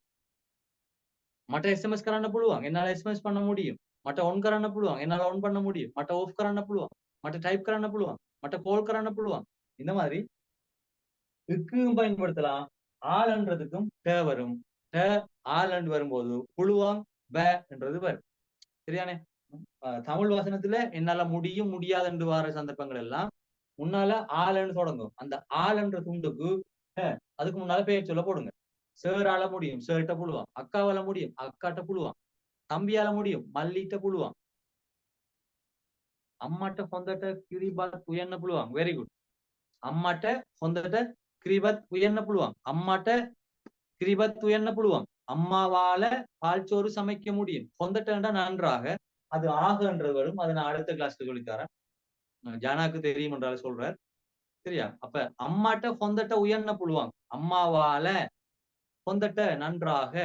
මට SMS කරන්න පුළුවන්. என்னால SMS பண்ண முடியும். මට on කරන්න පුළුවන්. என்னால on பண்ண முடியும். මට off කරන්න පුළුවන්. මට டைப் කරන්න පුළුවන්. மட்ட கோல் කරන්න පුළුවන්. இந்த மாதிரி க்கும் பயன்படுத்தலாம். ஆல்ன்றதுக்கும் ட வரும். ட ஆல் வரும்போது புழுவாங் ப என்றது வரும். சரியானே? தமிழ் வசனத்துல என்னால முடியும் முடியாது என்று வர சந்தர்ப்பங்கள் எல்லாம் முன்னால ஆலன்னு தொடங்கும். அந்த ஆலன்ற துண்டுக்கு அதுக்கு முன்னால பெயர் சொல்ல போடுங்க. சேரால முடியும், சேர்ட்ட புழுவான். அக்காவால முடியும், அக்காட்ட புழுவான். தம்பியால முடியும், மல்லிட்ட புழுவான். அம்மாட்ட சொந்தட்ட கிரிபாத் உயர்ன புழுவான். Very good. அம்மாட்ட சொந்தட்ட கிரிபத் உயர்ன புழுவான். அம்மாட்ட கிரிபத் உயர்ன புழுவான். அம்மாவால பால்சோறு சமைக்க முடியும். சொந்தட்ட நன்றாக அது ஆகுன்றது வரும். அதை நான் அடுத்த கிளாஸ்ல சொல்லித்தரேன். ஜானாக்கு தெரியும் என்றால சொல்றார். சரியா? அப்ப அம்மாட்ட சொந்தட்ட உயர்ன புழுவாங்க. அம்மாவால சொந்தட்ட நன்றாக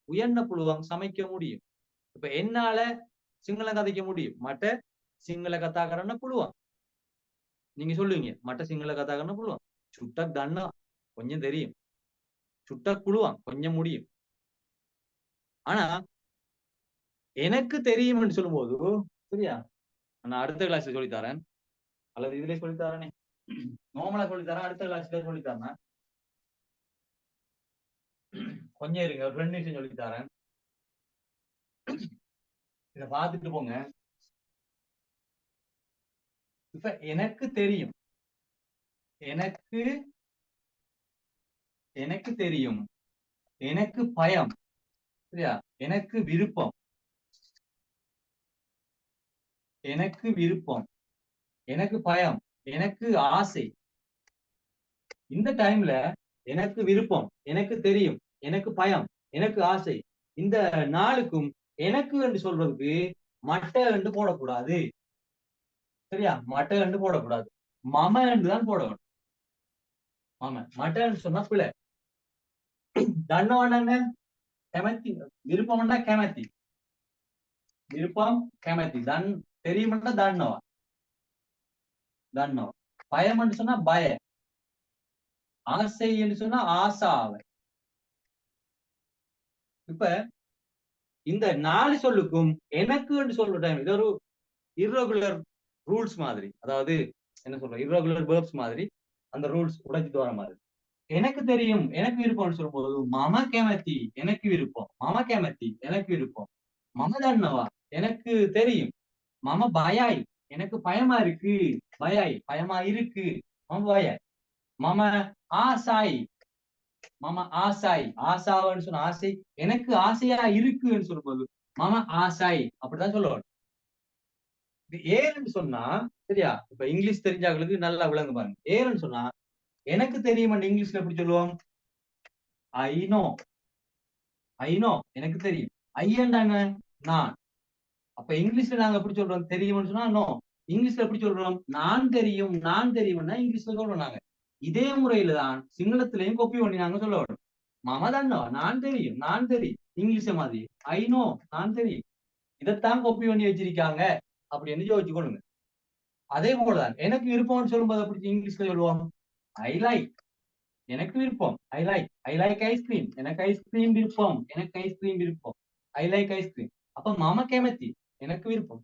உயர்ன புழுவாங்க சமைக்க முடியும். இப்ப என்னால சிங்களம் கதைக்க முடியும். மட்ட சிங்கள கத்தாக்கரன்னு புழுவான். நீங்க சொல்லுவீங்க மட்ட சிங்கள கத்தாக்கரன்னு புழுவான். சுட்டக் தன்னா கொஞ்சம் தெரியும். சுட்டக் புழுவான் கொஞ்சம் முடியும். ஆனா எனக்கு தெரியும்னு சொல்லும்போது சரியா, நான் அடுத்த கிளாஸ்ல சொல்லித்தரேன். அல்லது இதுல சொல்லித்தரேனே, நார்மலா சொல்லித்தரேன். அடுத்த கிளாஸ்ல சொல்லித்தரேன். கொஞ்சம் இருங்க, ஒரு 2 நிமிஷம் சொல்லித்தரேன். இத பார்த்துட்டு போங்க. இப்ப எனக்கு தெரியும், எனக்கு தெரியும், எனக்கு பயம், சரியா, எனக்கு விருப்பம், எனக்கு விருப்பம், எனக்கு பயம், எனக்கு ஆசை. இந்த டைம்ல எனக்கு விருப்பம், எனக்கு தெரியும், எனக்கு பயம், எனக்கு ஆசை, இந்த நாளுக்கும் எனக்கு என்று சொல்றதுக்கு மட்ட என்று போடக்கூடாது. சரியா? மட்ட என்று போடக்கூடாது. மம என்று தான் போடணும். மம மட்டன்னு சொன்னா பிள்ளை. தன்னோன்னு கெமத்தி, விருப்பம்னா கெமத்தி, விருப்பம் கெமத்தி, தன் தெரியும்னா தன்னவா, தன்னவா. பயம் என்று சொன்னா பய, ஆசை என்று சொன்னா ஆசாவை. இப்ப இந்த 4 சொல்லுக்கும் எனக்கு என்று சொல்ற டைம் இது ஒரு இர்ரெகுலர் ரூல்ஸ் மாதிரி, அதாவது என்ன சொல்ற இர்ரெகுலர் வேர்ப்ஸ் மாதிரி, அந்த ரூல்ஸ் உடைச்சிட்டு வர மாதிரி. எனக்கு தெரியும், எனக்கு விருப்பம்னு சொல்லும்போது மம கேமத்தி, எனக்கு விருப்பம், மம கேமத்தி, எனக்கு விருப்பம், மம தன்னவா, எனக்கு தெரியும், மம பயாய், எனக்கு பயமா இருக்கு, பயாய் பயமா இருக்கு, மம பயாய், மம ஆசாய், மம ஆசாய், ஆசாவன்னு சொன்ன ஆசை, எனக்கு ஆசையா இருக்குன்னு சொல்லும்போது மம ஆசாய், அப்படிதான் சொல்லுவாங்க. ஏன்னு சொன்னா சரியா, இப்ப இங்கிலீஷ் தெரிஞ்சவங்களுக்கு நல்லா விளங்கு பாருங்க. ஏன்னு சொன்னா எனக்கு தெரியும் இங்கிலீஷ்ல எப்படி சொல்லுவோம்? ஐ நோ, ஐ நோ, எனக்கு தெரியும். ஐயன்டாங்க நான். அப்ப இங்கிலீஷ்ல நாங்க எப்படி சொல்றோம்? தெரியும்னு சொன்னா நோ. இங்கிலீஷ்ல எப்படி சொல்றோம்? நான் தெரியும், நான் தெரியும்னா இங்கிலீஷ்ல சொல்றோம் நாங்க. இதே முறையில தான் சிங்களத்திலையும் கொப்பி பண்ணி நாங்க சொல்ல வரும். மமதானோ, நான் தெரியும், நான் தெரியும், இங்கிலீஷ மாதிரி ஐ நோ, நான் தெரியும். இதைத்தான் கொப்பி பண்ணி வச்சிருக்காங்க அப்படின்னு யோசிச்சு கொள்ளுங்க. அதே போலதான் எனக்கு விருப்பம்னு சொல்லும்போது அப்படி இங்கிலீஷ்ல சொல்லுவோம் ஐ லைக், எனக்கு விருப்பம், ஐ லைக் ஐஸ்கிரீம், எனக்கு ஐஸ்கிரீம் விருப்பம், எனக்கு ஐஸ்கிரீம் விருப்பம், ஐ லைக் ஐஸ்கிரீம். அப்ப மம கேமத்தி, எனக்கு விருப்பம்,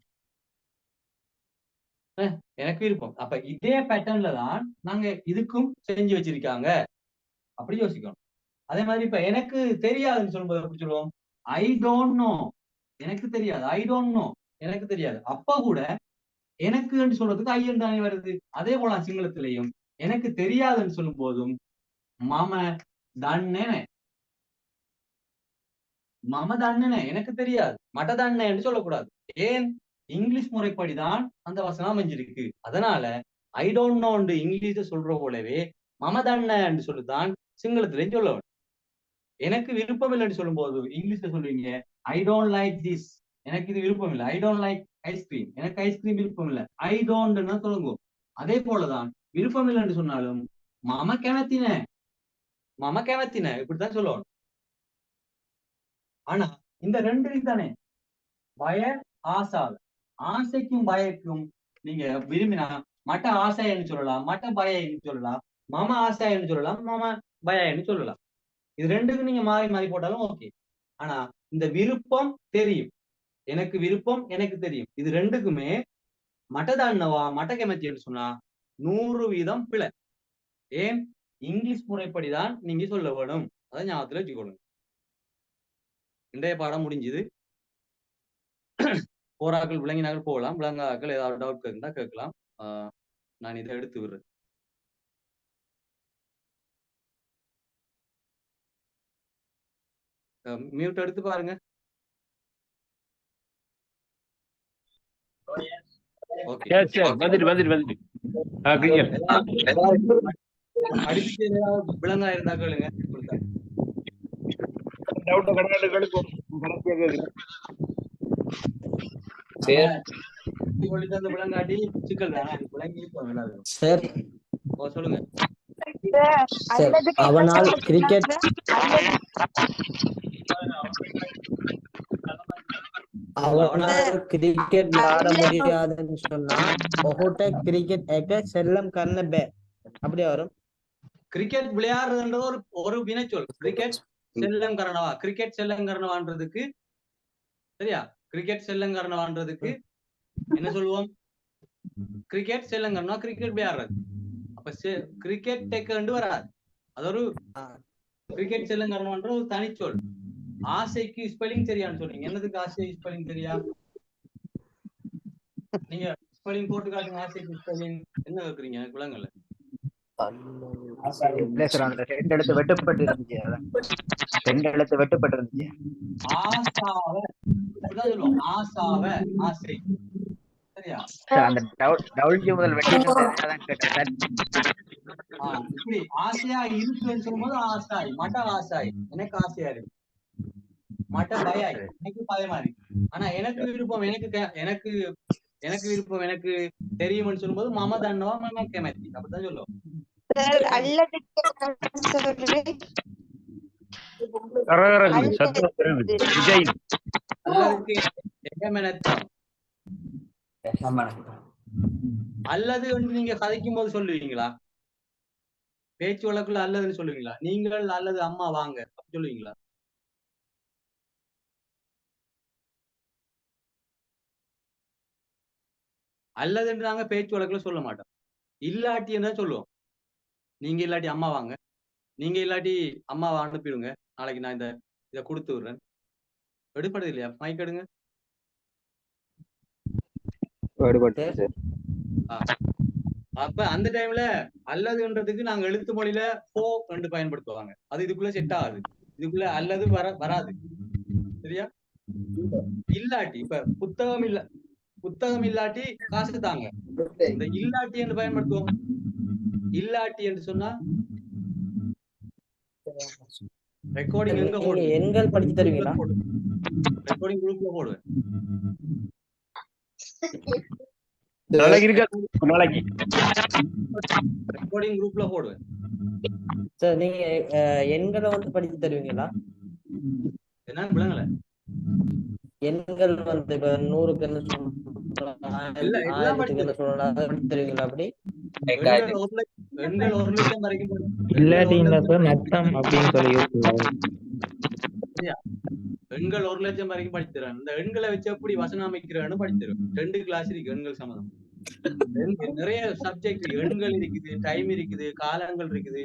எனக்கு விருப்பம். அப்ப இதே பேட்டர்ன்ல தான் நாங்க இதுக்கும் செஞ்சு வச்சிருக்காங்க, அப்படி யோசிக்கணும். அதே மாதிரி இப்ப எனக்கு தெரியாதுன்னு சொல்லும்போது எப்படி சொல்லுவோம்? ஐ டோன்ட் நோ, எனக்கு தெரியாது, ஐ டோன்ட் நோ, எனக்கு தெரியாது. அப்ப கூட எனக்குன்னு சொல்றதுக்கு ஐயன் தானே வருது. அதே போல சிங்களத்திலையும் எனக்கு தெரியாதுன்னு சொல்லும் போதும் மம தன்னே, மம தன்னே, எனக்கு தெரியாது, மட்ட தன்னேன்னு சொல்லக்கூடாது. ஏன்? இங்கிலீஷ் முறைப்படிதான் அந்த வசனம் அமைஞ்சிருக்கு. அதனால ஐ டோன்ட் நோ இங்கிலீஷ சொல்ற போலவே மமதண்ணன்னு சொல்லிதான் சிங்களத்திலையும் சொல்ல வேண்டும். எனக்கு விருப்பம் இல்லைன்னு சொல்லும் போது இங்கிலீஷ்ல சொல்லுவீங்க ஐ டோன்ட் லைக் திஸ், எனக்கு இது விருப்பம் இல்லை. ஐ டோன்ட் லைக் ஐஸ்கிரீம், எனக்கு ஐஸ்கிரீம் விருப்பம் இல்லை. ஐ டோன்ட்னா சொல்லுங்க. அதே போலதான் விருப்பம் இல்லைன்னு சொன்னாலும் மம கெமத்தின இப்படித்தான் சொல்லணும். ஆனா இந்த ரெண்டு தானே பய ஆசால, ஆசைக்கும் பயக்கும் நீங்க விரும்பினா மட்ட ஆசைன்னு சொல்லலாம், மட்ட பயன்னு சொல்லலாம், மம ஆசைன்னு சொல்லலாம், மம பயன்னு சொல்லலாம். இது ரெண்டுக்கும் நீங்க மாறி மாறி போட்டாலும் ஓகே. ஆனா இந்த விருப்பம் தெரியும், எனக்கு விருப்பம் எனக்கு தெரியும், இது ரெண்டுக்குமே மட்டதானவா மட்ட கெமத்தின்னு சொன்னா 100% பிழை. ஏன்? இங்கிலீஷ் முறைப்படிதான் நீங்க சொல்ல வேணும். அதை ஞாபகத்துல வச்சுக்கொள்ளுங்க. இன்றைய பாடம் முடிஞ்சுது. போராக்கள் விளங்கினாக்கள் போகலாம், விளங்காக்கள் ஏதாவது டவுட் கேட்குறா கேட்கலாம். நான் இதை எடுத்து விடுறேன். மியூட் எடுத்து பாருங்க. விளங்கா இருந்தா கேளுங்க. விளங்காட்டி சிக்கல் தானே, விளங்கி சொல்லுங்க. அவனால் கிரிக்கெட் கிரிக்கெட் விளையாட முடியாதுன்னு சொன்னா கிரிக்கெட் செல்லம் கண்ண அப்படியே வரும். கிரிக்கெட் விளையாடுறதுன்றது ஒரு வினைச்சொல். கிரிக்கெட் செல்லம் கரணவா, கிரிக்கெட் செல்லம் கரணவான்றதுக்கு சரியா, கிரிக்கெட் செல்லம் கரணவான்றதுக்கு என்ன சொல்லுவோம்? கிரிக்கெட் செல்லம் கரணவா, கிரிக்கெட் விளையாடுறது. அப்ப கிரிக்கெட் டெக்கண்டு வராது. அது ஒரு கிரிக்கெட் செல்லம் கரணவான்ற ஒரு தனிச்சொல். ஆசைக்கு ஸ்பெல்லிங் சரியான்னு சொன்னீங்க. என்னதுக்கு ஆசை ஸ்பெல்லிங் சரியா? நீங்க ஸ்பெல்லிங் போட்டு காட்டுங்க. ஆசைக்கு ஸ்பெல்லிங் என்ன கேக்குறீங்க? எனக்கு விளங்கல. வெட்டுப்பட்டு இருந்துச்சு. ஆசாவ சொல்லுவோம். ஆசாவ ஆசை சரியா? இப்படி ஆசையா இருக்குன்னு சொல்லும்போது ஆசாய், மட்ட ஆசாய், எனக்கு ஆசையா இருக்கு, மட்ட பயாய், எனக்கு பயமா இருக்கு. ஆனா எனக்கு விருப்பம் எனக்கு விருப்பம் எனக்கு தெரியும்னு சொல்லும்போது மமதன்னவா மம கெமத்தி அப்படித்தான் சொல்லுவோம். அல்லது நீங்க கதைக்கும் போது சொல்லுவீங்களா? பேச்சு வழக்குள்ள அல்லதுன்னு சொல்லுவீங்களா? நீங்கள் அல்லது அம்மா வாங்க அப்படி சொல்லுவீங்களா? அல்லதுன்னு நாங்க பேச்சு வழக்குல சொல்ல மாட்டோம். இல்லாட்டின்னு தான் சொல்லுவோம். நீங்க இல்லாட்டி அம்மா வாங்க, நீங்க இல்லாட்டி அம்மாவை அனுப்பிடுங்க, நாளைக்கு நான் இதை கொடுத்து விடுறேன். எடுப்படுது இல்லையா? மைக் எடுங்க. அப்ப அந்த டைம்ல அல்லதுன்றதுக்கு நாங்க எழுத்து மொழியில போ என்று பயன்படுத்துவாங்க. அது இதுக்குள்ள செட் ஆகுது. இதுக்குள்ள அல்லது வராது. சரியா? இல்லாட்டி இப்ப புத்தகம் இல்லாட்டி காசு தாங்க, இந்த இல்லாட்டி என்று பயன்படுத்துவோம். இல்லாட்டி என்று சொன்னா ரெக்கார்டிங் எங்க போடுவேன்? எண்கள் படிச்சு தருவீங்களா? ரெக்கார்டிங் குரூப்ல போடுவேன். ரெக்கார்டிங் குரூப்ல போடுவேன். சார் நீங்க எண்களை வந்து படிச்சு தருவீங்களா? என்ன விளங்கல? எண்கள் வந்து இப்ப 100க்கு என்ன சொல்லலாம், 1000க்கு என்ன சொல்லலாம், படிச்சு தருவீங்களா? அப்படி எண்கள் 1 லட்சம் வரைக்கும் இல்லாட்டி மொத்தம் அப்படின்னு சொல்லி எண்கள் 1 லட்சம் வரைக்கும் படித்துறேன். இந்த எண்களை வச்சு எப்படி வசனம் அமைக்கிறேன்னு படித்துருவேன். 2 கிளாஸ் இருக்கு எண்கள் சம்பந்தம். நிறைய சப்ஜெக்ட் எண்கள் இருக்குது, டைம் இருக்குது, காலங்கள் இருக்குது.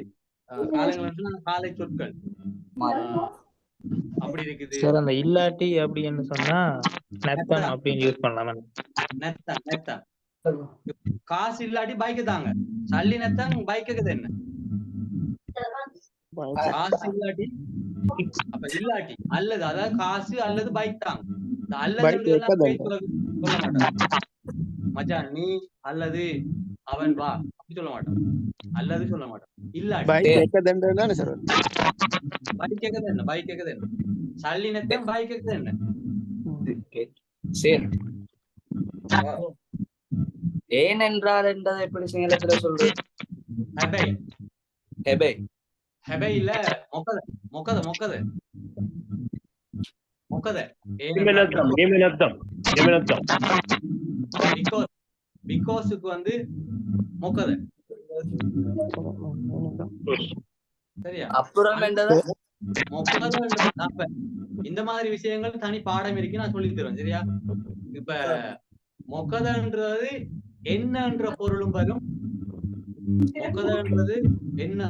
காலங்கள் காலை சொற்கள் அப்படி இருக்குது. சார் அந்த இல்லாட்டி அப்படின்னு சொன்னா நெத்தம் அப்படின்னு யூஸ் பண்ணலாமா? நெத்தம் காசு இல்லாட்டி பைக்கு தாங்க, சல்லி நெத்தம் பைக்குது என்ன? காசு இல்லாட்டி அப்ப இல்லாட்டி அல்லது, அதாவது காசு அல்லது பைக் தாங்க. அல்லது சொல்ல மாட்டான். மச்சான் நீ அல்லது அவன் வா அப்படி சொல்ல மாட்டான். அல்லது சொல்ல மாட்டான். இல்லாட்டி பைக் கேட்கதண்டு தானே சார் பைக் கேட்கறது என்ன, பைக் கேட்கறது என்ன, சல்லினத்தான் பைக் கேட்கறது என்ன. சரி ஏனென்றால் என்றதை எப்படி சிங்களத்துல சொல்றது? ஹெபை ஹெபை ஹெபை இல்ல மொக்கத மொக்கத மொக்கத மொக்கத பிகாஸுக்கு வந்து மொக்கத சரியா. அப்புறம் என்றதை மொக்கத இந்த மாதிரி விஷயங்கள் தனி பாடம் இருக்கு, நான் சொல்லி தருவேன் சரியா. இப்ப மொக்கதன்றது என்னன்ற பொருளும் வரும், மொக்கதன்றது என்ன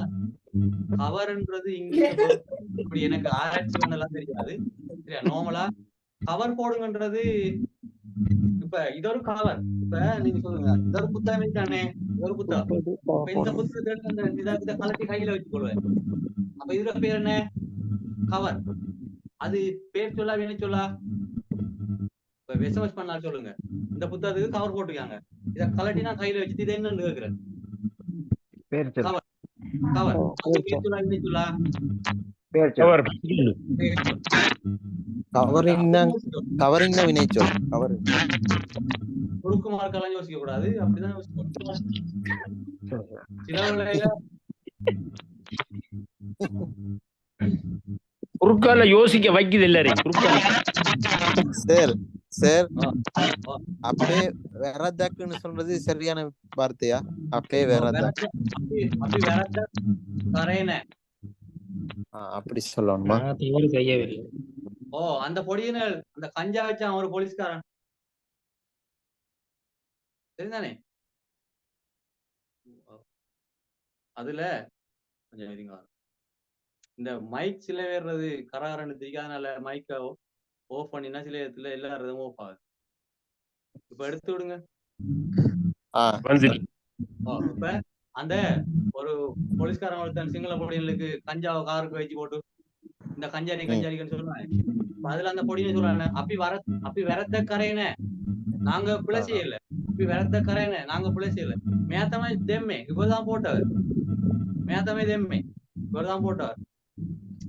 கவர்ன்றது இங்கிலீஷ் இப்படி எனக்கு ஆராய்ச்சி பண்ணலாம் தெரியாது சரியா. நார்மலா கவர் போடுங்கன்றது இப்ப இது ஒரு கவர். இப்ப நீங்க சொல்லுங்க இது ஒரு புத்தகம் தானே, இது ஒரு புத்தகம். இப்ப இந்த புத்தகத்தை கலட்டி கையில வச்சு கொள்வேன். அப்ப இதுல பேர் என்ன, கவர். அது பேர் சொல்லா வினை சொல்லா. இப்ப எஸ்எம்எஸ் பண்ணா சொல்லுங்க இந்த புத்தகத்துக்கு கவர் போட்டுருக்காங்க, இத கலட்டி நான் கையில வச்சுட்டு இது என்னன்னு கேக்குறேன். கவர் கவர் பேர் சொல்லா வினை சொல்லா. கவரிங் வினைச்சொல். கவர் குறுக்கு மார்க்கெல்லாம் யோசிக்க கூடாது, அப்படிதான் யோசிக்கணும். சில வேளையில குறுக்கால யோசிக்க வைக்குது எல்லாரையும் குறுக்கால. சார் சார் அப்பே வேறதாக்குன்னு சொல்றது சரியான வார்த்தையா? அப்பே வேறதாக்கு அப்படி வேறத கரேனே அப்படி சொல்லணுமா? தவறு செய்யவில்லை. ஓ அந்த பொடியினர் அந்த கஞ்சா வச்சான் ஒரு போலீஸ்காரன் சரிதானே. அதுல கொஞ்சம் இருங்க, இந்த மைக் சில வேறது கராரன்னு தெரியாதனால மைக்க ஓஃப் பண்ணினா சில இடத்துல எல்லாரும் ஓஃப் ஆகுது. இப்ப எடுத்து விடுங்க. இப்ப அந்த ஒரு போலீஸ்காரன் ஒருத்தன் சிங்கள பொடியனுக்கு கஞ்சாவை காருக்கு வச்சு போட்டு இந்த கஞ்சாடி கஞ்சாடின்னு சொல்லுவாங்க. அதுல அந்த பொடியை சொல்றாங்க அப்படி வரத்த கரையனே நாங்க பிழை செய்யல, அப்படி வரத்த கரையனே நாங்க பிழை செய்யல, மேத்தமே தெம்மே இவர்தான் போட்டவர், மேத்தமே தெம்மே இவர்தான் போட்டவர்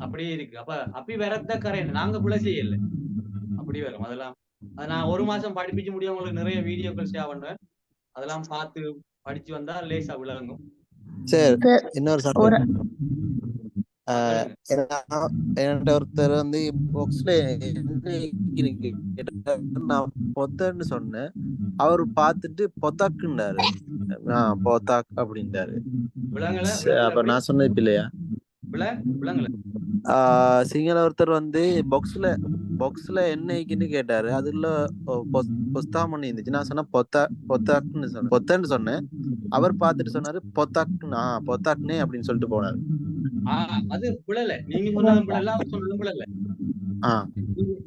அப்படி இருக்கு. அப்ப அப்படி வரத்த கரையனே நாங்க பிழை செய்யல அப்படி வரும். அதெல்லாம் அது நான் ஒரு மாசம் படிப்பிச்சு முடியும். உங்களுக்கு நிறைய வீடியோக்கள் ஷேர் பண்றேன், அதெல்லாம் பார்த்து படிச்சு வந்தா லேசா விளங்கும். சரி இன்னொரு சட்டம் என்கிட்ட ஒருத்தர் வந்து பாக்ஸ்ல நான் பொத்தன்னு சொன்னேன், அவரு பார்த்துட்டு பொத்தாக்குண்டாரு. பொத்தாக் அப்படின்றாரு. அப்ப நான் சொன்னது இப்ப இல்லையா? சிங்கள ஒருத்தர் வந்து பாக்ஸ்ல என்ன இருக்குன்னு கேட்டாரு, அதுல பொஸ்தாமணி இருந்துச்சு. நான் சொன்ன பொத்தாக்குன்னு சொன்னேன், பொத்தன்னு சொன்னேன். அவர் பார்த்துட்டு சொன்னாரு பொத்தாக்குன்னு பொத்தாக்குனே அப்படின்னு சொல்லிட்டு போனாரு. அது புழல, நீங்க சொன்னதும் புழல, அவர் சொன்னதும் புழல.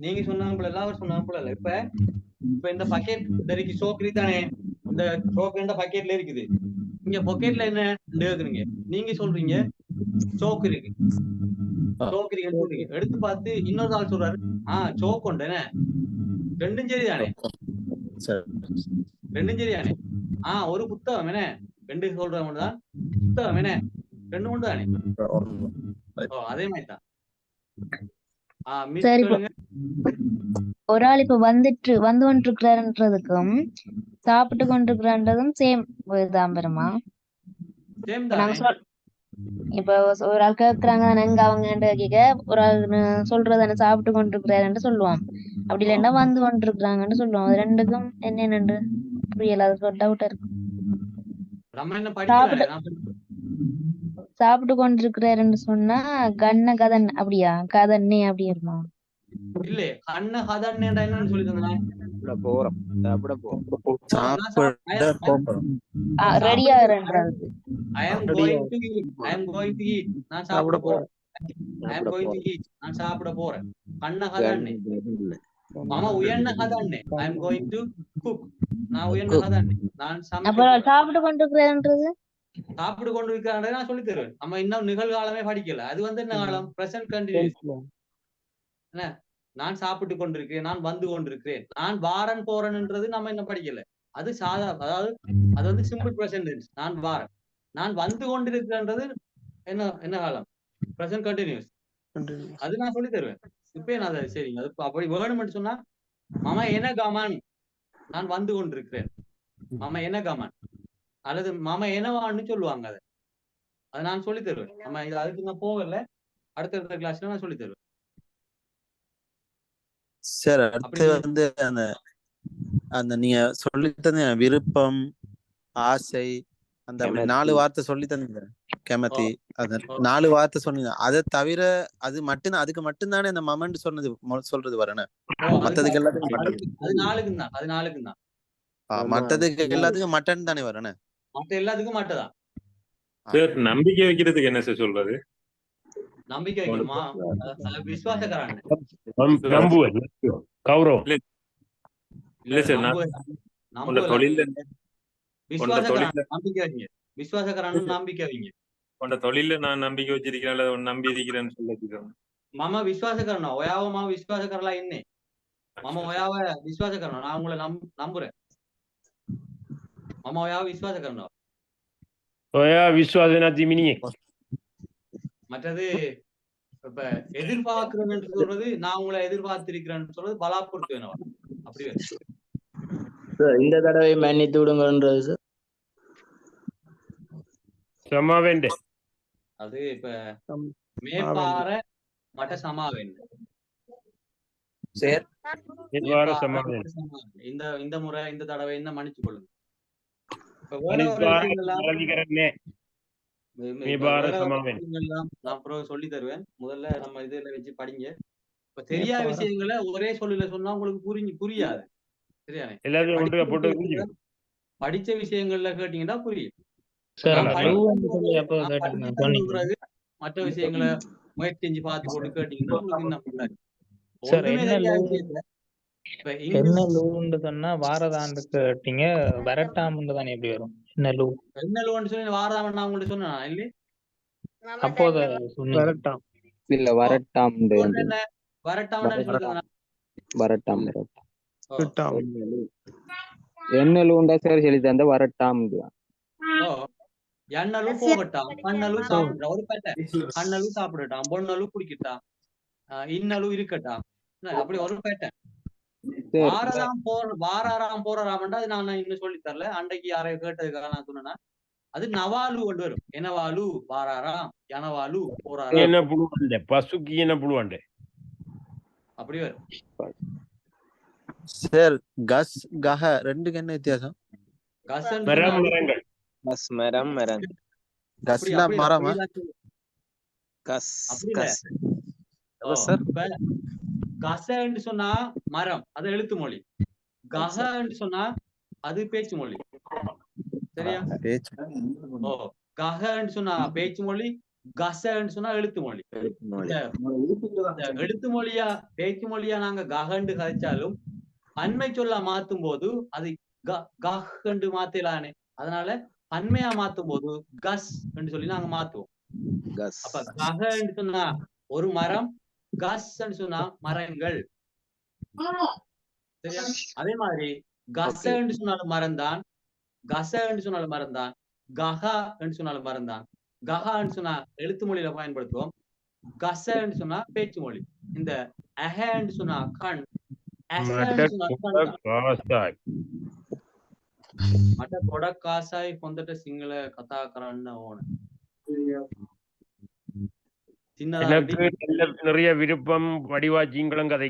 நீங்க சொன்னதும் புழல, அவர் சொன்னதும் புழல. இப்ப இந்த பக்கெட் தெரிக்கு சோக்கரி தானே, இந்த சோக்கு இந்த பக்கெட்ல இருக்குது. இங்க பாக்கெட்ல என்ன இருக்குறீங்க, நீங்க சொல்றீங்க சோக்கு இருக்கு, சோக்கு இருக்கு சொல்றீங்க. எடுத்து பார்த்து இன்னொரு ஆள் சொல்றாரு சோக்கு உண்டு, ரெண்டும் சரி தானே, ரெண்டும் சரி தானே. ஒரு புத்தகம் என்ன ரெண்டு சொல்றவங்க தான் புத்தகம் என்ன ரெண்டு உண்டு தானே. அதே மாதிரிதான். ஒரு ஆள் இப்ப வந்து கொண்டிருக்கிறாருன்றதுக்கும் சாப்பிட்டு கொண்டிருக்கிறான்றதும் சேம் தான் பெருமா. இப்ப ஒரு ஆள் கேக்குறாங்க எங்க அவங்க கேட்க, ஒரு ஆள் சொல்றதானே சாப்பிட்டு கொண்டிருக்கிறாருன்னு சொல்லுவான், அப்படி இல்லைன்னா வந்து கொண்டிருக்கிறாங்கன்னு சொல்லுவான். அது ரெண்டுக்கும் என்னென்னு புரியல, அது டவுட்டா இருக்கு. சாப்பிட்டு கொண்டிருக்கிறாருன்னு சொன்னா கண்ண கதன் அப்படியா, கதன்னே அப்படி இருக்குமா? இல்ல கண்ண கதன்னே என்னன்னு சொல்லி தந்தேன். ரெடியா இருன்றது. I am going to eat. நான் சாப்பிட போறேன். I am going to eat. நான் சாப்பிட போறேன். கண்ண கதன்னே மாமா உயர்ன கதன்னே. I am going to cook. நான் உயர்ன கதன்னே நான் சாப்பிட்டு கொண்டிருக்கிறேன்றது சாப்பிட்டு கொண்டிருக்கிறான் நான் சொல்லி தருவேன். நம்ம இன்னும் நிகழ்காலமே படிக்கல, அது வந்து என்ன காலம், பிரசன்ட் கண்டினியூஸ் என்ன நான் சாப்பிட்டு கொண்டிருக்கிறேன், நான் வந்து கொண்டிருக்கிறேன். நான் வாரன் போறேன்ன்றது நம்ம என்ன படிக்கல. அது அதாவது அது வந்து சிம்பிள் பிரசன்ட் டென்ஸ். நான் வாரன். நான் வந்து கொண்டிருக்கிறேன்றது என்ன என்ன காலம்? Present continuous. அது நான் சொல்லி தருவேன். இப்பயே நான் அதை சரிங்க. அது அப்படி வேணும்னு சொன்னா மம என கமன், நான் வந்து கொண்டிருக்கிறேன். மம என கமன் அல்லது மம எனவான்னு சொல்லுவாங்க அதை. அதை நான் சொல்லி தருவேன். நம்ம இது அதுக்கு நான் போகல. அடுத்த கிளாஸ்ல நான் சொல்லி தருவேன். சரி, அடுத்து வந்து அந்த அந்த நீங்க சொல்லி தந்த விருப்பம், ஆசை, அந்த அப்படி 4 வார்த்தை சொல்லி தந்தீங்க. கெமத்தி, அந்த 4 வார்த்தை சொன்னீங்க. அதை தவிர அது மட்டும்தான், அதுக்கு மட்டும்தானே இந்த மொமெண்ட் சொல்றது வரணும். மத்ததுக்கு எல்லாத்துக்கும் அது நாளுக்கும் தான். அது நாளுக்கும் தான். மத்ததுக்கு எல்லாத்துக்கும் மட்டன் தானே வரணும். மத்த எல்லாத்துக்கும் மட்டும்தான். சார் நம்பிக்கை வைக்கிறதுக்கு என்ன சார் சொல்றது? நம்பிக்கை வைக்கணுமா? விசுவாசக்காரன். நம்புவேன், கௌரவம். இல்ல சார், உங்க தொழில விசுவாசக்காரன் நம்பிக்கை வைங்க. விசுவாசக்காரன் நம்பிக்கை வைங்க. உங்க தொழில நான் நம்பிக்கை வச்சிருக்கிறேன் அல்லது நம்பி இருக்கிறேன்னு சொல்லிக்கிறேன். மம விசுவாசக்காரனா ஒயாவமா விசுவாசக்காரலா என்ன? மம ஒயாவ விசுவாசக்காரனா, நான் உங்களை நம்புறேன். மம ஒயாவ விசுவாசக்காரனா. ஒயா விசுவாசனா திமினியே. மற்றது இப்ப எதிர்பார்க்கிறேன்னு சொல்றது, நான் உங்களை எதிர்பார்த்திருக்கிறேன்னு சொல்றது பலாப்பொருத்து வேணவா? அப்படி இந்த தடவை மன்னித்து விடுங்கன்றது சார். சமாவேண்டே. அது இப்ப மேப்பார மட்ட சமாவேண்டு. சரி, இந்த முறை இந்த தடவை என்ன மன்னிச்சு கொள்ளுங்க. நான் சொல்லி தருவேன். முதல்ல நம்ம இதுல வச்சு படிங்க. இப்ப தெரியாத விஷயங்களை ஒரே சொல்லுல சொன்னா உங்களுக்கு புரியாது. சரியானே? படிச்ச விஷயங்கள்ல கேட்டீங்கன்னா புரியும். மற்ற விஷயங்களை முயற்சி செஞ்சு பார்த்து போட்டு கேட்டீங்கன்னா உங்களுக்கு என்ன லூன்னு சொன்னா வாரதான்னு கேட்டீங்க, வரட்டாம்னு தானே எப்படி வரும்? என்ன லூ என்ன லூன்னு சொல்லி வாரதாம் நான் உங்கள்ட்ட சொன்னா இல்ல? அப்போது வரட்டாம் இல்ல வரட்டாம் வரட்டாம் என்ன லூண்டா சரி சொல்லி தந்த வரட்டாம். எண்ணலும் போகட்டாம், கண்ணலும் சாப்பிடட்டாம், ஒரு பேட்டை கண்ணலும் சாப்பிடட்டாம், பொண்ணலும் குடிக்கட்டாம், இன்னலும் இருக்கட்டாம், அப்படி ஒரு பேட்டை. வாராராம் போறாராம்டா அது நான் இன்னும் சொல்லி தரல. அன்றைக்கு யாரையும் கேட்டதுக்காக நான் சொன்னேன்னா அது நவாலு கொண்டு வரும். எனவாலு வாராராம், எனவாலு போறாராம். என்ன புழுவாண்டே பசுக்கு என்ன புழுவாண்டே அப்படி வரும். சார் கஸ் கஹ ரெண்டுக்கு என்ன வித்தியாசம்? கஸ் மரங்கள். கஸ் மரம் மரம். கஸ்னா மரமா? கஸ் கஸ். சார் கசன்னு சொன்னா மரம், அது எழுத்து மொழி. கஹன்னு சொன்னா அது பேச்சு மொழி. சரியா? கஹன்னு சொன்னா பேச்சு மொழி, கசன்னு சொன்னா எழுத்து மொழி. எழுத்து மொழியா பேச்சு மொழியா நாங்க கஹண்டு கதைச்சாலும் அண்மை சொல்ல மாத்தும் போது அது கஹண்டு மாத்தலானே. அதனால அண்மையா மாத்தும் போது கஸ் என்று சொல்லி நாங்க மாத்துவோம். அப்ப கஹன்னு சொன்னா ஒரு மரம், கஸ் சொன்னா மரங்கள். சரியா? அதே மாதிரி கச என்று சொன்னாலும் மரம் தான், கச என்று சொன்னாலும் மரம் தான், கஹா என்று சொன்னாலும் மரம் தான். கஹா என்று சொன்னா எழுத்து மொழியில பயன்படுத்துவோம், கச என்று சொன்னா பேச்சு மொழி. இந்த அஹ என்று சொன்னா கண், මට ගොඩක් ආසයි හොඳට සිංහල කතා කරන්න ඕන. எனக்கு நிறைய விருப்பம் வடிவா ஜீங்களும் கதை